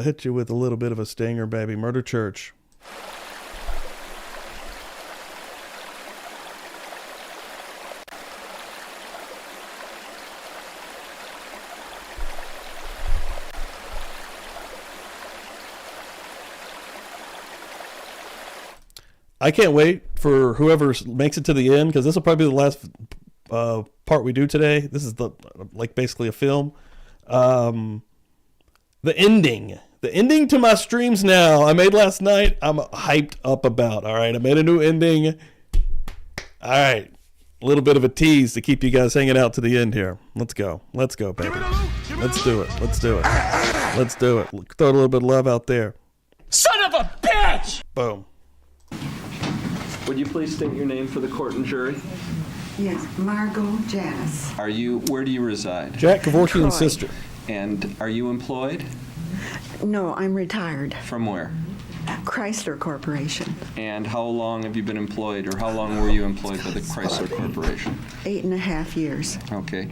hit you with a little bit of a stinger, baby. Murder Church. I can't wait for whoever makes it to the end, because this will probably be the last part we do today. This is basically a film. The ending to my streams now. I made last night. I'm hyped up about. All right, I made a new ending. All right, a little bit of a tease to keep you guys hanging out to the end here. Let's go, baby. Let's do it. Throw a little bit of love out there. Son of a bitch! Boom. Would you please state your name for the court and jury? Yes, Margot Janice. Where do you reside? Jack Kevorkian's Troy. sister. And are you employed? No, I'm retired. From where? Chrysler Corporation. And how long have you been employed, or how long were you employed by the Chrysler Corporation? 8.5 years. Okay.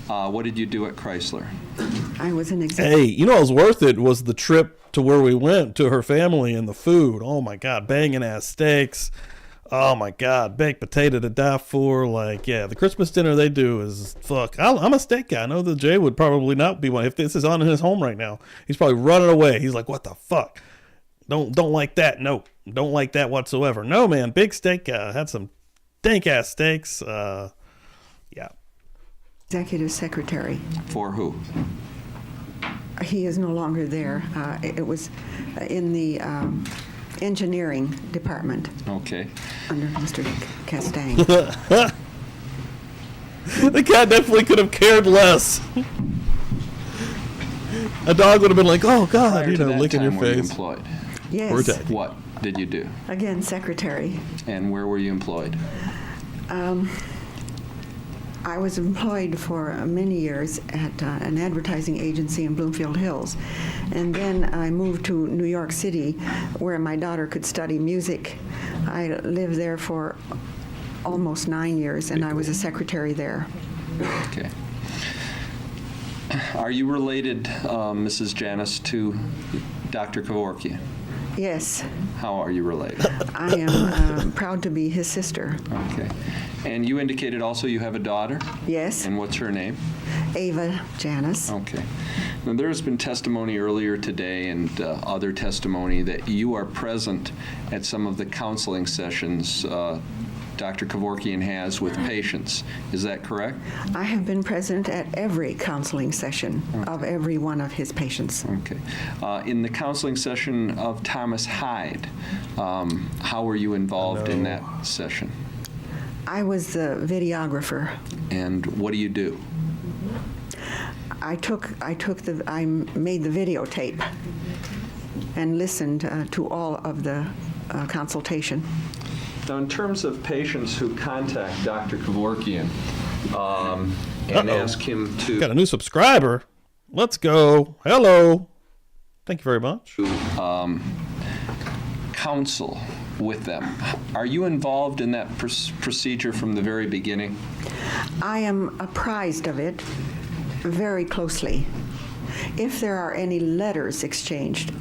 What did you do at Chrysler? I was an executive. Hey, you know what was worth it was the trip to where we went to her family and the food. Oh my God, banging ass steaks. Oh my God, baked potato to die for. Like, yeah, the Christmas dinner they do is fuck. I'm a steak guy. I know that Jay would probably not be one. If this is on in his home right now, he's probably running away. He's like, what the fuck? Don't like that. No, don't like that whatsoever. No, man, big steak guy. Had some dank ass steaks. Yeah. Executive secretary. For who? He is no longer there. It was in the engineering department. Okay. Under Mr. Castang. The cat definitely could have cared less. A dog would have been like, oh God, Prior to that licking your time, were you face. employed? Yes. What did you do? Again, secretary. And where were you employed? I was employed for many years at an advertising agency in Bloomfield Hills. And then I moved to New York City, where my daughter could study music. I lived there for almost 9 years, and I was a secretary there. Okay. Are you related, Mrs. Janice, to Dr. Kevorkian? Yes. How are you related? I am proud to be his sister. Okay. And you indicated also you have a daughter? Yes. And what's her name? Ava Janice. Okay. Now, there has been testimony earlier today and other testimony that you are present at some of the counseling sessions Dr. Kevorkian has with patients. Is that correct? I have been present at every counseling session of every one of his patients. Okay. In the counseling session of Thomas Hyde, how were you involved in that session? I was the videographer. And what do you do? I made the videotape and listened to all of the consultation. Now, in terms of patients who contact Dr. Kevorkian and ask him to... Got a new subscriber. Let's go. Hello. Thank you very much. Counsel with them. Are you involved in that procedure from the very beginning? I am apprised of it very closely. If there are any letters exchanged,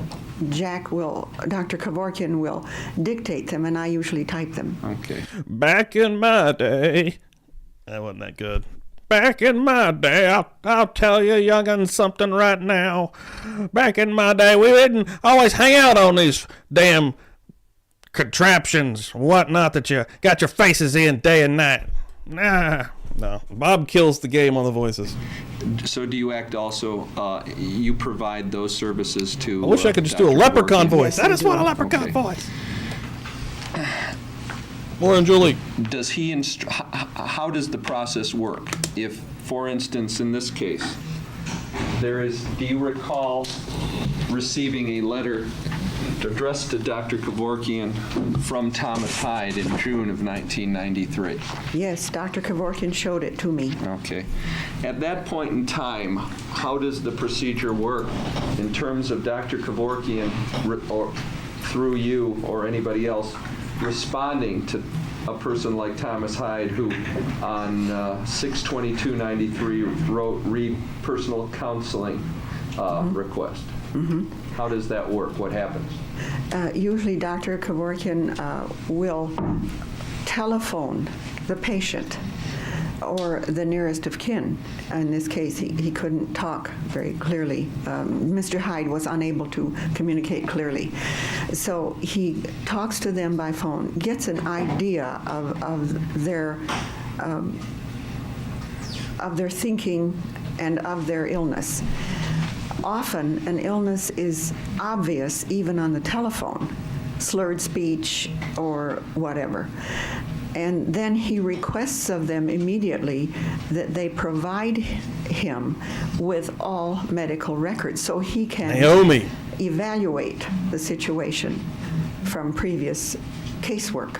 Dr. Kevorkian will dictate them, and I usually type them. Okay. Back in my day, that wasn't that good. Back in my day, I'll tell you, young'un, something right now. Back in my day, we didn't always hang out on these damn contraptions, whatnot that you got your faces in day and night. Nah, no. Bob kills the game on the voices. So do you act also, you provide those services to... I wish I could just do a leprechaun voice. I just want a leprechaun voice. Lauren Julie. Does he how does the process work? If, for instance, in this case, do you recall receiving a letter addressed to Dr. Kevorkian from Thomas Hyde in June of 1993. Yes, Dr. Kevorkian showed it to me. Okay. At that point in time, how does the procedure work in terms of Dr. Kevorkian or through you or anybody else responding to a person like Thomas Hyde, who on 6/22/93 wrote personal counseling request? How does that work? What happens? Usually Dr. Kevorkian will telephone the patient or the nearest of kin. In this case, he couldn't talk very clearly. Mr. Hyde was unable to communicate clearly. So he talks to them by phone, gets an idea of their thinking and of their illness. Often an illness is obvious even on the telephone, slurred speech or whatever. And then he requests of them immediately that they provide him with all medical records so he can evaluate the situation from previous casework.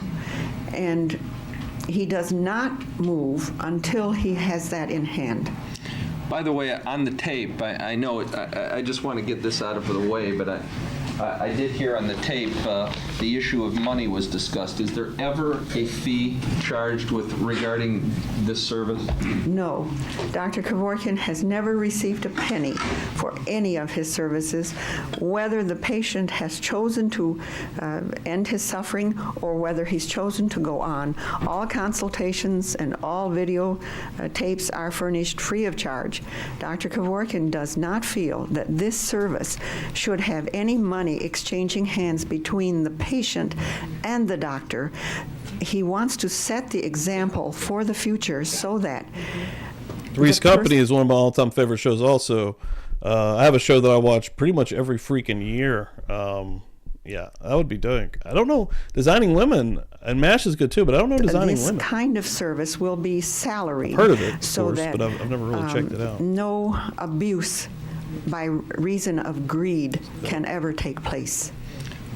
And he does not move until he has that in hand. By the way, on the tape, I know I just want to get this out of the way, but I did hear on the tape the issue of money was discussed. Is there ever a fee charged regarding this service? No. Dr. Kevorkian has never received a penny for any of his services, whether the patient has chosen to end his suffering or whether he's chosen to go on. All consultations and all video tapes are furnished free of charge. Dr. Kevorkian does not feel that this service should have any money exchanging hands between the patient and the doctor. He wants to set the example for the future so that Three's Company is one of my all-time favorite shows also. I have a show that I watch pretty much every freaking year. Yeah, that would be doing. I don't know. Designing Women, and MASH is good too, but I don't know Designing Women. This kind of service will be salaried. I've heard of it, of so course, that, but I've never really checked it out. No abuse by reason of greed can ever take place.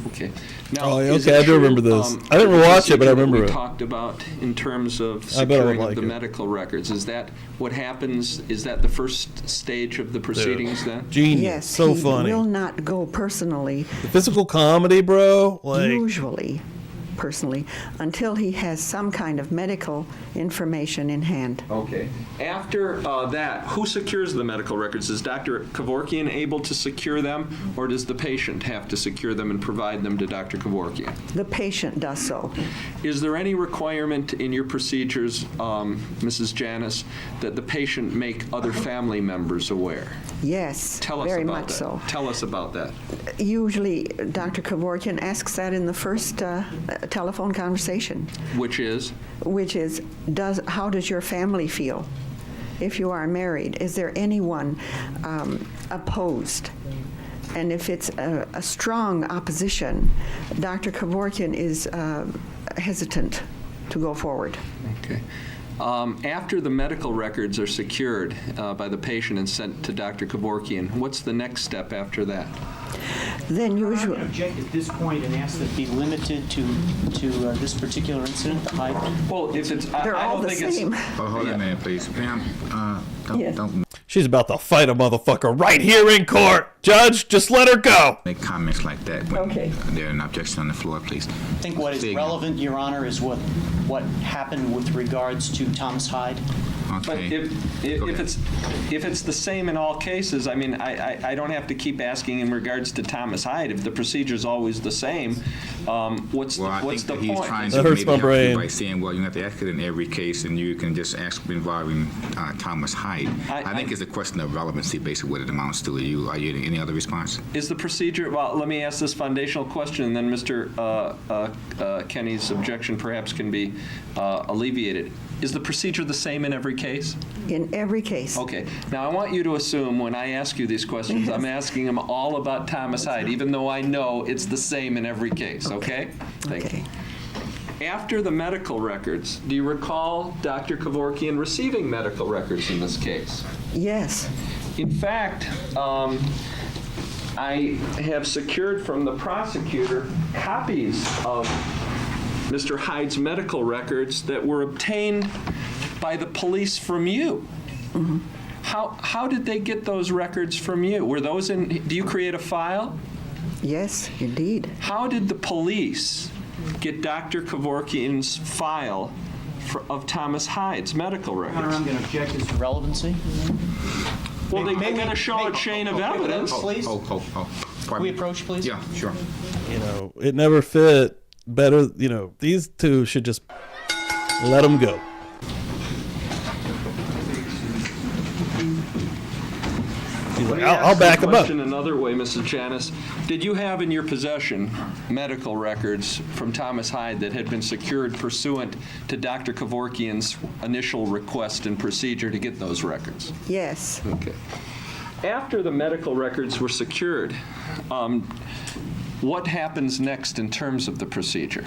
Okay. Now, I do remember this. I didn't watch it, but I remember it. We talked about in terms of securing of the medical records. Is that what happens? Is that the first stage of the proceedings then? Genius. Yes, so he funny. will not go personally. The physical comedy, bro. Usually, personally, until he has some kind of medical information in hand. Okay. After that, who secures the medical records? Is Dr. Kevorkian able to secure them, or does the patient have to secure them and provide them to Dr. Kevorkian? The patient does so. Is there any requirement in your procedures, Mrs. Janis, that the patient make other family members aware? Yes, Tell us very about much that. so. Tell us about that. Usually, Dr. Kevorkian asks that in the first telephone conversation. Which is? Which is, how does your family feel? If you are married, is there anyone opposed? And if it's a strong opposition, Dr. Kevorkian is hesitant to go forward. Okay. After the medical records are secured by the patient and sent to Dr. Kevorkian, what's the next step after that? Then usually... I object at this point and ask that it be limited to this particular incident, the Hyde. Well, if it's... They're all the same. Hold on a minute, please. Ma'am, don't She's about to fight a motherfucker right here in court. Judge, just let her go. make comments like that when there's an objection on the floor, please. I think what is relevant, Your Honor, is what happened with regards to Thomas Hyde. But Okay. if it's the same in all cases, I mean, I don't have to keep asking in regards to Thomas Hyde. If the procedure's always the same, what's the He's point? trying That to hurts maybe my help you brain. by saying, well, you have to ask it in every case, and you can just ask involving Thomas Hyde. I think it's a question of relevancy, basically, what it amounts to. Are you any other response? Is the procedure, well, let me ask this foundational question, and then Mr. Kenny's objection perhaps can be alleviated. Is the procedure the same in every case? In every case. Okay. Now, I want you to assume when I ask you these questions, I'm asking them all about Thomas Hyde, even though I know it's the same in every case, okay? Thank you. After the medical records, do you recall Dr. Kevorkian receiving medical records in this case? Yes. In fact, I have secured from the prosecutor copies of Mr. Hyde's medical records that were obtained by the police from you. Mm-hmm. How did they get those records from you? Were those do you create a file? Yes, indeed. How did the police get Dr. Kevorkian's file of Thomas Hyde's medical records? Your Honor, I'm going to object as to relevancy. Well, they got to show a chain of evidence. Please. Pardon Can we me. approach, please? Yeah, sure. You know, it never fit better. You know, these two should just let them go. He's like, I'll back him up. Question another way, Mrs. Janice. Did you have in your possession medical records from Thomas Hyde that had been secured pursuant to Dr. Kevorkian's initial request and procedure to get those records? Yes. Okay. After the medical records were secured, what happens next in terms of the procedure?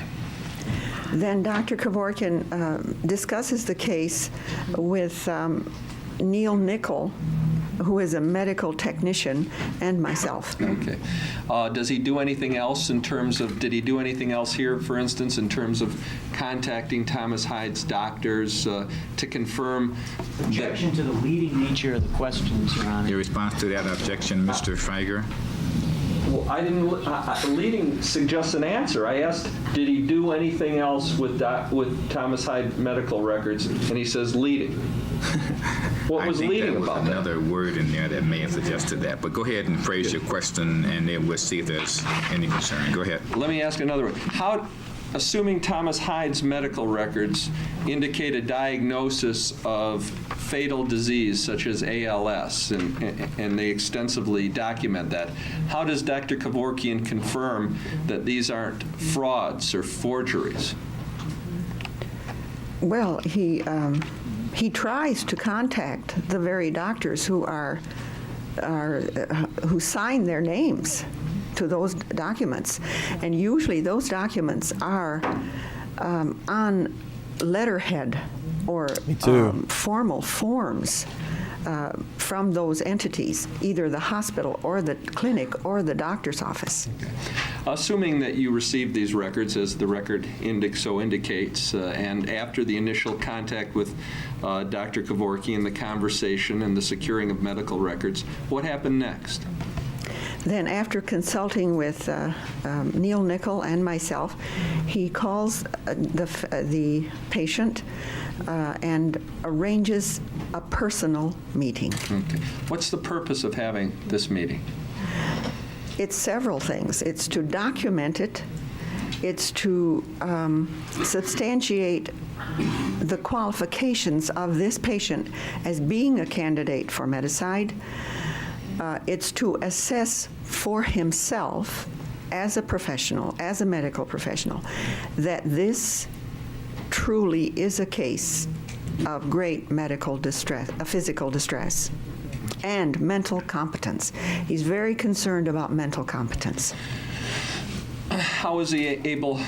Then Dr. Kevorkian discusses the case with Neil Nickel, who is a medical technician, and myself. Okay. Does he do anything else in terms of, did he do anything else here, for instance, in terms of contacting Thomas Hyde's doctors to confirm that... Objection to the leading nature of the questions, Your Honor. Your response to that objection, Mr. Feiger? Well, I didn't, leading suggests an answer. I asked, did he do anything else with Thomas Hyde medical records? And he says leading. What was leading about that? Another word in there that may have suggested that. But go ahead and phrase your question, and then we'll see if there's any concern. Go ahead. Let me ask another one. How, assuming Thomas Hyde's medical records indicate a diagnosis of fatal disease such as ALS, and they extensively document that, how does Dr. Kevorkian confirm that these aren't frauds or forgeries? Well, he tries to contact the very doctors who who sign their names to those documents, and usually those documents are on letterhead or formal forms from those entities, either the hospital or the clinic or the doctor's office. Okay. Assuming that you received these records, as the record so indicates, and after the initial contact with Dr. Kevorkian, the conversation and the securing of medical records, what happened next? Then after consulting with Neil Nickel and myself, he calls the patient and arranges a personal meeting. Okay. What's the purpose of having this meeting? It's several things. It's to document it. It's to substantiate the qualifications of this patient as being a candidate for Medicide. It's to assess for himself as a professional, as a medical professional, that this truly is a case of great medical distress, physical distress, and mental competence. He's very concerned about mental competence. How is he able,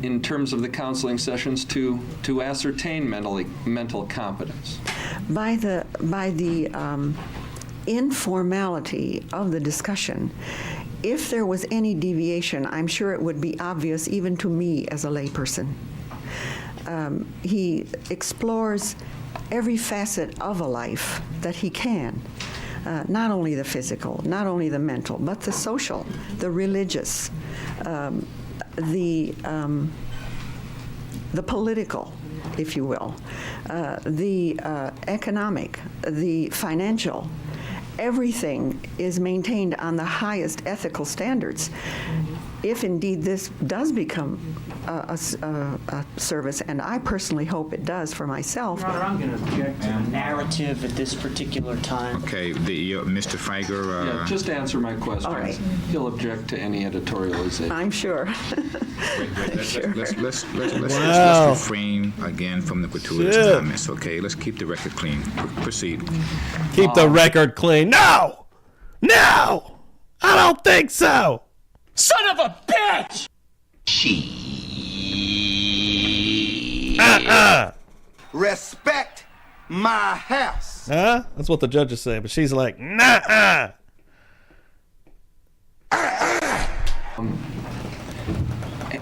in terms of the counseling sessions, to ascertain mental competence? By the informality of the discussion. If there was any deviation, I'm sure it would be obvious even to me as a layperson. He explores every facet of a life that he can, not only the physical, not only the mental, but the social, the religious, the political, if you will, the economic, the financial. Everything is maintained on the highest ethical standards. If indeed this does become a service, and I personally hope it does for myself. Your Honor, I'm going to object to the narrative at this particular time. Okay, Mr. Feiger. Yeah, just answer my question. All right. He'll object to any editorialization. I'm sure. Let's refrain again from the gratuitous comments, okay? Let's keep the record clean. Proceed. Keep the record clean. No! No! I don't think so! Son of a bitch! Respect my house. Huh? That's what the judge is saying, but she's like, nah.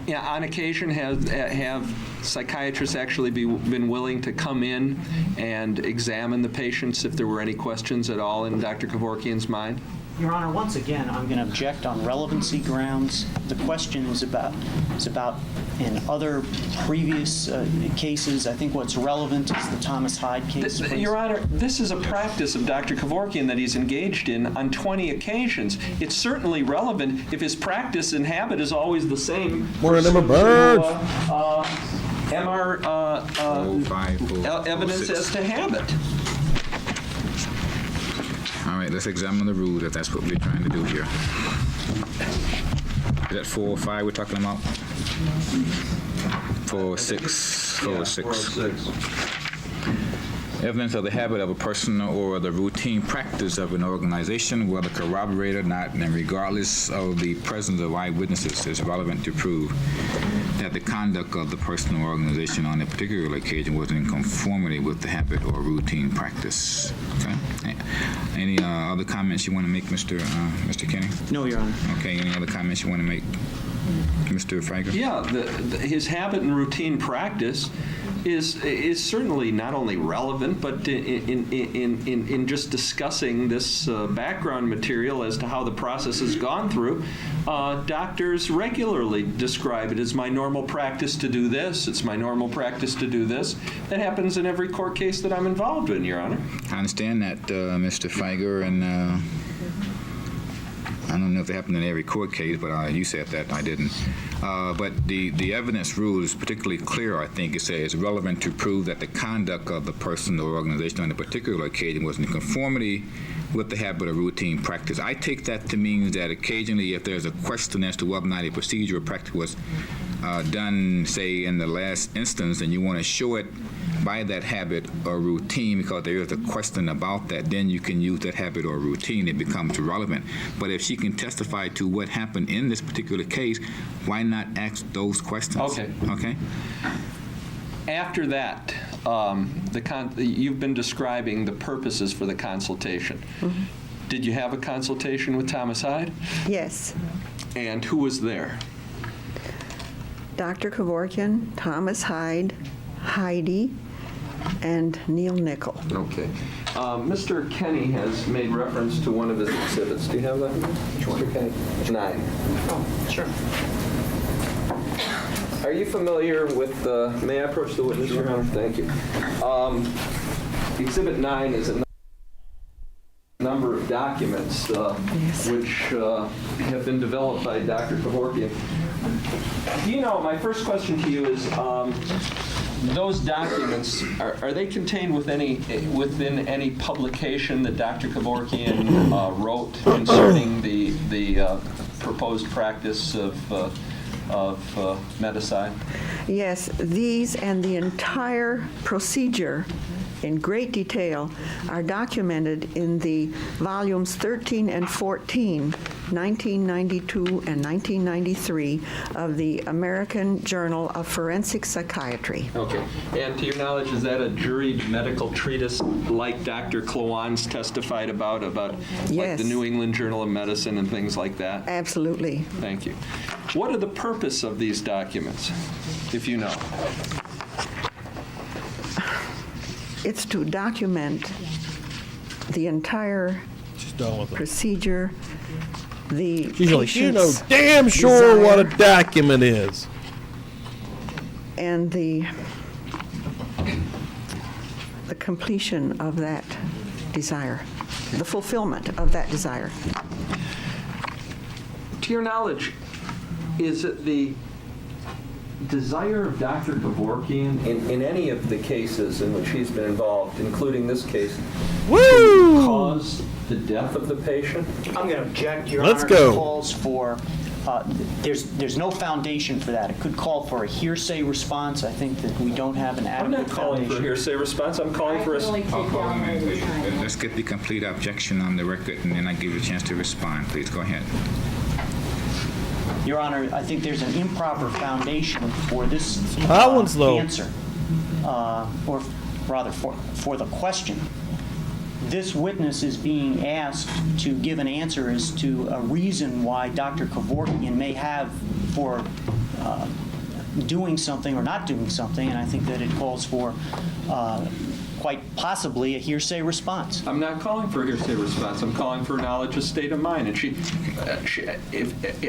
Yeah, on occasion, have psychiatrists actually been willing to come in and examine the patients if there were any questions at all in Dr. Kevorkian's mind? Your Honor, once again, I'm going to object on relevancy grounds. The question is about in other previous cases. I think what's relevant is the Thomas Hyde case. Your Honor, this is a practice of Dr. Kevorkian that he's engaged in on 20 occasions. It's certainly relevant if his practice and habit is always the same. Morning, Emma Bird. MR evidence as to habit. All right, let's examine the rules if that's what we're trying to do here. Is that 4 or 5 we're talking about? 4 or 6? 4 or 6. Evidence of the habit of a person or the routine practice of an organization, whether corroborated or not, and regardless of the presence of eyewitnesses, is relevant to prove that the conduct of the person or organization on a particular occasion was in conformity with the habit or routine practice. Okay. Any other comments you want to make, Mr. Kenny? No, Your Honor. Okay. Any other comments you want to make, Mr. Feiger? Yeah, his habit and routine practice is certainly not only relevant, but in just discussing this background material as to how the process has gone through, doctors regularly describe it as my normal practice to do this. It's my normal practice to do this. That happens in every court case that I'm involved in, Your Honor. I understand that, Mr. Feiger, and I don't know if it happened in every court case, but you said that, I didn't. But the evidence rule is particularly clear, I think. It says relevant to prove that the conduct of the person or organization on a particular occasion was in conformity with the habit or routine practice. I take that to mean that occasionally if there's a question as to whether or not a procedure or practice was done, say, in the last instance, and you want to show it by that habit or routine because there is a question about that, then you can use that habit or routine. It becomes relevant. But if she can testify to what happened in this particular case, why not ask those questions? Okay. Okay. After that, you've been describing the purposes for the consultation. Mm-hmm. Did you have a consultation with Thomas Hyde? Yes. And who was there? Dr. Kevorkian, Thomas Hyde, Heidi, and Neil Nickel. Okay. Mr. Kenny has made reference to one of his exhibits. Do you have that? Mr. Kenny? 9. Oh, sure. Are you familiar with, may I approach the witness, Your Honor? Thank you. Exhibit 9 is a number of documents which have been developed by Dr. Kevorkian. Do you know, my first question to you is, those documents, are they contained within any publication that Dr. Kevorkian wrote concerning the proposed practice of meticide? Yes, these and the entire procedure in great detail are documented in the volumes 13 and 14, 1992 and 1993 of the American Journal of Forensic Psychiatry. Okay. And to your knowledge, is that a juried medical treatise like Dr. Klawan's testified about Yes. like the New England Journal of Medicine and things like that? Absolutely. Thank you. What are the purpose of these documents, if you know? It's to document the entire procedure, the She's like, you know patient's damn sure desire, what a document is. and the completion of that desire, the fulfillment of that desire. To your knowledge, is it the desire of Dr. Kevorkian in any of the cases in which he's been involved, including this case, to cause the death of the patient? I'm going to object, Your Let's Honor. go. It calls for, there's no foundation for that. It could call for a hearsay response. I think that we don't have an I'm adequate not calling for a hearsay response. I'm calling for a... Let's get the complete objection on the record, and then I give you a chance to respond. Please go ahead. Your Honor, I think there's an improper foundation for this answer, or rather for the question. This witness is being asked to give an answer as to a reason why Dr. Kevorkian may have for doing something or not doing something, and I think that it calls for quite possibly a hearsay response. I'm not calling for a hearsay response. I'm calling for knowledge of state of mind. And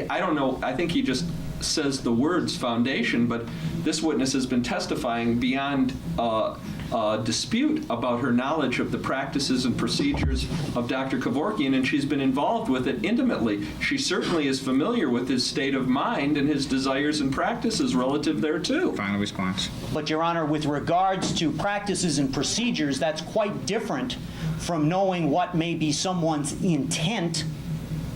I don't know, I think he just says the words foundation, but this witness has been testifying beyond dispute about her knowledge of the practices and procedures of Dr. Kevorkian, and she's been involved with it intimately. She certainly is familiar with his state of mind and his desires and practices relative thereto. Final response. But, Your Honor, with regards to practices and procedures, that's quite different from knowing what may be someone's intent,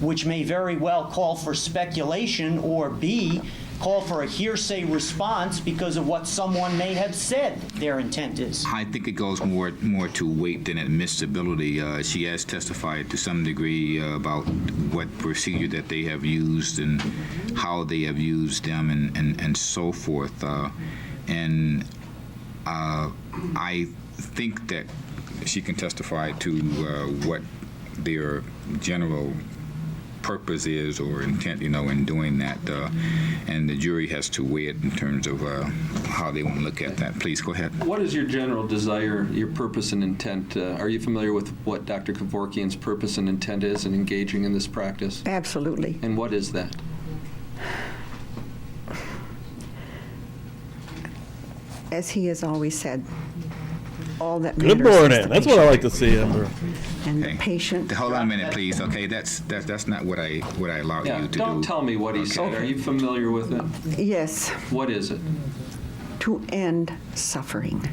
which may very well call for speculation, or B, call for a hearsay response because of what someone may have said their intent is. I think it goes more to weight than admissibility. She has testified to some degree about what procedure that they have used and how they have used them and so forth. I think that she can testify to what their general purpose is or intent, in doing that, and the jury has to weigh it in terms of how they want to look at that. Please go ahead. What is your general desire, your purpose and intent? Are you familiar with what Dr. Kevorkian's purpose and intent is in engaging in this practice? Absolutely. And what is that? As he has always said, all that Good matters morning. is the That's what I patient. like to see, Amber. And the patient. Hold on a minute, please. Okay, that's not what I allow you to do. Don't tell me what he said. Are you familiar with it? Yes, What is it? to end suffering.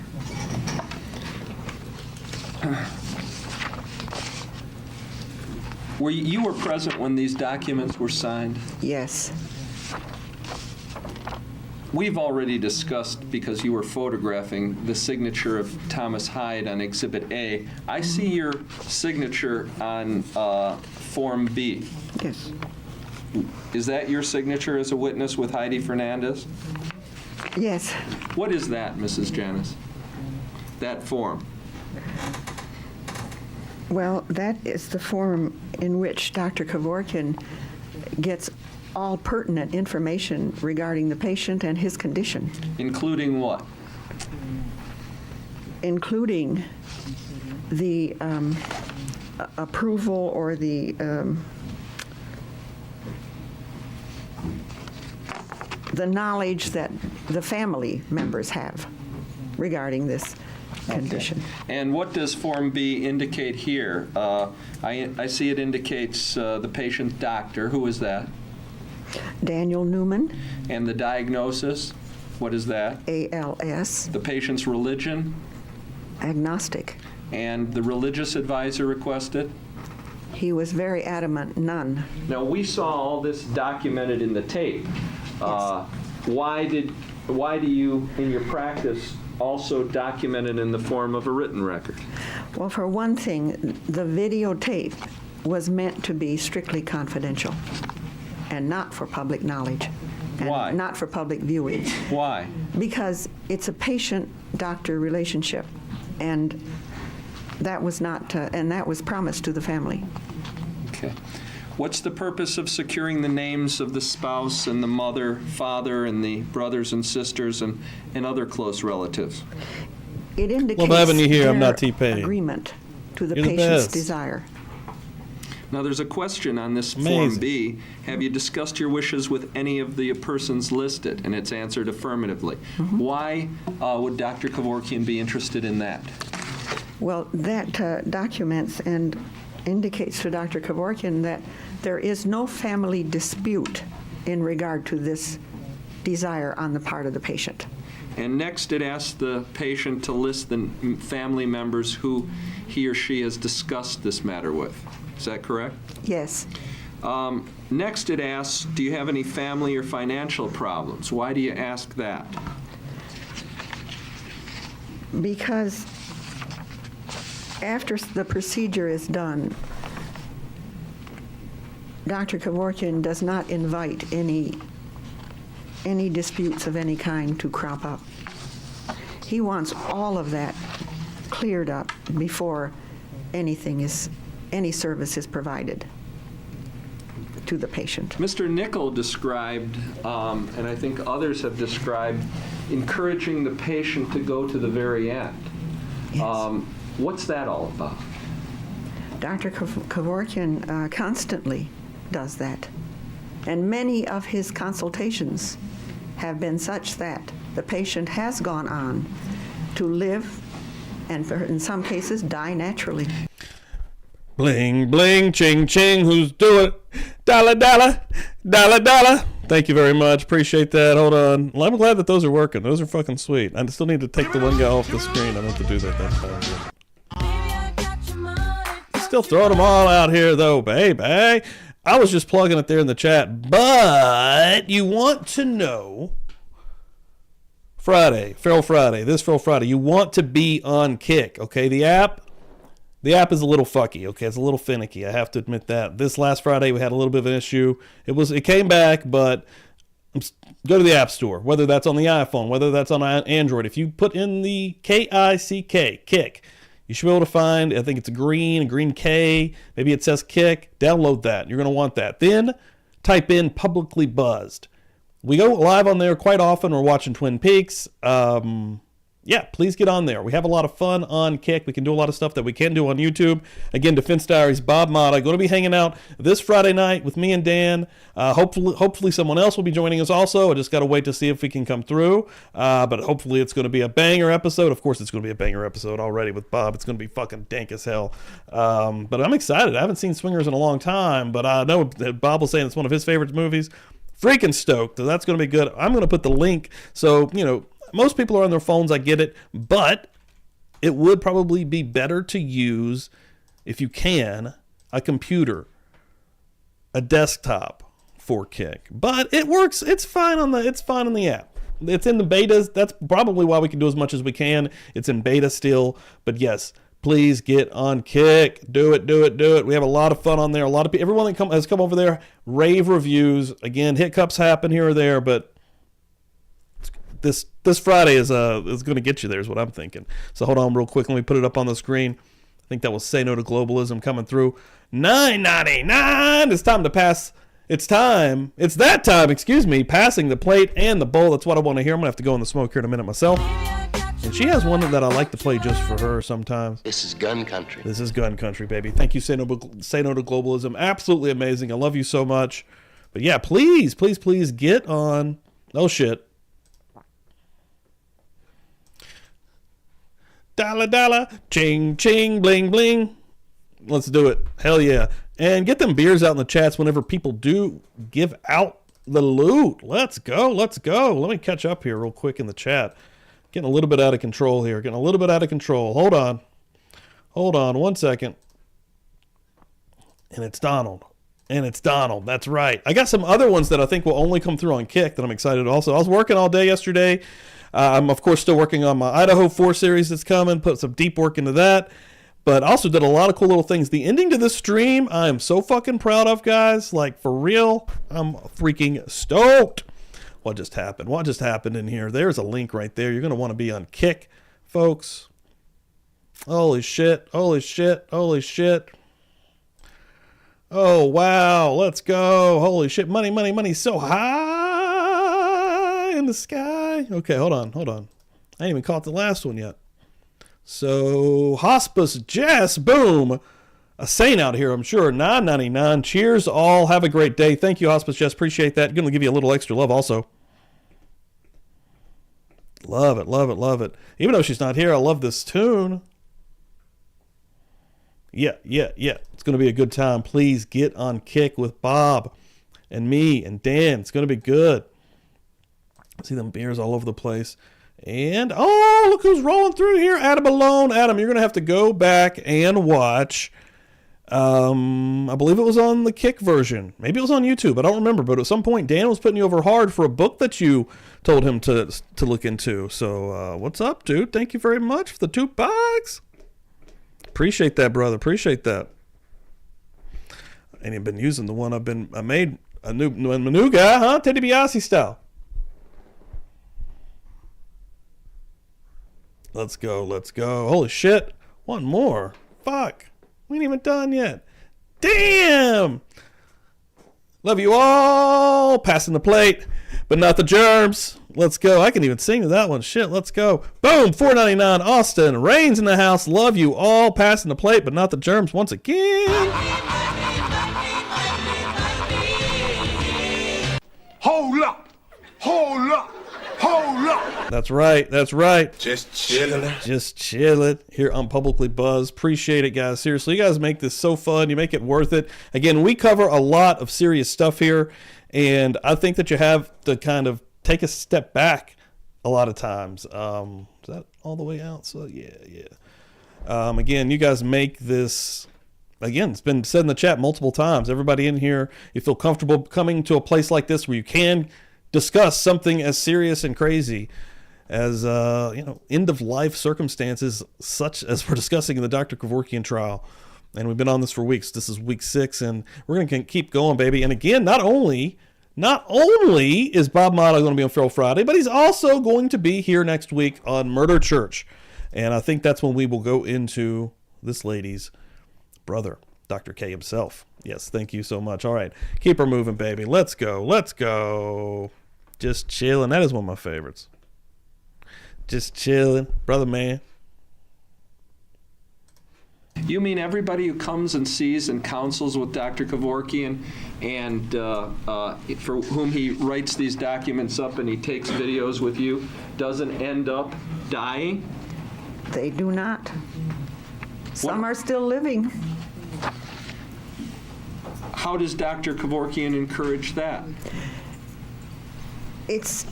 You were present when these documents were signed? Yes. We've already discussed, because you were photographing, the signature of Thomas Hyde on Exhibit A. I see your signature on Form B. Yes. Is that your signature as a witness with Heidi Fernandez? Yes. What is that, Mrs. Janice? That form? Well, that is the form in which Dr. Kevorkian gets all pertinent information regarding the patient and his condition. Including what? Including the approval or the knowledge that the family members have regarding this condition. And what does Form B indicate here? I see it indicates the patient's doctor. Who is that? Daniel Newman, And the diagnosis? What is that? ALS, The patient's religion? agnostic. And the religious advisor requested? He was very adamant, none. Now, we saw all this documented in the tape. Why do you, in your practice, also document it in the form of a written record? Well, for one thing, the videotape was meant to be strictly confidential and not for public knowledge. And Why? not for public viewing. Why? Because it's a patient-doctor relationship, and that was not, and that was promised to the family. Okay. What's the purpose of securing the names of the spouse and the mother, father, and the brothers and sisters and other close relatives? It indicates Well, having you here, I'm their not T-Pain. agreement to the You're the patient's best. desire. Now, there's a question on this Form Amazing. B. Have you discussed your wishes with any of the persons listed? And it's answered affirmatively. Why would Dr. Kevorkian be interested in that? Well, that documents and indicates to Dr. Kevorkian that there is no family dispute in regard to this desire on the part of the patient. And next, it asks the patient to list the family members who he or she has discussed this matter with. Is that correct? Yes. Next, it asks, do you have any family or financial problems? Why do you ask that? Because after the procedure is done, Dr. Kevorkian does not invite any disputes of any kind to crop up. He wants all of that cleared up before any service is provided. to the patient. Mr. Nickel described, and I think others have described, encouraging the patient to go to the very end. Yes. What's that all about? Dr. Kevorkian constantly does that. And many of his consultations have been such that the patient has gone on to live and in some cases die naturally. Bling, bling, ching, ching, who's doing it? Dollar, dollar, dollar, dollar. Thank you very much. Appreciate that. Hold on. Well, I'm glad that those are working. Those are fucking sweet. I still need to take the one guy off the screen. I meant to do that time. Still throwing them all out here, though, baby. I was just plugging it there in the chat. But you want to know Friday, Feral Friday, this Feral Friday, you want to be on Kick, okay? The app is a little fucky, okay? It's a little finicky. I have to admit that. This last Friday, we had a little bit of an issue. It came back, but go to the App Store, whether that's on the iPhone, whether that's on Android. If you put in the K-I-C-K, Kick, you should be able to find, I think it's a green K, maybe it says Kick. Download that. You're going to want that. Then type in Publicly Buzzed. We go live on there quite often. We're watching Twin Peaks. Yeah, please get on there. We have a lot of fun on Kick. We can do a lot of stuff that we can do on YouTube. Again, Defense Diaries, Bob Motta, going to be hanging out this Friday night with me and Dan. Hopefully someone else will be joining us also. I just got to wait to see if we can come through. But hopefully it's going to be a banger episode. Of course it's going to be a banger episode already with Bob. It's going to be fucking dank as hell. But I'm excited. I haven't seen Swingers in a long time, but I know that Bob was saying it's one of his favorite movies. Freaking stoked. So that's going to be good. I'm going to put the link. So, most people are on their phones, I get it, but it would probably be better to use, if you can, a computer, a desktop for Kick. But it works. It's fine on the app. It's in the betas. That's probably why we can do as much as we can. It's in beta still. But yes, please get on Kick. Do it. We have a lot of fun on there. A lot of people, everyone that has come over there, rave reviews. Again, hiccups happen here or there, but this Friday is going to get you there is what I'm thinking. So hold on real quick. Let me put it up on the screen. I think that was Say No to Globalism coming through. $9.99. It's time to pass. It's that time, excuse me, passing the plate and the bowl. That's what I want to hear. I'm going to have to go in the smoke here in a minute myself. And she has one that I like to play just for her sometimes. This is gun country. This is gun country, baby. Thank you, Say No to Globalism. Absolutely amazing. I love you so much. But yeah, please get on. Oh, shit. Dollar, dollar, ching, ching, bling, bling. Let's do it. Hell yeah. And get them beers out in the chats whenever people do give out the loot. Let's go. Let me catch up here real quick in the chat. Getting a little bit out of control here. Hold on 1 second. And it's Donald. That's right. I got some other ones that I think will only come through on Kick that I'm excited also. I was working all day yesterday. I'm, of course, still working on my Idaho 4 series that's coming. Put some deep work into that. But also did a lot of cool little things. The ending to this stream, I am so fucking proud of, guys. Like, for real, I'm freaking stoked. What just happened in here? There's a link right there. You're going to want to be on Kick, folks. Holy shit. Oh, wow. Let's go. Holy shit. Money so high in the sky. Okay, hold on. I ain't even caught the last one yet. So, Hospice Jess, boom. A saint out here, I'm sure. $9.99. Cheers all. Have a great day. Thank you, Hospice Jess. Appreciate that. Going to give you a little extra love also. Love it. Even though she's not here, I love this tune. Yeah. It's going to be a good time. Please get on Kick with Bob and me and Dan. It's going to be good. See them beers all over the place. And, oh, look who's rolling through here. Adam Alone. Adam, you're going to have to go back and watch. I believe it was on the Kick version. Maybe it was on YouTube. I don't remember. But at some point, Dan was putting you over hard for a book that you told him to look into. So, what's up, dude? Thank you very much for the $2. Appreciate that, brother. Appreciate that. I ain't even been using the one I made a new guy, huh? Teddy Biasi style. Let's go. Holy shit. One more. Fuck. We ain't even done yet. Damn. Love you all. Passing the plate, but not the germs. Let's go. I can even sing to that one. Shit, let's go. Boom, $4.99. Austin. Rain's in the house. Love you all. Passing the plate, but not the germs once again. Hold up. Hold up. Hold up. That's right. That's right. Just chilling. Just chilling here on Publicly Buzzed. Appreciate it, guys. Seriously, you guys make this so fun. You make it worth it. Again, we cover a lot of serious stuff here, and I think that you have to kind of take a step back a lot of times. Is that all the way out? So, yeah. Again, you guys make this... Again, it's been said in the chat multiple times. Everybody in here, you feel comfortable coming to a place like this where you can discuss something as serious and crazy as end-of-life circumstances, such as we're discussing in the Dr. Kevorkian trial. And we've been on this for weeks. This is week 6, and we're going to keep going, baby. And again, not only is Bob Motta going to be on Feral Friday, but he's also going to be here next week on Murder Church. And I think that's when we will go into this lady's brother, Dr. K himself. Yes, thank you so much. All right, keep her moving, baby. Let's go. Just chilling. That is one of my favorites. Just chilling, brother man. You mean everybody who comes and sees and counsels with Dr. Kevorkian and for whom he writes these documents up and he takes videos with you doesn't end up dying? They do not. Some are still living. How does Dr. Kevorkian encourage that? It's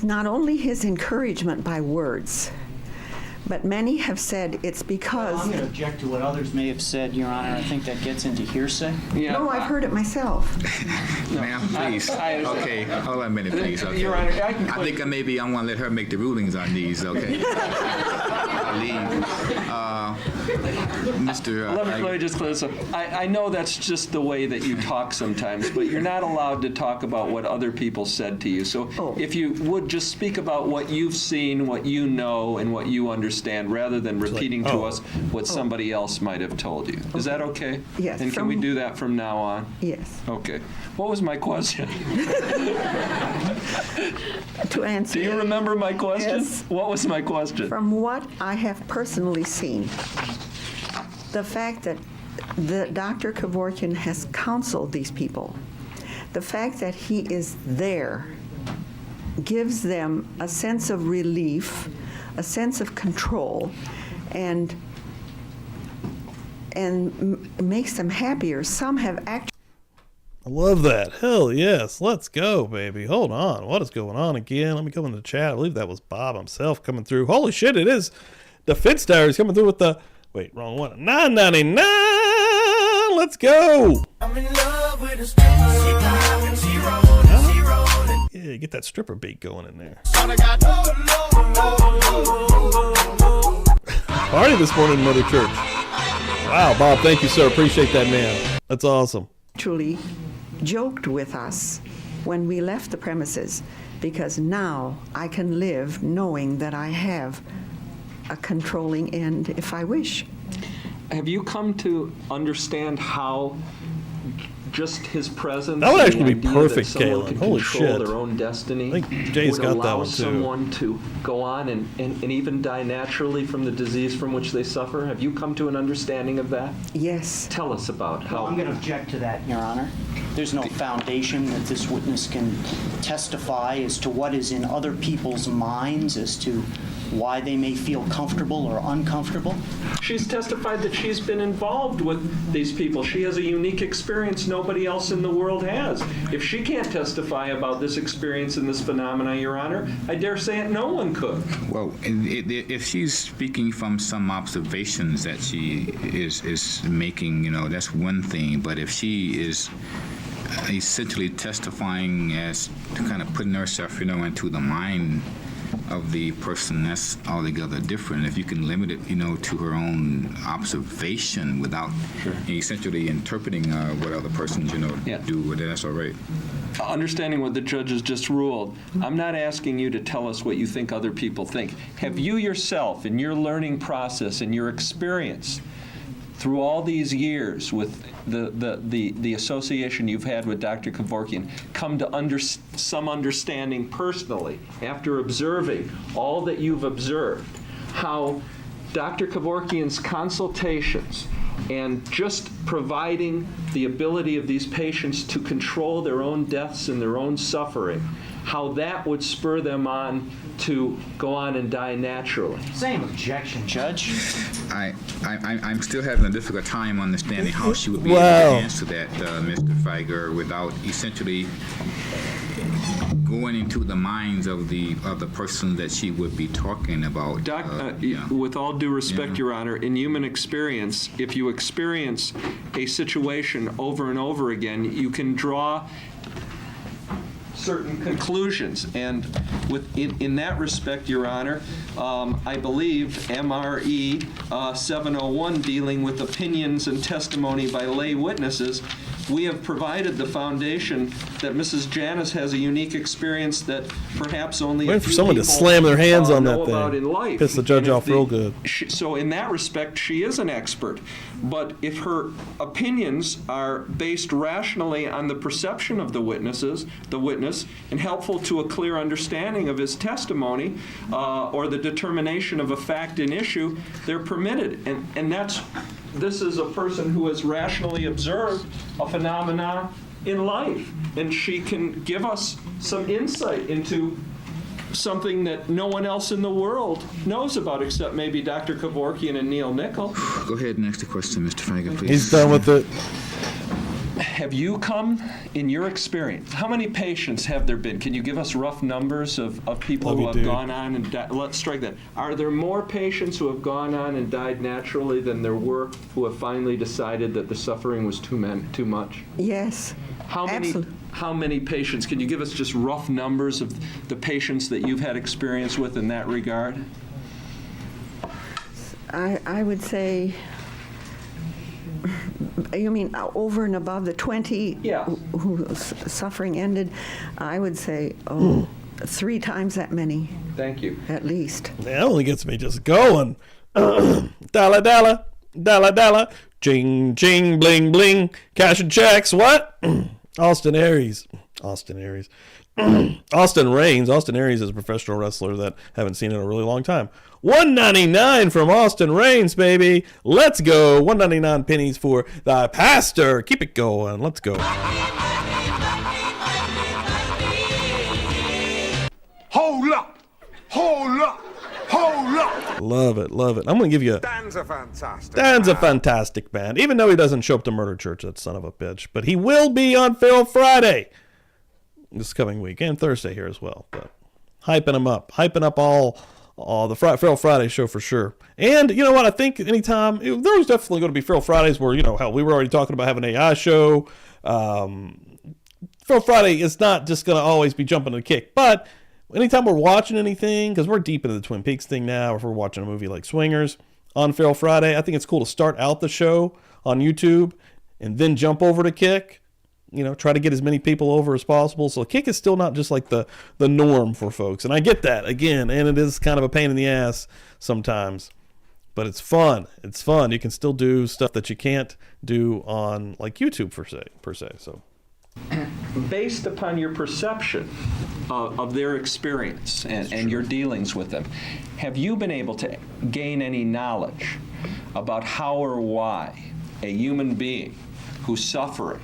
not only his encouragement by words, but many have said it's because... I'm going to object to what others may have said, Your Honor. I think that gets into hearsay. Yeah. No, I've heard it myself. Ma'am, please. Okay, hold on a minute, please. Okay. Your Honor, I think maybe I'm going to let her make the rulings on these, okay? I'll leave. Mr. Let me just clear this up. I know that's just the way that you talk sometimes, but you're not allowed to talk about what other people said to you. So if you would just speak about what you've seen, what you know, and what you understand, rather than repeating to us what somebody else might have told you. Is that okay? Yes. And can we do that from now on? Yes. Okay. What was my question? To answer. Do you remember my question? Yes. What was my question? From what I have personally seen, the fact that Dr. Kevorkian has counseled these people, the fact that he is there gives them a sense of relief, a sense of control, and makes them happier. Some have actually... I love that. Hell yes. Let's go, baby. Hold on. What is going on again? Let me come into the chat. I believe that was Bob himself coming through. Holy shit, it is Defense Diaries coming through with the... Wait, wrong one. $9.99. Let's go. I'm in love with a stripper. Yeah, get that stripper beat going in there. Party this morning in Murder Church. Wow, Bob, thank you, sir. Appreciate that, man. That's awesome. Truly joked with us when we left the premises, because now I can live knowing that I have a controlling end if I wish. Have you come to understand how just his presence, that would actually be perfect, Caitlin. Holy shit. Their own destiny. I think Jay's got that one too. Someone to go on and even die naturally from the disease from which they suffer. Have you come to an understanding of that? Yes. Tell us about how. I'm going to object to that, Your Honor. There's no foundation that this witness can testify as to what is in other people's minds as to why they may feel comfortable or uncomfortable. She's testified that she's been involved with these people. She has a unique experience nobody else in the world has. If she can't testify about this experience and this phenomena, Your Honor, I dare say it no one could. Well, if she's speaking from some observations that she is making, that's one thing. But if she is essentially testifying as kind of putting herself, into the mind of the person, that's altogether different. If you can limit it, to her own observation without essentially interpreting what other persons, do, then that's all right. Understanding what the judge has just ruled, I'm not asking you to tell us what you think other people think. Have you yourself, in your learning process, in your experience, through all these years with the association you've had with Dr. Kevorkian, come to some understanding personally, after observing all that you've observed, how Dr. Kevorkian's consultations and just providing the ability of these patients to control their own deaths and their own suffering, how that would spur them on to go on and die naturally? Same objection, Judge. I'm still having a difficult time understanding how she would be able to answer that, Mr. Feiger, without essentially going into the minds of the person that she would be talking about. With all due respect, Your Honor, in human experience, if you experience a situation over and over again, you can draw certain conclusions, and in that respect, Your Honor, I believe MRE 701, dealing with opinions and testimony by lay witnesses, we have provided the foundation that Mrs. Janice has a unique experience that perhaps only Waiting a few for someone to people slam their hands on know that about thing. in life. Piss the judge And off real good. So in that respect, she is an expert. But if her opinions are based rationally on the perception of the witness, and helpful to a clear understanding of his testimony or the determination of a fact and issue, they're permitted. And this is a person who has rationally observed a phenomenon in life, and she can give us some insight into something that no one else in the world knows about except maybe Dr. Kevorkian and Neil Nickel. Go ahead and ask the question, Mr. Feiger, please. He's done with it. Have you come, in your experience, how many patients have there been? Can you give us rough numbers of people who have gone on and died? Let's strike that. Are there more patients who have gone on and died naturally than there were who have finally decided that the suffering was too much? Yes. Absolutely. How many patients? Can you give us just rough numbers of the patients that you've had experience with in that regard? I would say, you mean over and above the 20 whose suffering ended? I would say, 3 times that many. Thank you. At least. That only gets me just going. Dollar, dollar, dollar, dollar. Ching, ching, bling, bling. Cash and checks. What? Austin Aries. Austin Aries. Austin Reigns. Austin Aries is a professional wrestler that haven't seen in a really long time. $1.99 from Austin Reigns, baby. Let's go. 1.99 pennies for the pastor. Keep it going. Let's go. Hold up! Hold up! Hold up! Love it, love it. I'm going to give you Dan's a fantastic band. Even though he doesn't show up to Murder Church, that son of a bitch. But he will be on Feral Friday this coming week, and Thursday here as well. But hyping him up. Hyping up all the Feral Friday show for sure. And you know what? I think anytime, there was definitely going to be Feral Fridays where, hell, we were already talking about having an AI show. Feral Friday is not just going to always be jumping to the kick, but anytime we're watching anything, because we're deep into the Twin Peaks thing now, or if we're watching a movie like Swingers on Feral Friday, I think it's cool to start out the show on YouTube and then jump over to Kick. Try to get as many people over as possible. So Kick is still not just like the norm for folks. And I get that, again, and it is kind of a pain in the ass sometimes. But it's fun. It's fun. You can still do stuff that you can't do on like YouTube per se. So based upon your perception of their experience and your dealings with them, have you been able to gain any knowledge about how or why a human being who's suffering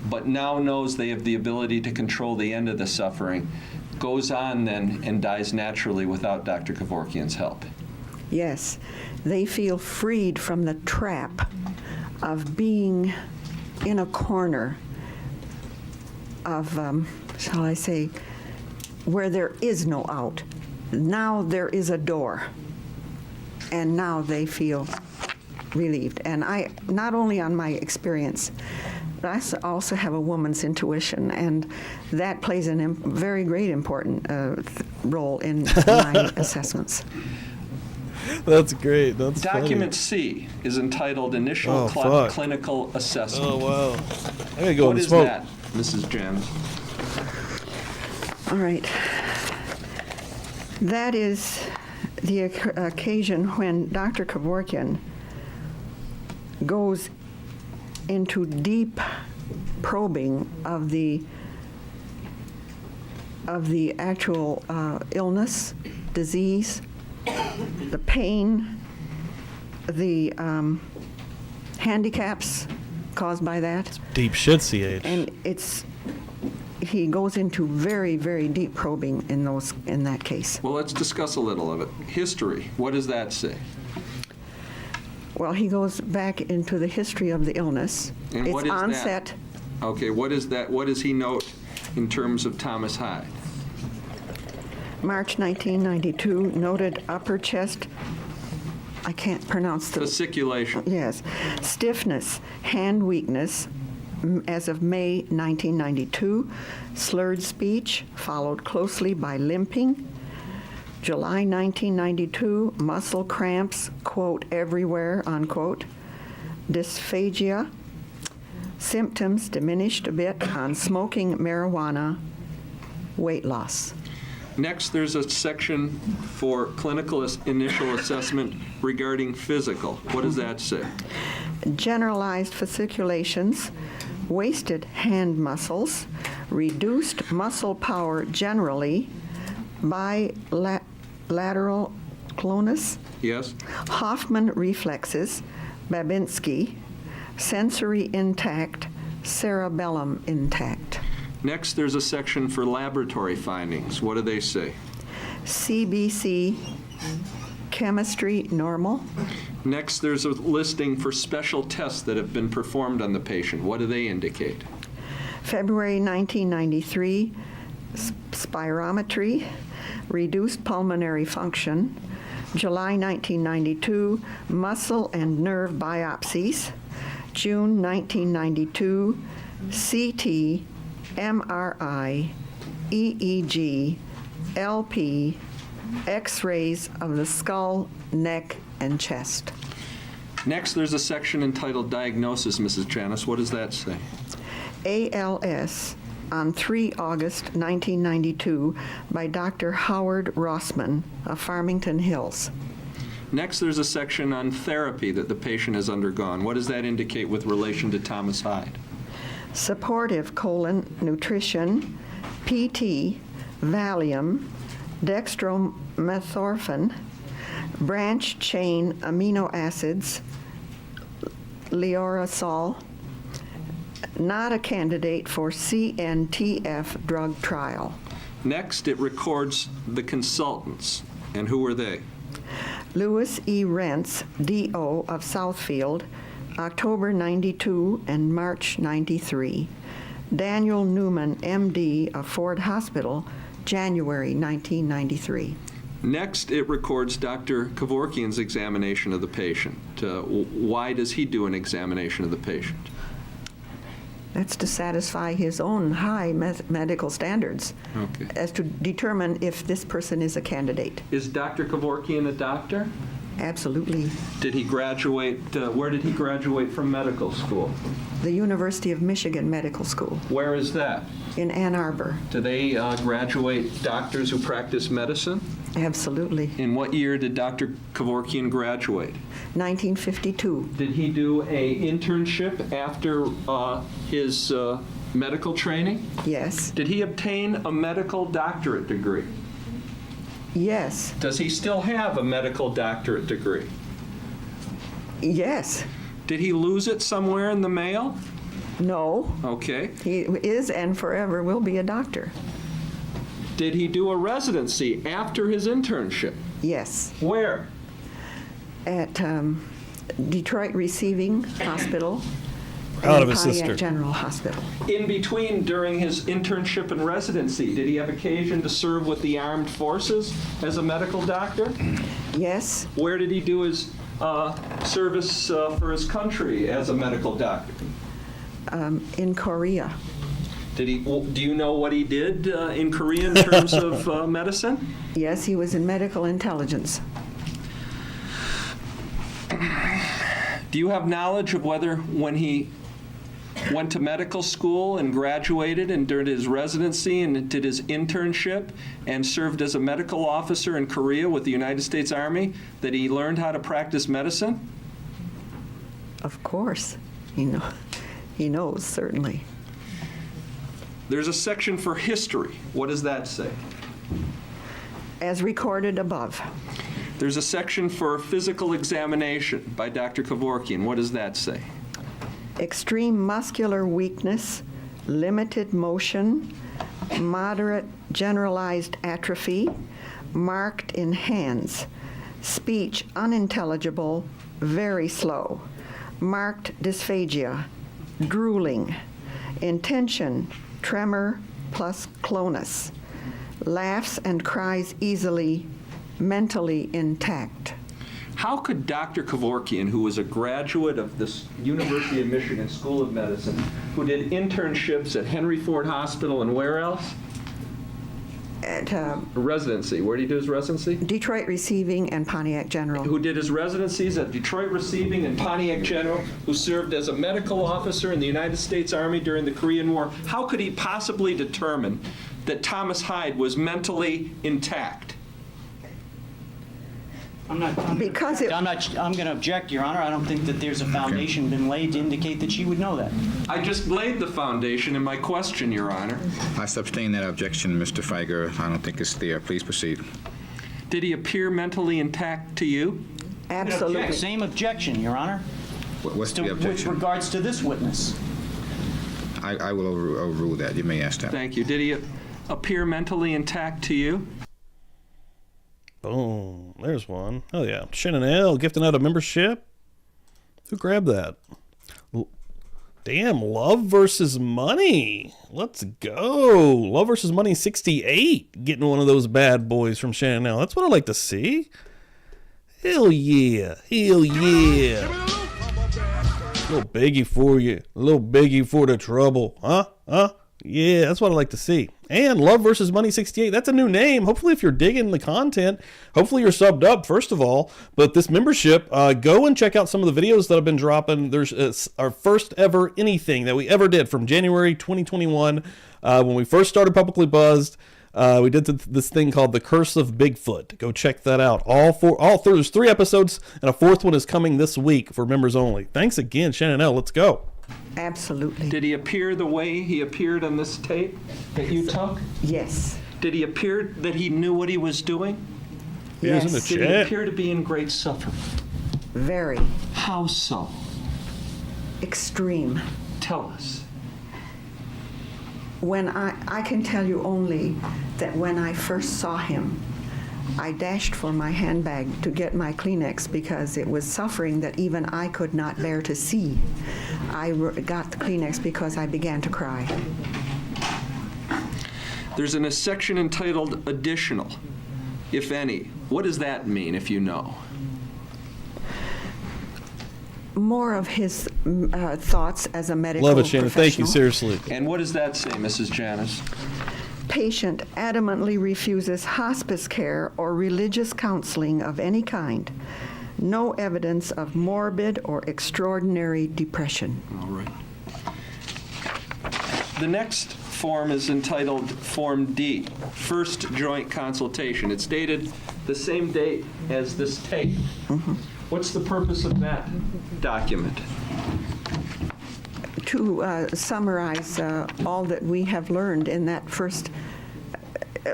but now knows they have the ability to control the end of the suffering goes on then and dies naturally without Dr. Kevorkian's help? Yes. They feel freed from the trap of being in a corner of, shall I say, where there is no out. Now there is a door, and now they feel relieved. And I, not only on my experience, but I also have a woman's intuition, and that plays a very great important role in my assessments. That's great. That's Document funny. C is entitled Initial Clinical Assessment. Oh, wow. I gotta go What is smoke. that, Mrs. Janice? All right. That is the occasion when Dr. Kevorkian goes into deep probing of the actual illness, disease, the pain, the handicaps caused by that. Deep shit, CH. And he goes into very, very deep probing in that case. Well, let's discuss a little of it. History, what does that say? Well, he goes back into the history of the illness. And what is onset. That? Okay, what is that? What does he note in terms of Thomas Hyde? March 1992, noted upper chest, I can't pronounce the... Fasciculation. Yes. Stiffness, hand weakness, as of May 1992. Slurred speech, followed closely by limping. July 1992, muscle cramps, quote, everywhere, unquote. Dysphagia. Symptoms diminished a bit on smoking marijuana. Weight loss. Next, there's a section for clinical initial assessment regarding physical. What does that say? Generalized fasciculations, wasted hand muscles, reduced muscle power generally, bilateral clonus, Yes? Hoffman reflexes, Babinski, sensory intact, cerebellum intact. Next, there's a section for laboratory findings. What do they say? CBC, chemistry normal. Next, there's a listing for special tests that have been performed on the patient. What do they indicate? February 1993, spirometry, reduced pulmonary function. July 1992, muscle and nerve biopsies. June 1992, CT, MRI, EEG, LP, X-rays of the skull, neck, and chest. Next, there's a section entitled Diagnosis, Mrs. Janice. What does that say? ALS on 3 August 1992 by Dr. Howard Rossman of Farmington Hills. Next, there's a section on therapy that the patient has undergone. What does that indicate with relation to Thomas Hyde? Supportive nutrition, PT, Valium, dextromethorphan, branch chain amino acids, Leorasol, not a candidate for CNTF drug trial. Next, it records the consultants. And who were they? Louis E. Rentz, D.O. of Southfield, October 92 and March 93. Daniel Newman, M.D. of Ford Hospital, January 1993. Next, it records Dr. Kevorkian's examination of the patient. Why does he do an examination of the patient? That's to satisfy his own high medical standards as to determine if this person is a candidate. Is Dr. Kevorkian a doctor? Absolutely. Did he graduate, where did he graduate from medical school? The University of Michigan Medical School. Where is that? In Ann Arbor. Do they graduate doctors who practice medicine? Absolutely. In what year did Dr. Kevorkian graduate? 1952. Did he do a internship after his medical training? Yes. Did he obtain a medical doctorate degree? Yes. Does he still have a medical doctorate degree? Yes. Did he lose it somewhere in the mail? No. Okay. He is and forever will be a doctor. Did he do a residency after his internship? Yes. Where? At Detroit Receiving Hospital. Out of his Pontiac sister. General Hospital. In between, during his internship and residency, did he have occasion to serve with the armed forces as a medical doctor? Yes. Where did he do his service for his country as a medical doctor? In Korea. Did he? Do you know what he did in Korea in terms of medicine? Yes, he was in medical intelligence. Do you have knowledge of whether when he went to medical school and graduated and during his residency and did his internship and served as a medical officer in Korea with the United States Army, that he learned how to practice medicine? Of course, he knows, certainly. There's a section for history. What does that say? As recorded above. There's a section for physical examination by Dr. Kevorkian. What does that say? Extreme muscular weakness, limited motion, moderate generalized atrophy, marked in hands, speech unintelligible, very slow, marked dysphagia, drooling, intention, tremor plus clonus, laughs and cries easily, mentally intact. How could Dr. Kevorkian, who was a graduate of this University of Michigan School of Medicine, who did internships at Henry Ford Hospital and where else? At Residency. Where did he do his residency? Detroit Receiving and Pontiac General. Who did his residencies at Detroit Receiving and Pontiac General, who served as a medical officer in the United States Army during the Korean War. How could he possibly determine that Thomas Hyde was mentally intact? I'm going to object, Your Honor. I don't think that there's a foundation been laid to indicate that she would know that. I just laid the foundation in my question, Your Honor. I sustain that objection, Mr. Feiger. I don't think it's there. Please proceed. Did he appear mentally intact to you? Absolutely. Same objection, Your Honor. What's the objection? With regards to this witness. I will overrule that. You may ask that. Thank you. Did he appear mentally intact to you? Boom. There's one. Oh, yeah. Shannon L. gifting out a membership. Who grabbed that? Damn, Love versus Money. Let's go. Love versus Money 68. Getting one of those bad boys from Shannon L. That's what I like to see. Hell yeah. Hell yeah. A little biggie for you. A little biggie for the trouble. Huh? Yeah, that's what I like to see. And Love versus Money 68, that's a new name. Hopefully, if you're digging the content, hopefully you're subbed up, first of all. But this membership, go and check out some of the videos that I've been dropping. There's our first ever anything that we ever did from January 2021 when we first started Publicly Buzzed. We did this thing called The Curse of Bigfoot. Go check that out. There's 3 episodes, and a 4th one is coming this week for members only. Thanks again, Shannon L. Let's go. Absolutely. Did he appear the way he appeared on this tape that you took? Yes. Did he appear that he knew what he was doing? Yes. Did he appear to be in great suffering? Very. How so? Extreme. Tell us. When I can tell you only that when I first saw him, I dashed for my handbag to get my Kleenex because it was suffering that even I could not bear to see. I got the Kleenex because I began to cry. There's a section entitled Additional, if any. What does that mean, if you know? More of his thoughts as a medical Love it, Shannon. professional. Thank you, seriously. And what does that say, Mrs. Janice? Patient adamantly refuses hospice care or religious counseling of any kind. No evidence of morbid or extraordinary depression. All right. The next form is entitled Form D, First Joint Consultation. It's dated the same date as this tape. Mm-hmm. What's the purpose of that document? To summarize all that we have learned in that first,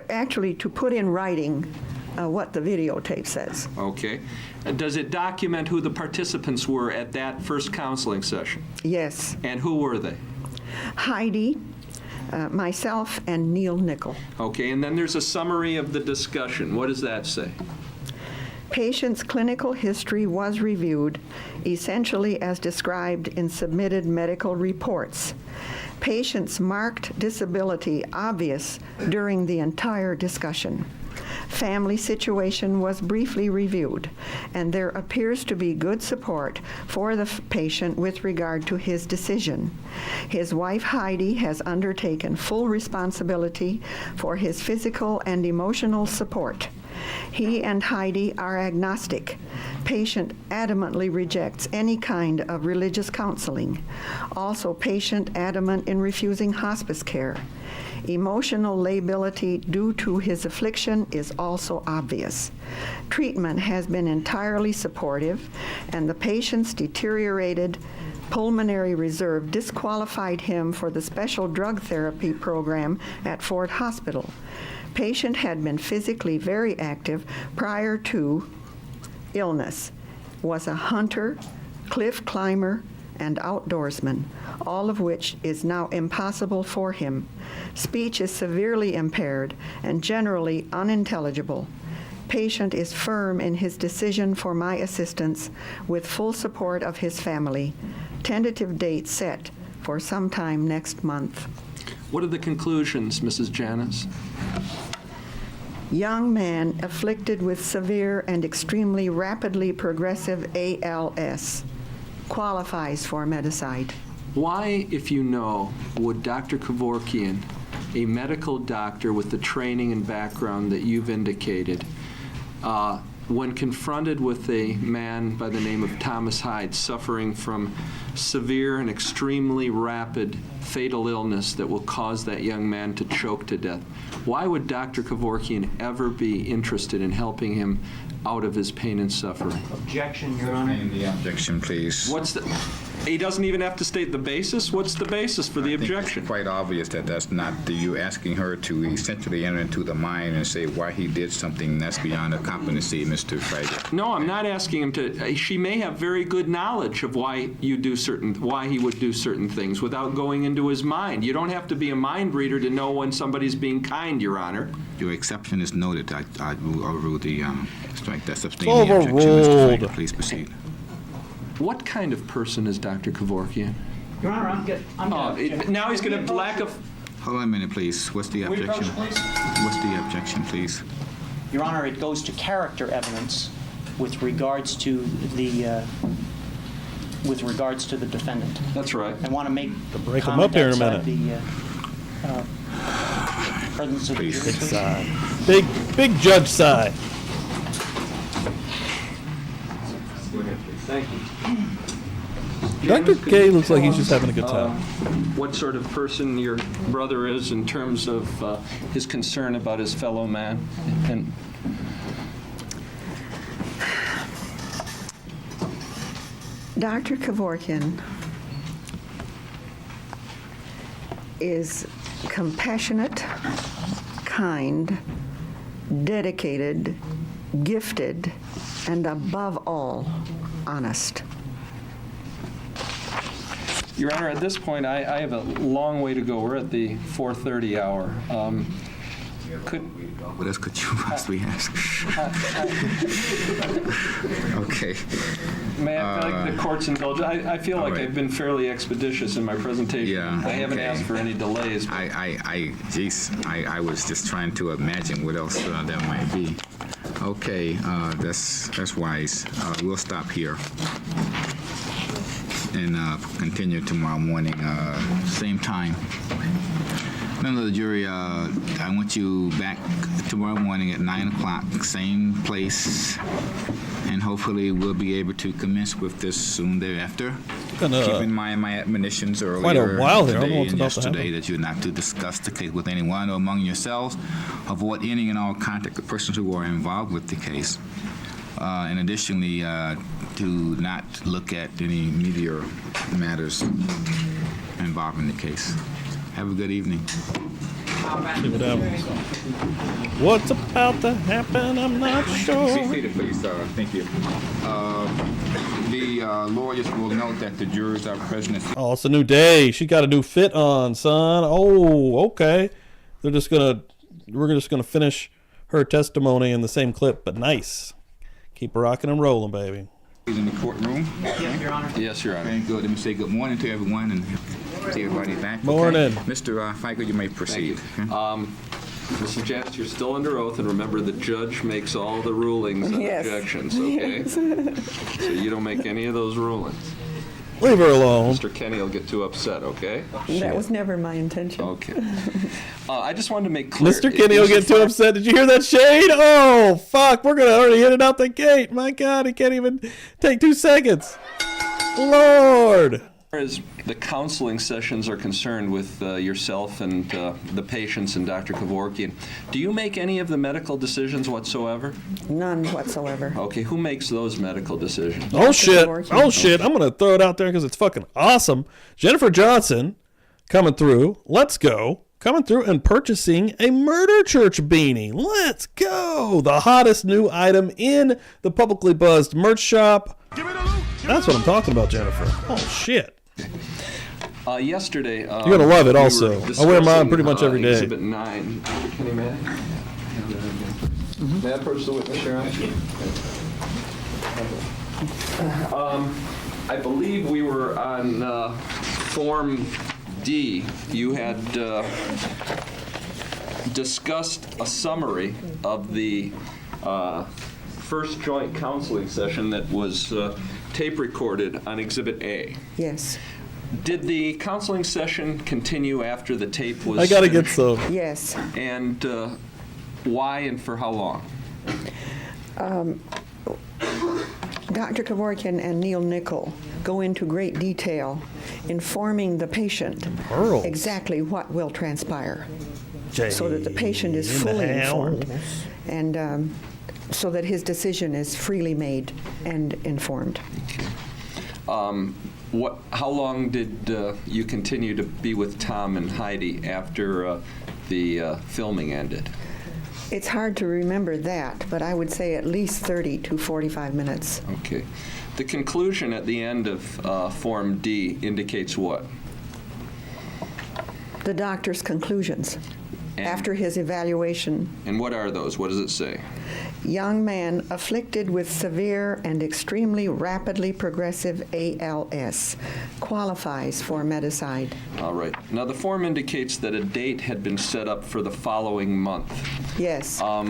actually to put in writing what the videotape says. Okay. Does it document who the participants were at that first counseling session? Yes. And who were they? Heidi, myself, and Neil Nickel. Okay, and then there's a summary of the discussion. What does that say? Patient's clinical history was reviewed, essentially as described in submitted medical reports. Patient's marked disability obvious during the entire discussion. Family situation was briefly reviewed, and there appears to be good support for the patient with regard to his decision. His wife Heidi has undertaken full responsibility for his physical and emotional support. He and Heidi are agnostic. Patient adamantly rejects any kind of religious counseling. Also, patient adamant in refusing hospice care. Emotional lability due to his affliction is also obvious. Treatment has been entirely supportive, and the patient's deteriorated pulmonary reserve disqualified him for the special drug therapy program at Ford Hospital. Patient had been physically very active prior to illness, was a hunter, cliff climber, and outdoorsman, all of which is now impossible for him. Speech is severely impaired and generally unintelligible. Patient is firm in his decision for my assistance with full support of his family. Tentative date set for sometime next month. What are the conclusions, Mrs. Janis? Young man afflicted with severe and extremely rapidly progressive ALS. Qualifies for Medicide. Why, if you know, would Dr. Kevorkian, a medical doctor with the training and background that you've indicated, when confronted with a man by the name of Thomas Hyde suffering from severe and extremely rapid fatal illness that will cause that young man to choke to death, why would Dr. Kevorkian ever be interested in helping him out of his pain and suffering? Objection, Your Honor. The objection, please. He doesn't even have to state the basis? What's the basis for the objection? It's quite obvious that that's not you asking her to essentially enter into the mind and say why he did something that's beyond her competency, Mr. Hyde. No, I'm not asking him to. She may have very good knowledge of why he would do certain things without going into his mind. You don't have to be a mind reader to know when somebody's being kind, Your Honor. Your exception is noted. I rule the strike that substantial objection. Mr. Hyde, please proceed. What kind of person is Dr. Kevorkian? Your Honor, I'm good. Now he's going to lack of... Hold on a minute, please. What's the objection? What's the objection, please? Your Honor, it goes to character evidence with regards to the defendant. That's right. I want to make break him up here in a minute. The presence of the jury. Big side. Big judge side. Thank you. Dr. K looks like he's just having a good time. What sort of person your brother is in terms of his concern about his fellow man? And Dr. Kevorkian is compassionate, kind, dedicated, gifted, and above all, honest. Your Honor, at this point, I have a long way to go. We're at the 4:30 hour. What else could you possibly ask? Okay. May I feel like the court's indulgent? I feel like I've been fairly expeditious in my presentation. Yeah, I haven't asked for any delays. I was just trying to imagine what else there might be. Okay, that's wise. We'll stop here and continue tomorrow morning, same time. Member of the jury, I want you back tomorrow morning at 9 o'clock, same place, and hopefully we'll be able to commence with this soon thereafter. Keep in mind my admonitions earlier today and yesterday that you're not to discuss the case with anyone or among yourselves. Avoid any and all contact with persons who are involved with the case. And additionally, to not look at any media matters involving the case. Have a good evening. See what happens. What's about to happen? I'm not sure. Be seated, please. Thank you. The lawyers will note that the jurors are present. Oh, it's a new day. She got a new fit on, son. Oh, okay. We're just gonna finish her testimony in the same clip, but nice. Keep rocking and rolling, baby. In the courtroom. Yes, Your Honor. Yes, Your Honor. Very good. Let me say good morning to everyone and see everybody back. Morning. Okay. Mr. Fiker, you may proceed. Mrs. Janis, you're still under oath, and remember the judge makes all the rulings and Yes. objections, okay? So you don't make any of those rulings. Leave her alone. Mr. Kenny will get too upset, okay? That was never my intention. Okay. I just wanted to make clear. Mr. Kenny will get too upset. Did you hear that, Shade? Oh, fuck. We're going to already hit it out the gate. My God, he can't even take 2 seconds. Lord. As the counseling sessions are concerned with yourself and the patients and Dr. Kevorkian, do you make any of the medical decisions whatsoever? None whatsoever. Okay, who makes those medical decisions? Oh, shit. Oh, shit. I'm going to throw it out there because it's fucking awesome. Jennifer Johnson coming through. Let's go. Coming through and purchasing a Murder Church beanie. Let's go. The hottest new item in the Publicly Buzzed merch shop. That's what I'm talking about, Jennifer. Oh, shit. Yesterday, you're gonna love it. Also, I wear mine pretty much every day. Exhibit 9. Kenny, may I approach the witness, Sharon? I believe we were on Form D. You had discussed a summary of the first joint counseling session that was tape recorded on Exhibit A. Yes. Did the counseling session continue after the tape was I gotta get finished? some. Yes. And why and for how long? Dr. Kevorkian and Neil Nickel go into great detail informing the patient exactly what will transpire so that the patient is fully informed and so that his decision is freely made and informed. How long did you continue to be with Tom and Heidi after the filming ended? It's hard to remember that, but I would say at least 30 to 45 minutes. Okay. The conclusion at the end of Form D indicates what? The doctor's conclusions after his evaluation. And what are those? What does it say? Young man afflicted with severe and extremely rapidly progressive ALS qualifies for Medicide. All right. Now, the form indicates that a date had been set up for the following month. Yes. Are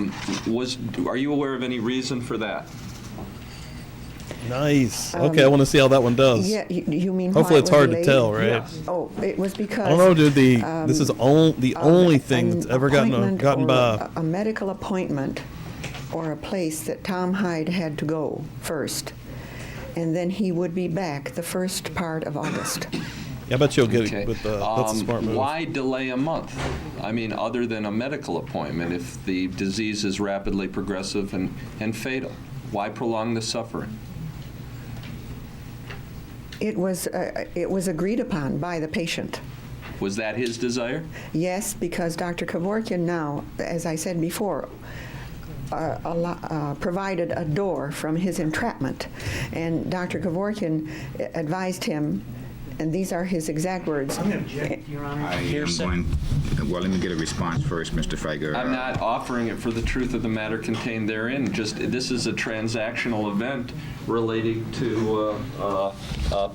you aware of any reason for that? Nice. Okay, I want to see how that one does. Yeah, you mean hopefully it's hard delayed? to tell, right? Yeah. Oh, it was because I don't know, dude. This is the only thing that's ever gotten by. A medical appointment or a place that Tom Hyde had to go first, and then he would be back the first part of August. Yeah, I bet you'll get it with that's a smart move. Why delay a month? I mean, other than a medical appointment, if the disease is rapidly progressive and fatal, why prolong the suffering? It was agreed upon by the patient. Was that his desire? Yes, because Dr. Kevorkian now, as I said before, provided a door from his entrapment, and Dr. Kevorkian advised him, and these are his exact words. Well, let me get a response first, Mr. Feiger. I'm not offering it for the truth of the matter contained therein. Just this is a transactional event relating to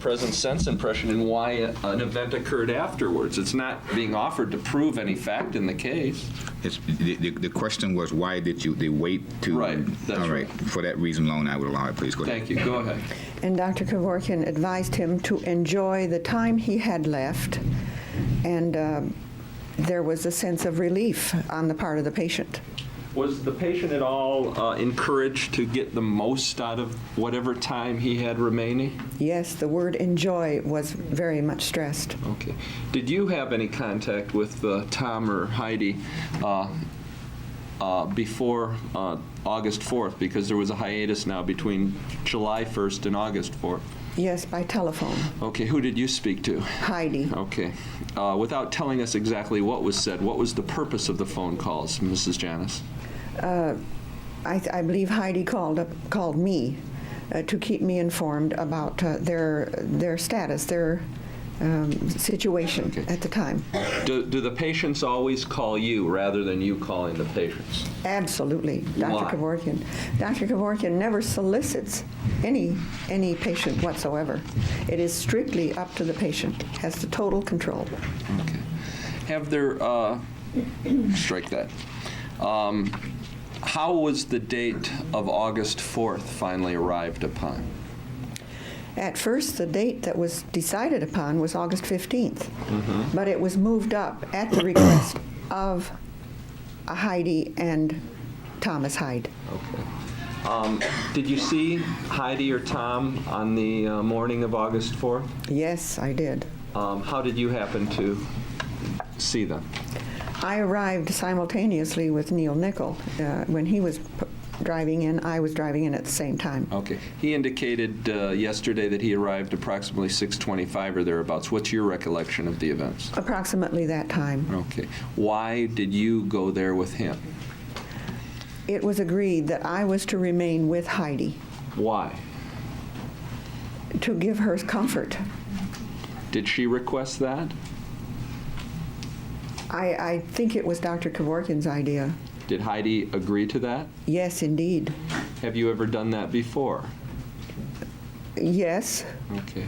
present sense impression and why an event occurred afterwards. It's not being offered to prove any fact in the case. The question was, why did they wait to... Right, that's all right. For that reason alone, I would allow it. Please go ahead. Thank you. Go ahead. And Dr. Kevorkian advised him to enjoy the time he had left, and there was a sense of relief on the part of the patient. Was the patient at all encouraged to get the most out of whatever time he had remaining? Yes, the word enjoy was very much stressed. Okay. Did you have any contact with Tom or Heidi before August 4th? Because there was a hiatus now between July 1st and August 4th. Yes, by telephone. Okay, who did you speak to? Heidi. Okay. Without telling us exactly what was said, what was the purpose of the phone calls, Mrs. Janis? I believe Heidi called me to keep me informed about their status, their situation at the time. Do the patients always call you rather than you calling the patients? Absolutely, Dr. Why? Kevorkian. Dr. Kevorkian never solicits any patient whatsoever. It is strictly up to the patient. Has the total control. Okay. Have there strike that. How was the date of August 4th finally arrived upon? At first, the date that was decided upon was August 15th, but it was moved up at the request of Heidi and Thomas Hyde. Okay. Did you see Heidi or Tom on the morning of August 4th? Yes, I did. How did you happen to see them? I arrived simultaneously with Neil Nickel. When he was driving in, I was driving in at the same time. Okay. He indicated yesterday that he arrived approximately 6:25 or thereabouts. What's your recollection of the events? Approximately that time. Okay. Why did you go there with him? It was agreed that I was to remain with Heidi. Why? To give her comfort. Did she request that? I think it was Dr. Kevorkian's idea. Did Heidi agree to that? Yes, indeed. Have you ever done that before? Yes. Okay.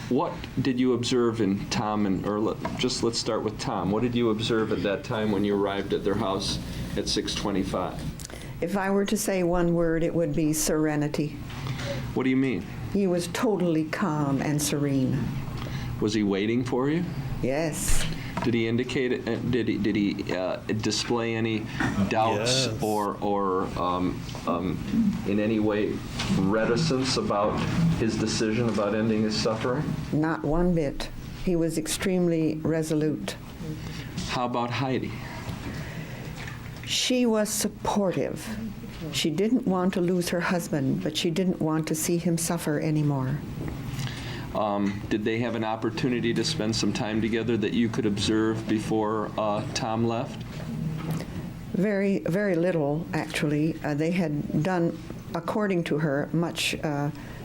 What did you observe in Tom let's start with Tom. What did you observe at that time when you arrived at their house at 6:25? If I were to say one word, it would be serenity. What do you mean? He was totally calm and serene. Was he waiting for you? Yes. Did he indicate it? Did he display any doubts or in any way reticence about his decision about ending his suffering? Not one bit. He was extremely resolute. How about Heidi? She was supportive. She didn't want to lose her husband, but she didn't want to see him suffer anymore. Did they have an opportunity to spend some time together that you could observe before Tom left? Very, very little, actually. They had done, according to her, much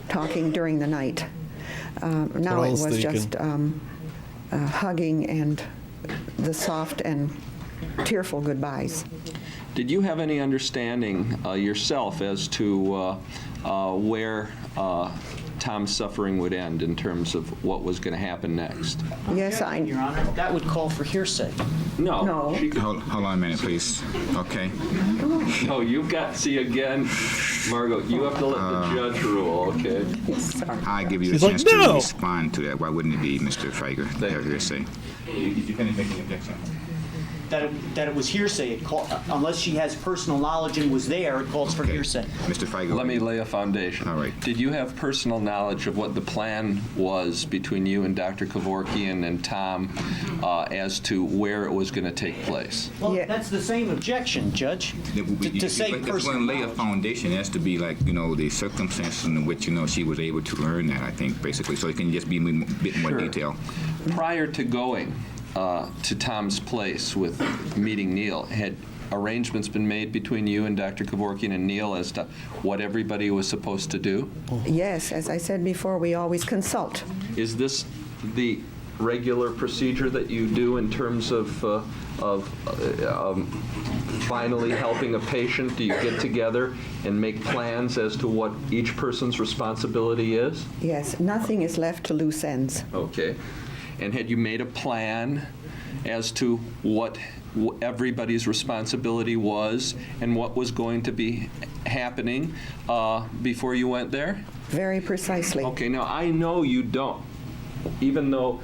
talking during the night. Now it was just hugging and the soft and tearful goodbyes. Did you have any understanding yourself as to where Tom's suffering would end in terms of what was going to happen next? Yes, Your Honor, that would call for hearsay. No. No. Hold on a minute, please. Okay. No, you've got, see again, Margot, you have to let the judge rule, okay? I give you a She's like, chance to "No." respond to that. Why wouldn't it be, Mr. Feiger? Have hearsay. You can make an objection. That it was hearsay. Unless she has personal knowledge and was there, it calls for hearsay. Mr. Feiger. Let me lay a foundation. All right. Did you have personal knowledge of what the plan was between you and Dr. Kevorkian and Tom as to where it was going to take place? Well, that's the same objection, Judge. To say If we're personal going to lay a knowledge. foundation, it has to be like, the circumstances in which, she was able to learn that, I think, basically. So it can just be a bit more detail. Prior to going to Tom's place with meeting Neil, had arrangements been made between you and Dr. Kevorkian and Neil as to what everybody was supposed to do? Yes, as I said before, we always consult. Is this the regular procedure that you do in terms of finally helping a patient? Do you get together and make plans as to what each person's responsibility is? Yes, nothing is left to loose ends. Okay. And had you made a plan as to what everybody's responsibility was and what was going to be happening before you went there? Very precisely. Okay, now I know you don't. Even though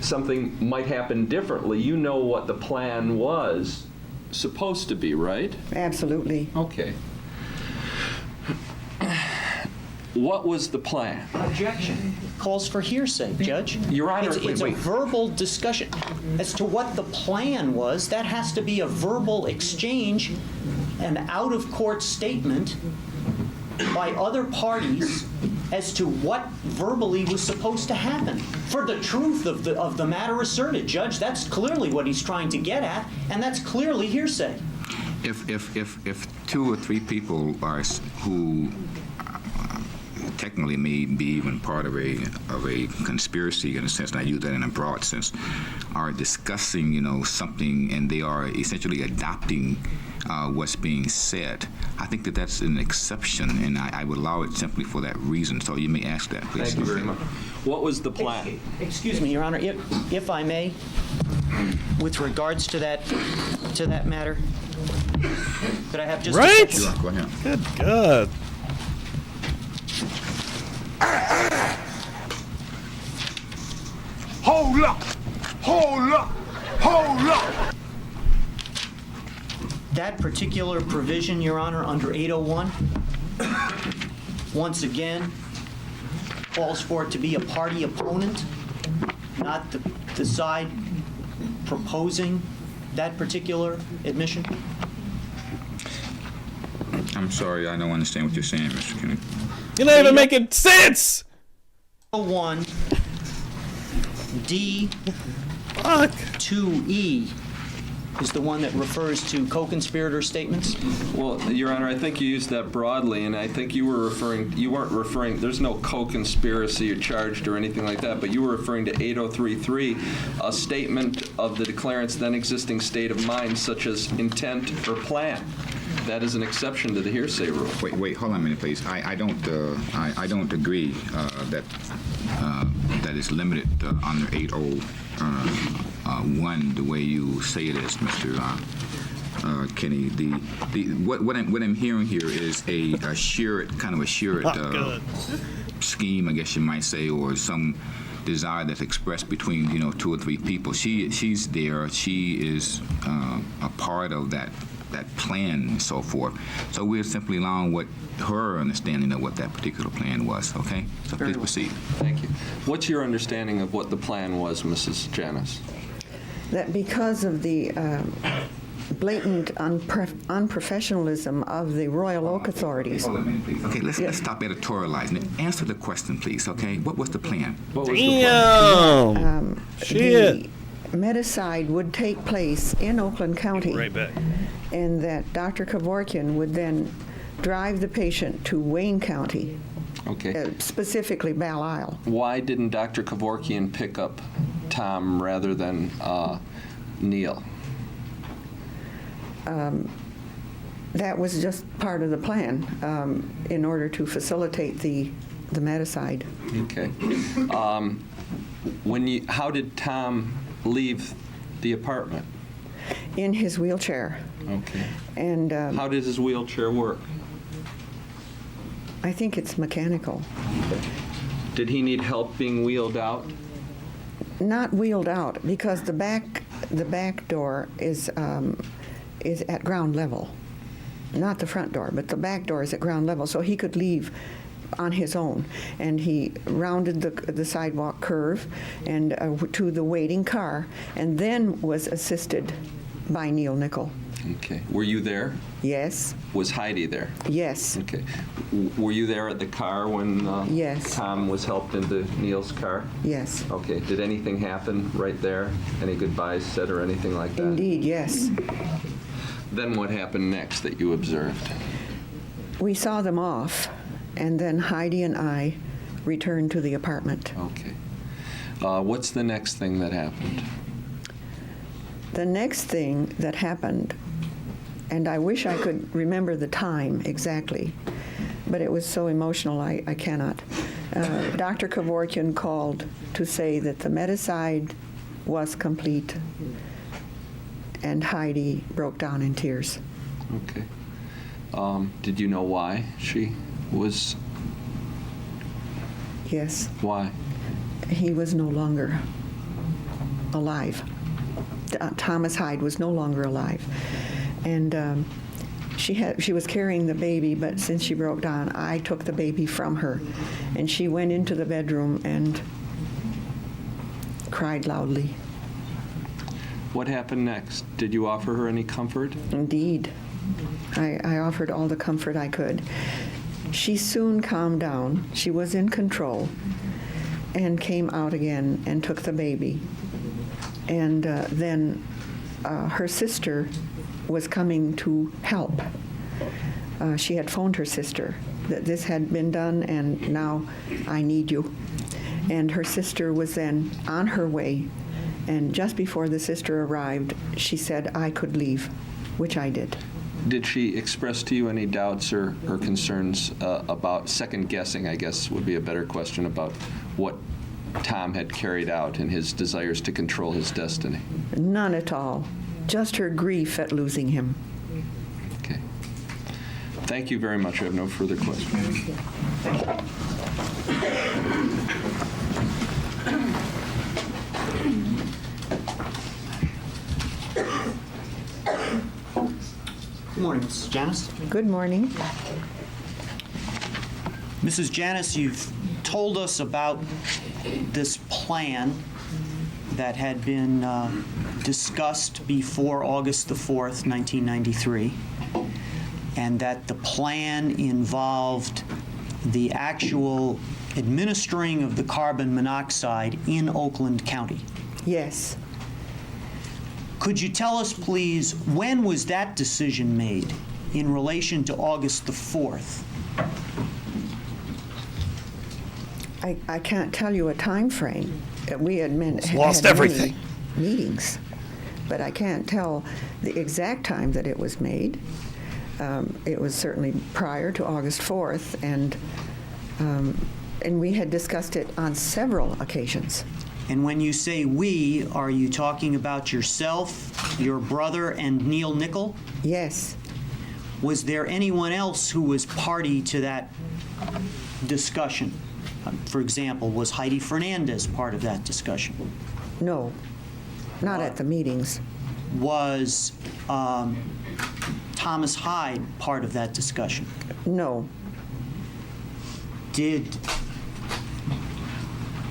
something might happen differently, you know what the plan was supposed to be, right? Absolutely. Okay. What was the plan? Objection. Calls for hearsay, Judge. Your Honor, it's a verbal discussion. As to what the plan was, that has to be a verbal exchange, an out-of-court statement by other parties as to what verbally was supposed to happen. For the truth of the matter asserted, Judge, that's clearly what he's trying to get at, and that's clearly hearsay. If two or three people are who technically may be even part of a conspiracy in a sense, and I use that in a broad sense, are discussing something, and they are essentially adopting what's being said. I think that's an exception, and I would allow it simply for that reason. So you may ask that, please. Thank you very much. What was the plan? Excuse me, Your Honor, if I may, with regards to that matter, could I have just Right? a second? Go ahead. Good God. Hold up! Hold up! Hold up! That particular provision, Your Honor, under 801, once again, calls for it to be a party opponent, not the side proposing that particular admission. I'm sorry, I don't understand what you're saying, Mr. Kennedy. You're not even making sense! 801 D Fuck. 2E is the one that refers to co-conspirator statements. Well, Your Honor, I think you used that broadly, and I think you weren't referring, there's no co-conspiracy or charged or anything like that, but you were referring to 8033, a statement of the declarant's then existing state of mind, such as intent or plan. That is an exception to the hearsay rule. Wait, hold on a minute, please. I don't agree that that is limited under 801 the way you say it is, Mr. Kenny. What I'm hearing here is a shared scheme, I guess you might say, or some desire that's expressed between 2 or 3 people. She's there. She is a part of that plan and so forth. So we're simply allowing what her understanding of what that particular plan was, okay? So please proceed. Thank you. What's your understanding of what the plan was, Mrs. Janice? That because of the blatant unprofessionalism of the Royal Oak authorities. Hold on a minute, please. Okay, let's stop editorializing it. Answer the question, please, okay? What was the plan? What was the plan? Damn! Shit! The medicide would take place in Oakland County. Right back. And that Dr. Kevorkian would then drive the patient to Wayne County, Okay. specifically Belle Isle. Why didn't Dr. Kevorkian pick up Tom rather than Neil? That was just part of the plan in order to facilitate the medicide. Okay. How did Tom leave the apartment? In his wheelchair. Okay. And How did his wheelchair work? I think it's mechanical. Did he need help being wheeled out? Not wheeled out, because the back door is at ground level. Not the front door, but the back door is at ground level, so he could leave on his own. And he rounded the sidewalk curve and to the waiting car, and then was assisted by Neil Nickel. Okay. Were you there? Yes. Was Heidi there? Yes. Okay. Were you there at the car when Yes. Tom was helped into Neil's car? Yes. Okay. Did anything happen right there? Any goodbyes said or anything like that? Indeed, yes. Then what happened next that you observed? We saw them off, and then Heidi and I returned to the apartment. Okay. What's the next thing that happened? The next thing that happened, and I wish I could remember the time exactly, but it was so emotional I cannot. Dr. Kevorkian called to say that the medicide was complete, and Heidi broke down in tears. Okay. Did you know why she was? Yes. Why? He was no longer alive. Thomas Hyde was no longer alive. And she was carrying the baby, but since she broke down, I took the baby from her. And she went into the bedroom and cried loudly. What happened next? Did you offer her any comfort? Indeed. I offered all the comfort I could. She soon calmed down. She was in control and came out again and took the baby. And then her sister was coming to help. She had phoned her sister that this had been done and now I need you. And her sister was then on her way, and just before the sister arrived, she said I could leave, which I did. Did she express to you any doubts or concerns about second guessing, I guess would be a better question, about what Tom had carried out in his desires to control his destiny? None at all. Just her grief at losing him. Okay. Thank you very much. I have no further questions. Good morning, Mrs. Janis. Good morning. Mrs. Janis, you've told us about this plan that had been discussed before August the 4th, 1993, and that the plan involved the actual administering of the carbon monoxide in Oakland County. Yes. Could you tell us, please, when was that decision made in relation to August the 4th? I can't tell you a time frame. We had lost everything. Many meetings, but I can't tell the exact time that it was made. It was certainly prior to August 4th, and we had discussed it on several occasions. And when you say we, are you talking about yourself, your brother, and Neil Nickel? Yes. Was there anyone else who was party to that discussion? For example, was Heidi Fernandez part of that discussion? No, not at the meetings. Was Thomas Hyde part of that discussion? No.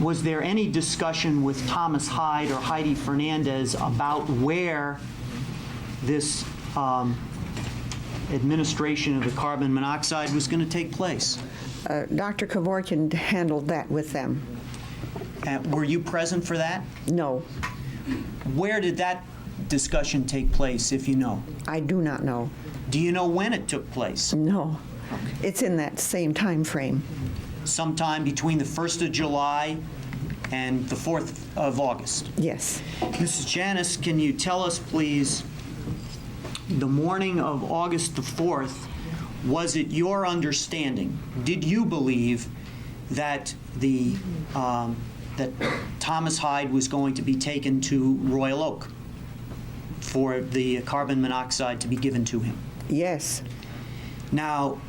Was there any discussion with Thomas Hyde or Heidi Fernandez about where this administration of the carbon monoxide was going to take place? Dr. Kevorkian handled that with them. Were you present for that? No. Where did that discussion take place, if you know? I do not know. Do you know when it took place? No. It's in that same time frame. Sometime between the 1st of July and the 4th of August? Yes. Mrs. Janis, can you tell us, please, the morning of August the 4th, was it your understanding, did you believe that that Thomas Hyde was going to be taken to Royal Oak for the carbon monoxide to be given to him? Yes. Now,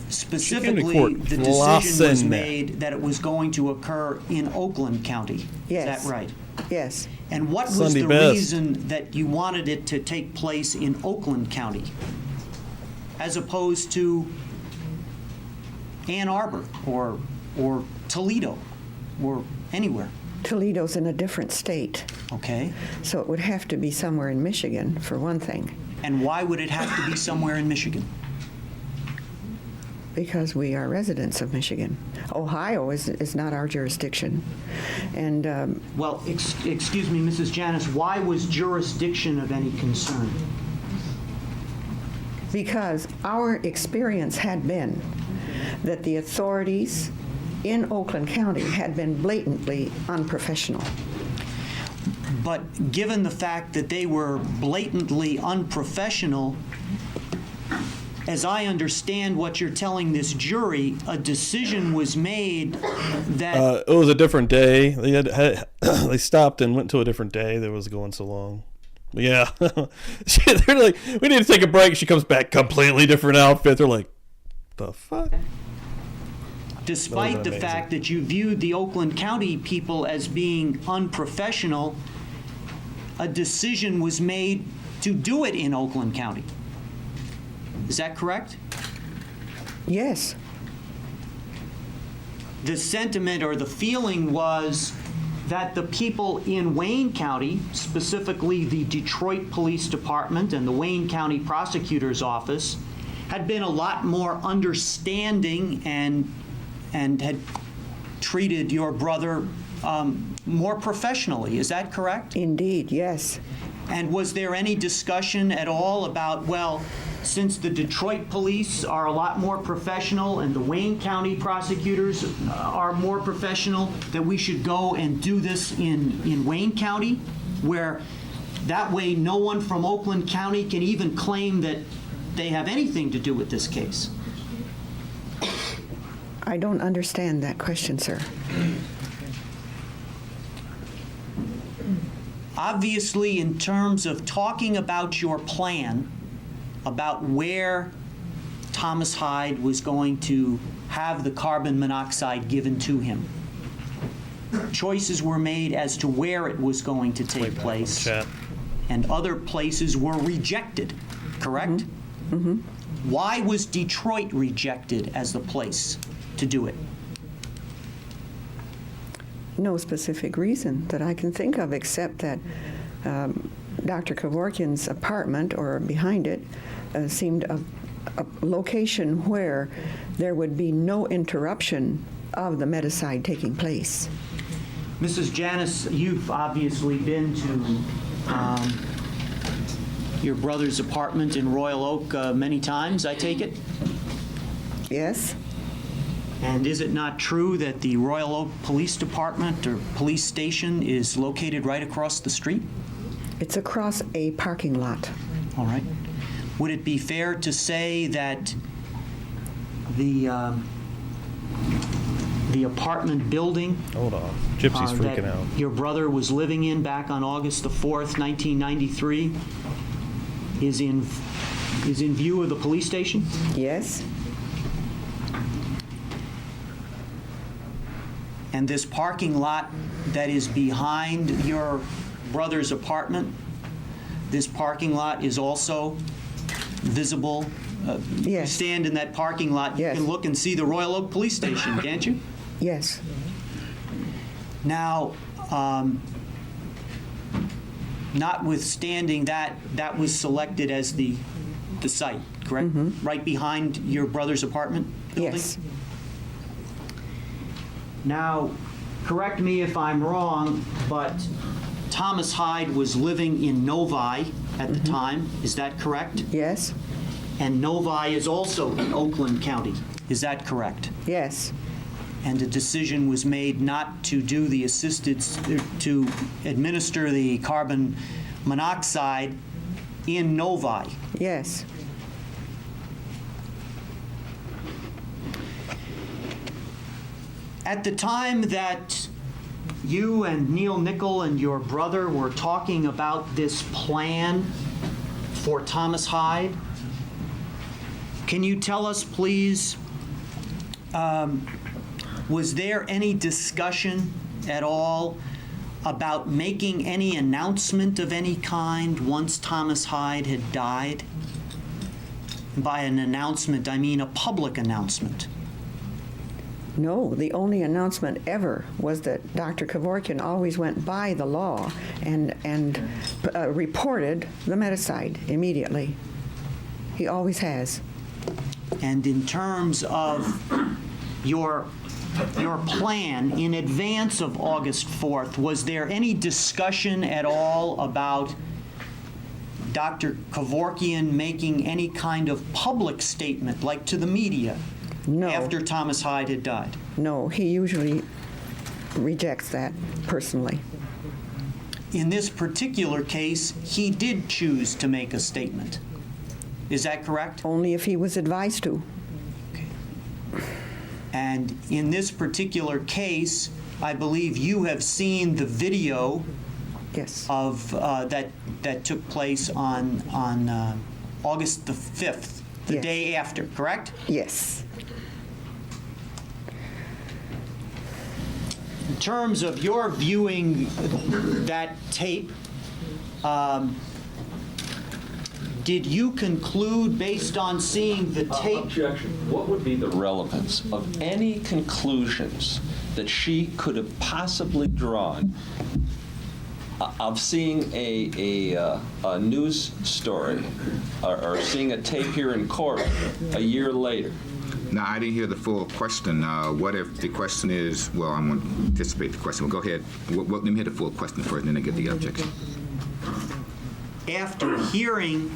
specifically, the decision was made that it was going to occur in Oakland County. Yes. Is that right? Yes. And what was Sunday the best. reason that you wanted it to take place in Oakland County as opposed to Ann Arbor or Toledo or anywhere? Toledo's in a different state. Okay. So it would have to be somewhere in Michigan, for one thing. And why would it have to be somewhere in Michigan? Because we are residents of Michigan. Ohio is not our jurisdiction. And well, excuse me, Mrs. Janis, why was jurisdiction of any concern? Because our experience had been that the authorities in Oakland County had been blatantly unprofessional. But given the fact that they were blatantly unprofessional, as I understand what you're telling this jury, a decision was made that... it was a different day. They stopped and went to a different day that was going so long. Yeah. They're like, we need to take a break. She comes back, completely different outfit. They're like, the fuck? Despite the fact that you viewed the Oakland County people as being unprofessional, a decision was made to do it in Oakland County. Is that correct? Yes. The sentiment or the feeling was that the people in Wayne County, specifically the Detroit Police Department and the Wayne County Prosecutor's Office, had been a lot more understanding and had treated your brother more professionally. Is that correct? Indeed, yes. And was there any discussion at all about, well, since the Detroit police are a lot more professional and the Wayne County prosecutors are more professional, that we should go and do this in Wayne County, where that way no one from Oakland County can even claim that they have anything to do with this case? I don't understand that question, sir. Obviously, in terms of talking about your plan, about where Thomas Hyde was going to have the carbon monoxide given to him, choices were made as to where it was going to take place, and other places were rejected. correct? Mm-hmm. Why was Detroit rejected as the place to do it? No specific reason that I can think of, except that Dr. Kevorkian's apartment, or behind it, seemed a location where there would be no interruption of the medicide taking place. Mrs. Janice, you've obviously been to your brother's apartment in Royal Oak many times, I take it? Yes. And is it not true that the Royal Oak Police Department or police station is located right across the street? It's across a parking lot. All right. Would it be fair to say that the apartment building Hold on. Gypsy's freaking that out. your brother was living in back on August the 4th, 1993, is in view of the police station? Yes. And this parking lot that is behind your brother's apartment, this parking lot is also visible? Yes. You stand in that parking lot, you Yes. can look and see the Royal Oak Police Station, can't you? Yes. Now, notwithstanding that, that was selected as the site, correct? Right behind your brother's apartment building? Yes. Now, correct me if I'm wrong, but Thomas Hyde was living in Novi at the time. Is that correct? Yes. And Novi is also in Oakland County. Is that correct? Yes. And a decision was made not to do the to administer the carbon monoxide in Novi. Yes. At the time that you and Neil Nickel and your brother were talking about this plan for Thomas Hyde, can you tell us, please, was there any discussion at all about making any announcement of any kind once Thomas Hyde had died? By an announcement, I mean a public announcement. No, the only announcement ever was that Dr. Kevorkian always went by the law and reported the medicide immediately. He always has. And in terms of your plan in advance of August 4th, was there any discussion at all about Dr. Kevorkian making any kind of public statement, like to the media, No. after Thomas Hyde had died? No, he usually rejects that personally. In this particular case, he did choose to make a statement. Is that correct? Only if he was advised to. And in this particular case, I believe you have seen the video Yes. of that took place on August the 5th, the Yes. day after, correct? Yes. In terms of your viewing that tape, did you conclude based on seeing the tape? Objection. What would be the relevance of any conclusions that she could have possibly drawn of seeing a news story or seeing a tape here in court a year later? Now, I didn't hear the full question. What if the question is, well, I'm going to anticipate the question. Well, go ahead. Let me hear the full question first, and then I get the objection. After hearing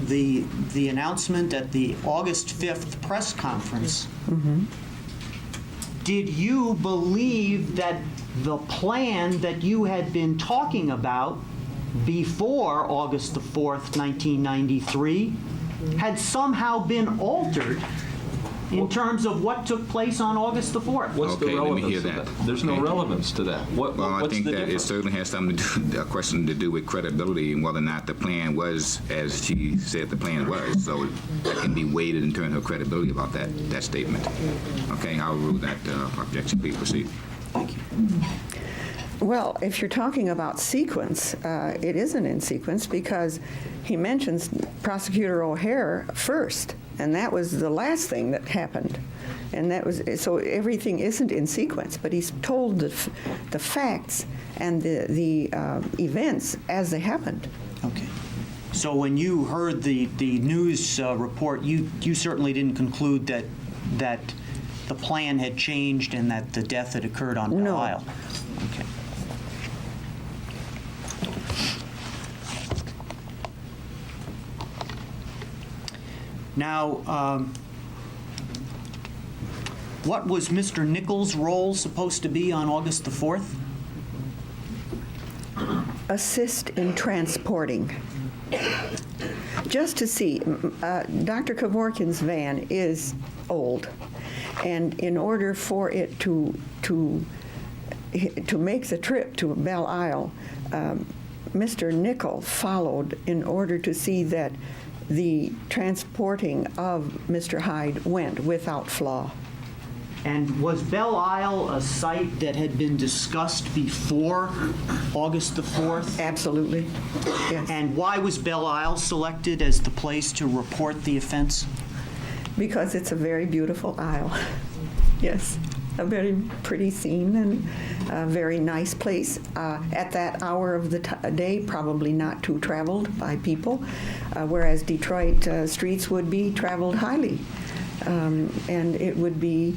the announcement at the August 5th press conference, did you believe that the plan that you had been talking about before August the 4th, 1993, had somehow been altered in terms of what took place on August the 4th? What's the Okay, let me relevance hear to that. that? There's no relevance to that. Well, I What's think the that it difference? certainly has something to do, a question to do with credibility and whether or not the plan was as she said the plan was. So that can be weighted in terms of credibility about that statement. Okay, I'll rule that objection. Please proceed. Thank you. Well, if you're talking about sequence, it isn't in sequence because he mentions Prosecutor O'Hare first, and that was the last thing that happened. And that was, so everything isn't in sequence, but he's told the facts and the events as they happened. Okay. So when you heard the news report, you certainly didn't conclude that the plan had changed and that the death had occurred on Belle Isle? Okay. Now, what was Mr. Nichols' role supposed to be on August the 4th? Assist in transporting. Just to see, Dr. Kevorkian's van is old, and in order for it to make the trip to Belle Isle, Mr. Nickel followed in order to see that the transporting of Mr. Hyde went without flaw. And was Belle Isle a site that had been discussed before August the 4th? Absolutely, yes. And why was Belle Isle selected as the place to report the offense? Because it's a very beautiful isle, yes. A very pretty scene and a very nice place. At that hour of the day, probably not too traveled by people, whereas Detroit streets would be traveled highly. And it would be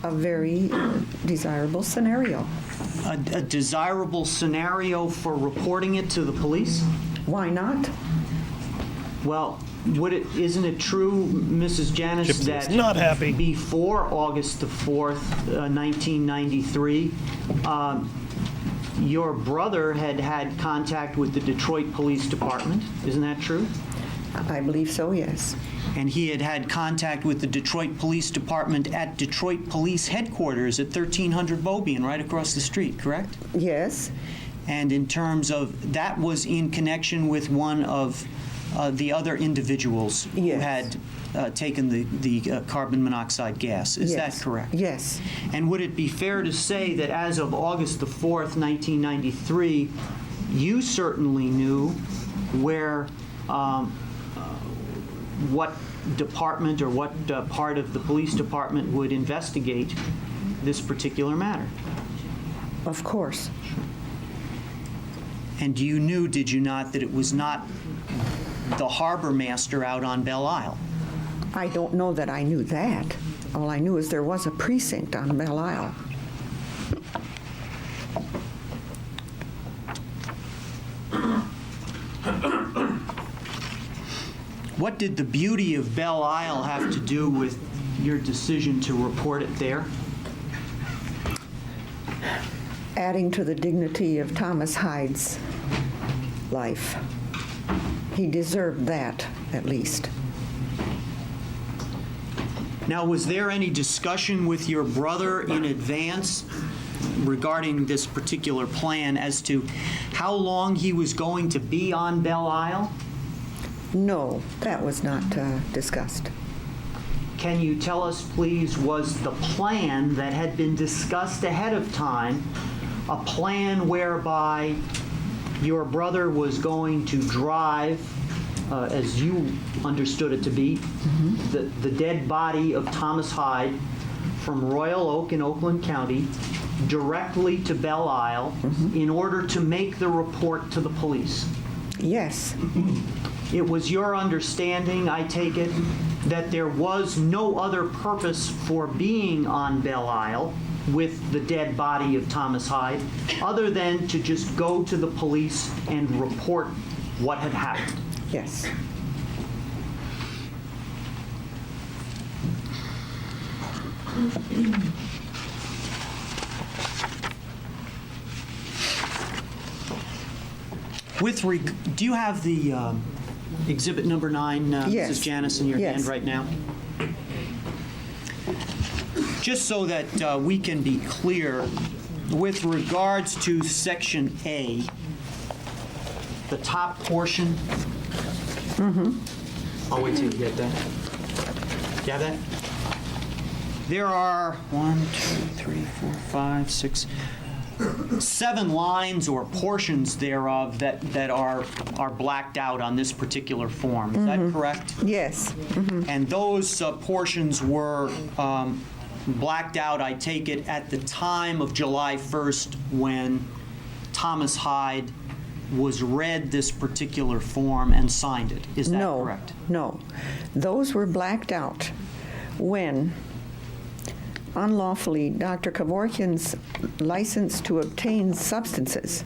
a very desirable scenario. A desirable scenario for reporting it to the police? Why not? Well, isn't it true, Mrs. Janis, Gypsy that is not happy. Before August the 4th, 1993, your brother had contact with the Detroit Police Department? Isn't that true? I believe so, yes. And he had contact with the Detroit Police Department at Detroit Police Headquarters at 1300 Beaubien, right across the street, correct? Yes. And in terms of, that was in connection with one of the other individuals who had taken the carbon monoxide gas. Is that correct? Yes. And would it be fair to say that as of August the 4th, 1993, you certainly knew where what department or what part of the police department would investigate this particular matter? Of course. And you knew, did you not, that it was not the harbor master out on Belle Isle? I don't know that I knew that. All I knew is there was a precinct on Belle Isle. What did the beauty of Belle Isle have to do with your decision to report it there? Adding to the dignity of Thomas Hyde's life. He deserved that, at least. Now, was there any discussion with your brother in advance regarding this particular plan as to how long he was going to be on Belle Isle? No, that was not discussed. Can you tell us, please, was the plan that had been discussed ahead of time a plan whereby your brother was going to drive, as you understood it to be, the dead body of Thomas Hyde from Royal Oak in Oakland County directly to Belle Isle in order to make the report to the police? Yes. It was your understanding, I take it, that there was no other purpose for being on Belle Isle with the dead body of Thomas Hyde other than to just go to the police and report what had happened? Yes. Do you have the exhibit number 9, Yes. Mrs. Janis, in your hand right now? Just so that we can be clear, with regards to Section A, the top portion. I'll wait till you get that. Do you have that? There are 1, 2, 3, 4, 5, 6, 7 lines or portions thereof that are blacked out on this particular form. Is that correct? Yes. And those portions were blacked out, I take it, at the time of July 1st when Thomas Hyde was read this particular form and signed it. Is that correct? No. Those were blacked out when unlawfully Dr. Kevorkian's license to obtain substances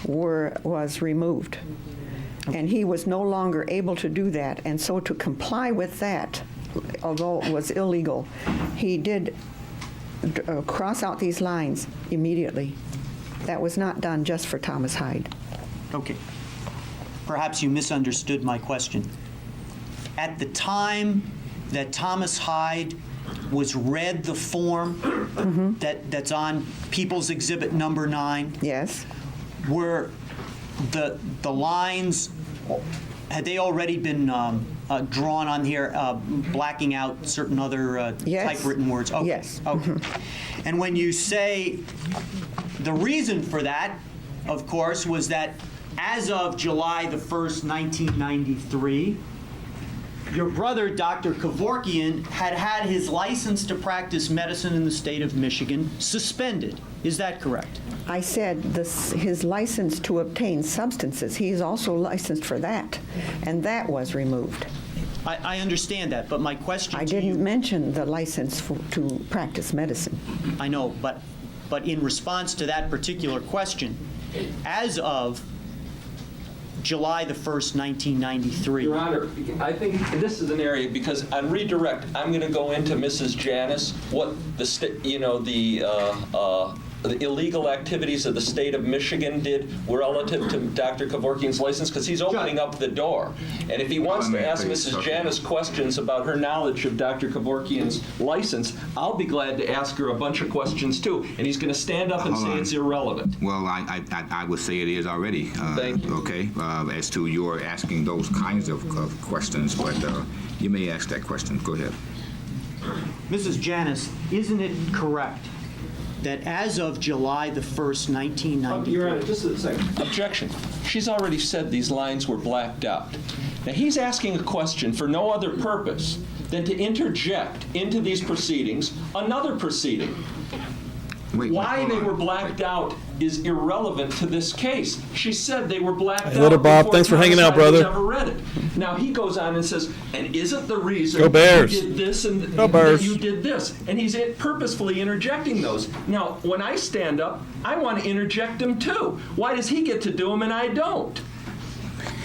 was removed. And he was no longer able to do that. And so to comply with that, although it was illegal, he did cross out these lines immediately. That was not done just for Thomas Hyde. Okay. Perhaps you misunderstood my question. At the time that Thomas Hyde was read the form that's on People's Exhibit number 9, yes, were the lines, had they already been drawn on here, blacking out certain other typewritten words? Okay. Yes. Okay. And when you say the reason for that, of course, was that as of July the 1st, 1993, your brother, Dr. Kevorkian, had his license to practice medicine in the state of Michigan suspended. Is that correct? I said his license to obtain substances. He is also licensed for that, and that was removed. I understand that, but my question I to you... didn't mention the license to practice medicine. I know, but in response to that particular question, as of July the 1st, 1993. Your Honor, I think this is an area, because on redirect, I'm going to go into Mrs. Janice, what the illegal activities of the state of Michigan did relative to Dr. Kevorkian's license, because he's opening up the door. And if he wants to ask Mrs. Janice questions about her knowledge of Dr. Kevorkian's license, I'll be glad to ask her a bunch of questions too. And he's going to stand up and say it's irrelevant. Well, I would say it is already. Thank you. Okay, as to your asking those kinds of questions, but you may ask that question. Go ahead. Mrs. Janice, isn't it correct that as of July the 1st, 1993... Your Honor, just a second. Objection. She's already said these lines were blacked out. Now, he's asking a question for no other purpose than to interject into these proceedings another proceeding. Why they were blacked out is irrelevant to this case. She said they were blacked out. Later, Bob. Thanks for hanging out, brother. Never read it. Now he goes on and says, and isn't the reason Go Bears. you did this and Go Bears. that you did this? And he's purposefully interjecting those. Now, when I stand up, I want to interject them too. Why does he get to do them and I don't?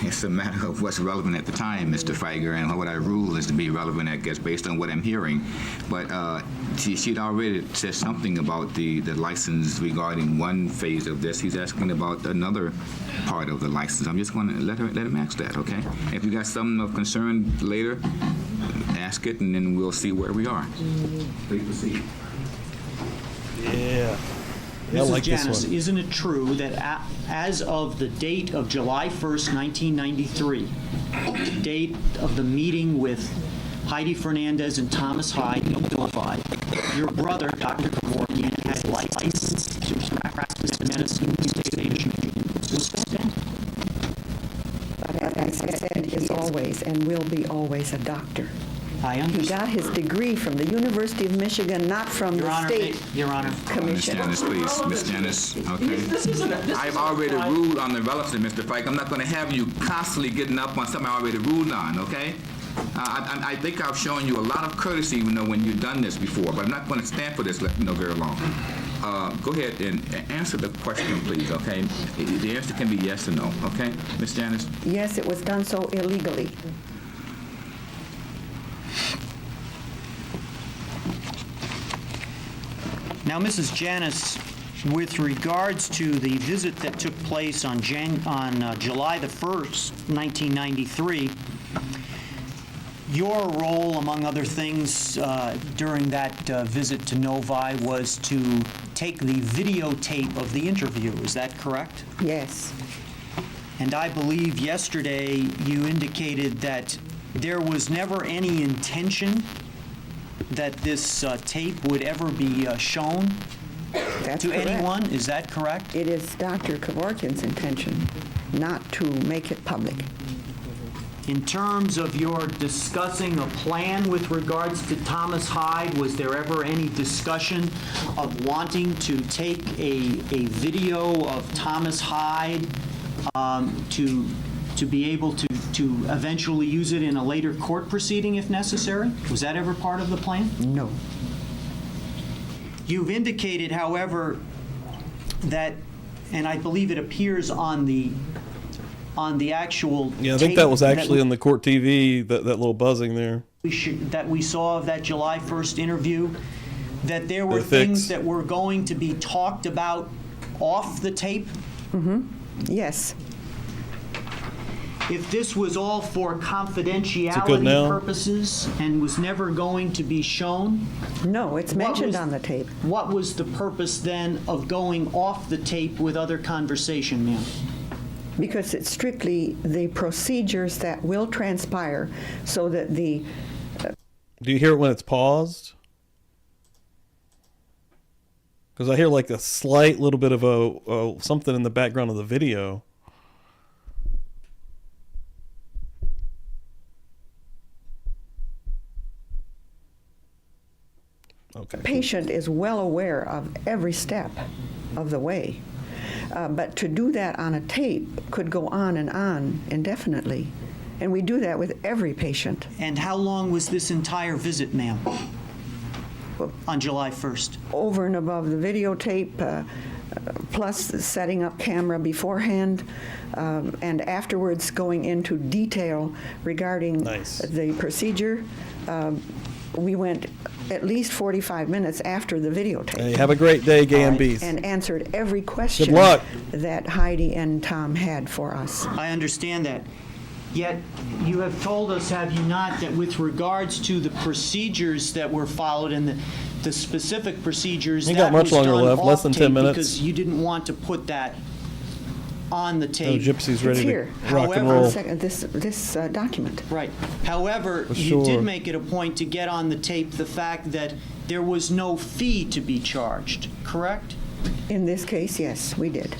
It's a matter of what's relevant at the time, Mr. Feiger, and what I rule is to be relevant, I guess, based on what I'm hearing. But she'd already said something about the license regarding one phase of this. He's asking about another part of the license. I'm just going to let him ask that, okay? If you got something of concern later, ask it, and then we'll see where we are. Please proceed. Yeah. Mrs. like Janice, isn't it true that as of the date of July 1st, 1993, the date of the meeting with Heidi Fernandez and Thomas Hyde in Philadelphia, your brother, Dr. Kevorkian, has license to practice medicine in the state of Michigan was suspended? But as I said, he is always and will be always a doctor. I He understand. got his degree from the University of Michigan, not from Your the Honor, state Your Honor. Miss commission. Janice, please. Miss Janice, okay? I've already ruled on the relevance, Mr. Feiger. I'm not going to have you constantly getting up on something I already ruled on, okay? I think I've shown you a lot of courtesy, when you've done this before, but I'm not going to stand for this, very long. Go ahead and answer the question, please, okay? The answer can be yes or no, okay? Miss Janice? Yes, it was done so illegally. Now, Mrs. Janice, with regards to the visit that took place on July the 1st, 1993, your role, among other things, during that visit to Novi was to take the videotape of the interview. Is that correct? Yes. And I believe yesterday you indicated that there was never any intention that this tape would ever be shown That's to correct. anyone. Is that correct? It is Dr. Kevorkian's intention not to make it public. In terms of your discussing a plan with regards to Thomas Hyde, was there ever any discussion of wanting to take a video of Thomas Hyde to be able to eventually use it in a later court proceeding if necessary? Was that ever part of the plan? No. You've indicated, however, that, and I believe it appears on the actual Yeah, I think tape that was actually we- on the court TV, that little buzzing there. that we saw of that July 1st interview, that there were The fix. things that were going to be talked about off the tape? Yes. If this was all for now? confidentiality purposes and was never going to be shown, No, it's mentioned on the tape. what was the purpose then of going off the tape with other conversation, ma'am? Because it's strictly the procedures that will transpire so that the Do you hear it when it's paused? Because I hear like a slight little bit of a something in the background of the video. Okay. patient is well aware of every step of the way. But to do that on a tape could go on and on indefinitely. And we do that with every patient. And how long was this entire visit, ma'am? On July 1st? Over and above the videotape, plus setting up camera beforehand, and afterwards going into detail regarding the procedure. We went at least 45 minutes after the videotape. Hey, have a great day, Gambis. And answered every question Good luck. that Heidi and Tom had for us. I understand that. Yet, you have told us, have you not, that with regards to the procedures that were followed and the specific procedures, You that got much was longer done left, less off than 10 tape minutes. because you didn't want to put that on the Oh, tape. Gypsy's ready It's here. to rock and However, roll. This document. Right. However, For you sure. did make it a point to get on the tape the fact that there was no fee to be charged, correct? In this case, yes, we did.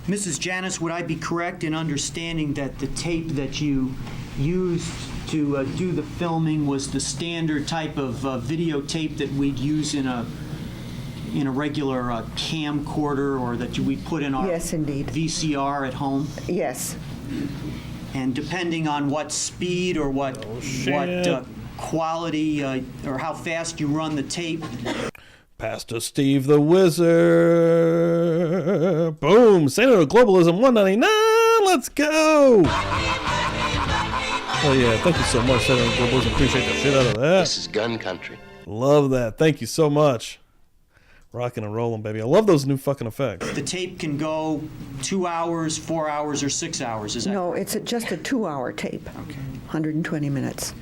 Mrs. Janice, would I be correct in understanding that the tape that you used to do the filming was the standard type of videotape that we'd use in a regular camcorder, or that we put in our Yes, indeed. VCR at home? Yes. And depending on what speed or what quality or how fast you run the tape, Pastor Steve the Wizard. Boom. Senator Globalism 199. Let's go. Oh, yeah. Thank you so much, Senator Globalism. Appreciate the shit out of that. This is gun country. Love that. Thank you so much. Rocking and rolling, baby. I love those new fucking effects. the tape can go 2 hours, 4 hours, or 6 hours. Is that No, it's just a 2-hour tape. Okay. 120 minutes.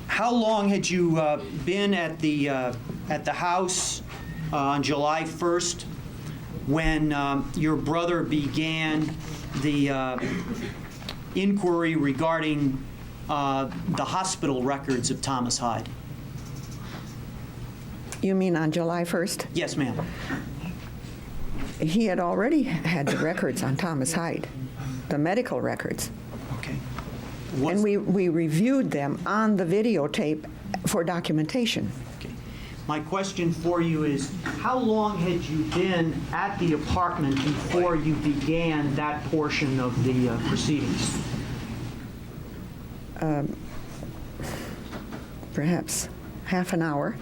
How long had you been at the house on July 1st when your brother began the inquiry regarding the hospital records of Thomas Hyde? You mean on July 1st? Yes, ma'am. He had already had the records on Thomas Hyde, the medical records. Okay. And we reviewed them on the videotape for documentation. Okay. My question for you is, how long had you been at the apartment before you began that portion of the proceedings? Perhaps half an hour.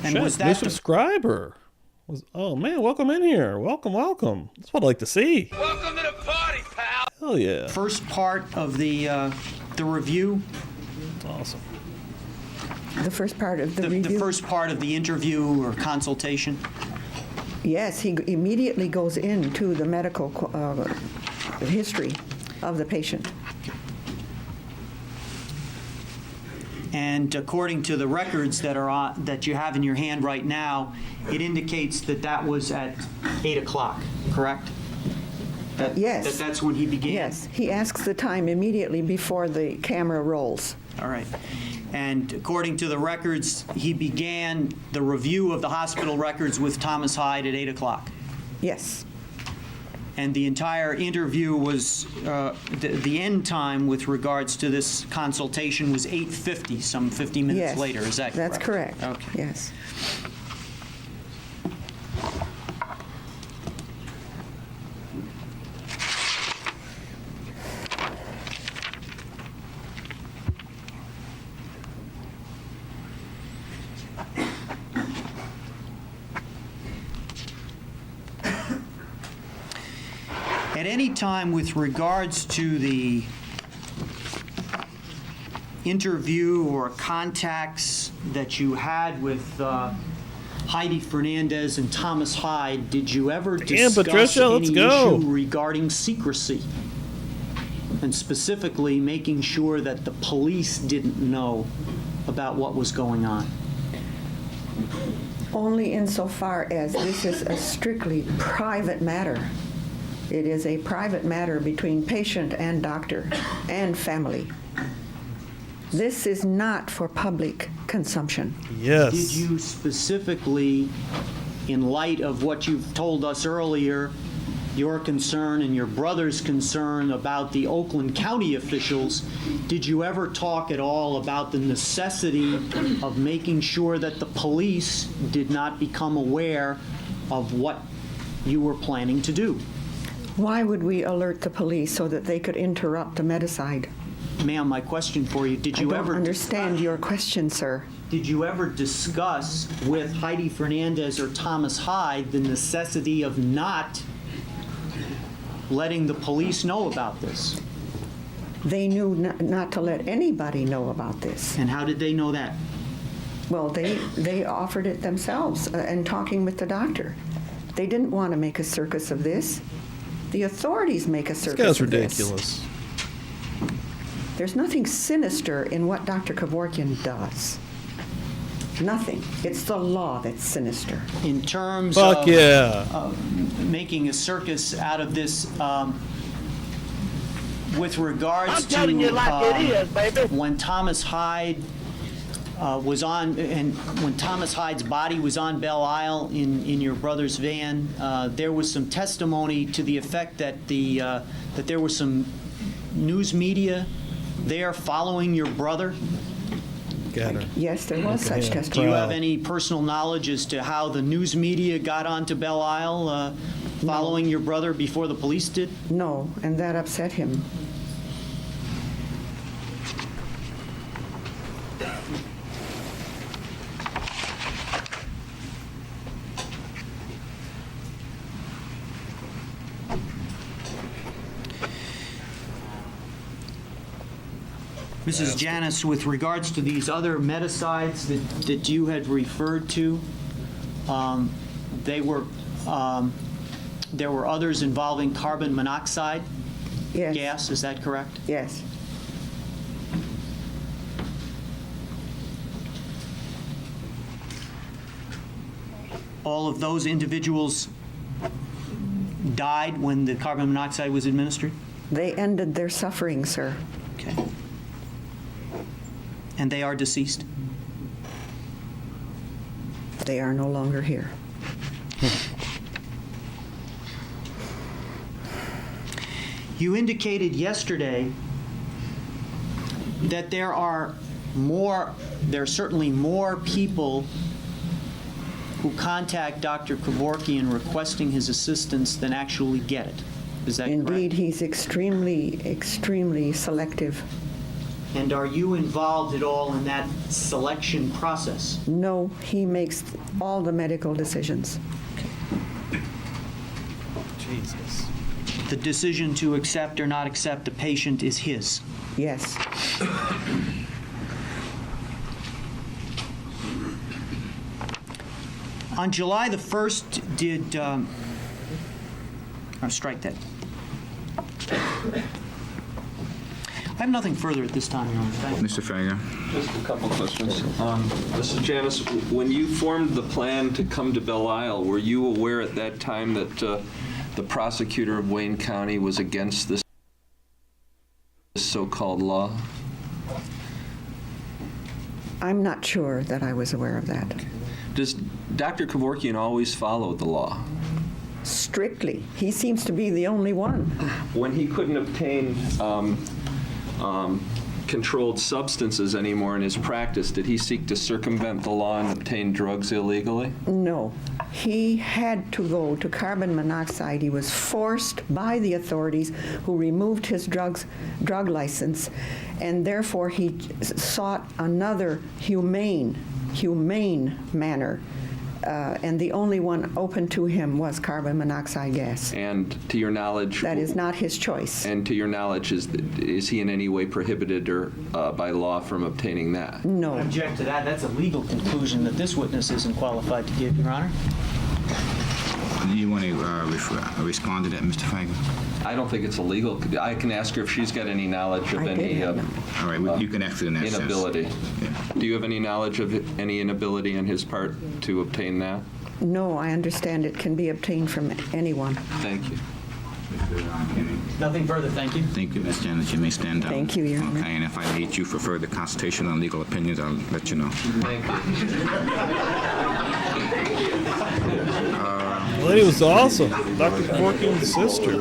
And Shit, was new that subscriber. Oh, man. Welcome in here. Welcome, welcome. That's what I like to see. Welcome to the party, pal. Hell yeah. first part of the review? Awesome. The first part of the The review? first part of the interview or consultation? Yes, he immediately goes into the medical history of the patient. And according to the records that you have in your hand right now, it indicates that that was at 8 o'clock, correct? Yes. That's when he began? Yes. He asks the time immediately before the camera rolls. All right. And according to the records, he began the review of the hospital records with Thomas Hyde at 8 o'clock? Yes. And the entire interview was, the end time with regards to this consultation was 8:50, some 50 minutes Yes. later. Is that correct? That's correct. Okay. Yes. At any time with regards to the interview or contacts that you had with Heidi Fernandez and Thomas Hyde, did you ever discuss Patricia, let's any go. issue regarding secrecy? And specifically making sure that the police didn't know about what was going on? Only insofar as this is a strictly private matter. It is a private matter between patient and doctor and family. This is not for public consumption. Yes. Did you specifically, in light of what you've told us earlier, your concern and your brother's concern about the Oakland County officials, did you ever talk at all about the necessity of making sure that the police did not become aware of what you were planning to do? Why would we alert the police so that they could interrupt a medicide? Ma'am, my question for you, did you I ever don't understand your question, sir. Did you ever discuss with Heidi Fernandez or Thomas Hyde the necessity of not letting the police know about this? They knew not to let anybody know about this. And how did they know that? Well, they offered it themselves in talking with the doctor. They didn't want to make a circus of this. The authorities make a circus This guy's of this. ridiculous. There's nothing sinister in what Dr. Kevorkian does. Nothing. It's the law that's sinister. In terms Fuck of yeah. making a circus out of this, with regards I'm to telling you like it is, baby. when Thomas Hyde was on, and when Thomas Hyde's body was on Belle Isle in your brother's van, there was some testimony to the effect that that there was some news media there following your brother. Got her. Yes, there was such Do you testimony. have any personal knowledge as to how the news media got onto Belle Isle following your brother before the police did? No, and that upset him. Mrs. Janis, with regards to these other meticides that you had referred to, there were others involving carbon monoxide Yes. gas, is that correct? Yes. All of those individuals died when the carbon monoxide was administered? They ended their suffering, sir. Okay. And they are deceased? They are no longer here. You indicated yesterday that there are certainly more people who contact Dr. Kevorkian requesting his assistance than actually get it. Is that correct? Indeed, he's extremely, extremely selective. And are you involved at all in that selection process? No, he makes all the medical decisions. Jesus. The decision to accept or not accept a patient is his. Yes. On July the 1st, did... strike that. I have nothing further at this time, Your Honor. Thank you. Mr. Fager. Just a couple questions. Mrs. Janice, when you formed the plan to come to Belle Isle, were you aware at that time that the prosecutor of Wayne County was against this so-called law? I'm not sure that I was aware of that. Does Dr. Kevorkian always follow the law? Strictly. He seems to be the only one. When he couldn't obtain controlled substances anymore in his practice, did he seek to circumvent the law and obtain drugs illegally? No. He had to go to carbon monoxide. He was forced by the authorities who removed his drug license, and therefore he sought another humane manner. And the only one open to him was carbon monoxide gas. And to your knowledge... That is not his choice. And to your knowledge, is he in any way prohibited or by law from obtaining that? No. I object to that. That's a legal conclusion that this witness isn't qualified to give, Your Honor. Do you want to respond to that, Mr. Fager? I don't think it's illegal. I can ask her if she's got any knowledge of any All right, you can ask it in that inability. sense. Yeah. Do you have any knowledge of any inability on his part to obtain that? No, I understand it can be obtained from anyone. Thank you. Nothing further. Thank you. Thank you, Ms. Janet. You may stand down. Thank you, Your Honor. Okay, and if I need you for further consultation on legal opinions, I'll let you know. Thank you. The lady was awesome. Dr. Kevorkian's sister.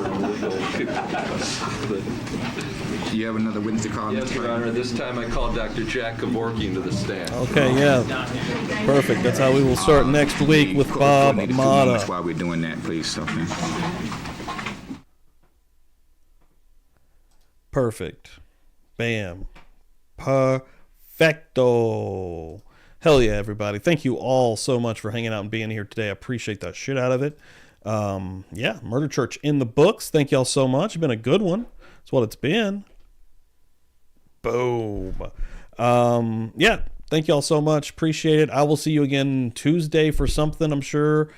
You have another witness to call? Yes, Your Honor. This time I called Dr. Jack Kevorkian to the stand. Okay, yeah. Perfect. That's how we will start next week with Bob Mata. While we're doing that, please. Okay. Perfect. Bam. Perfecto. Hell yeah, everybody. Thank you all so much for hanging out and being here today. I appreciate the shit out of it. Yeah, Murder Church in the books. Thank y'all so much. It's been a good one. That's what it's been. Boom. Yeah, thank y'all so much. Appreciate it. I will see you again Tuesday for something, I'm sure.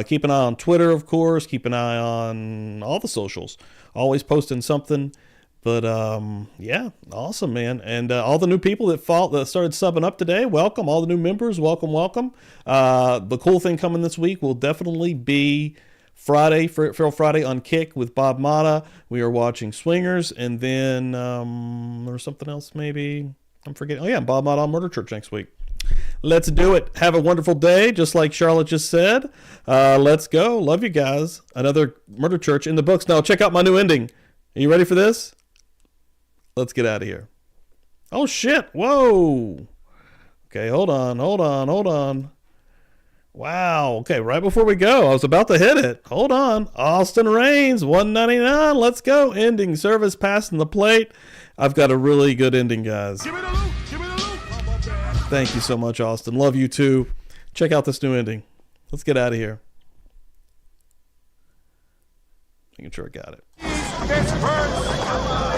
Keep an eye on Twitter, of course. Keep an eye on all the socials. Always posting something. But, yeah, awesome, man. And all the new people that started subbing up today, welcome. All the new members, welcome, welcome. The cool thing coming this week will definitely be Friday, Feral Friday on Kick with Bob Mata. We are watching Swingers. And then there was something else maybe. I'm forgetting. Oh, yeah, Bob Mata on Murder Church next week. Let's do it. Have a wonderful day, just like Charlotte just said. Let's go. Love you guys. Another Murder Church in the books. Now, check out my new ending. Are you ready for this? Let's get out of here. Oh, shit. Whoa. Okay, hold on. Wow. Okay, right before we go, I was about to hit it. Hold on. Austin Reigns, $1.99. Let's go. Ending service, passing the plate. I've got a really good ending, guys. Give me the loot. Give me the loot. Thank you so much, Austin. Love you, too. Check out this new ending. Let's get out of here. Making sure I got it. This verse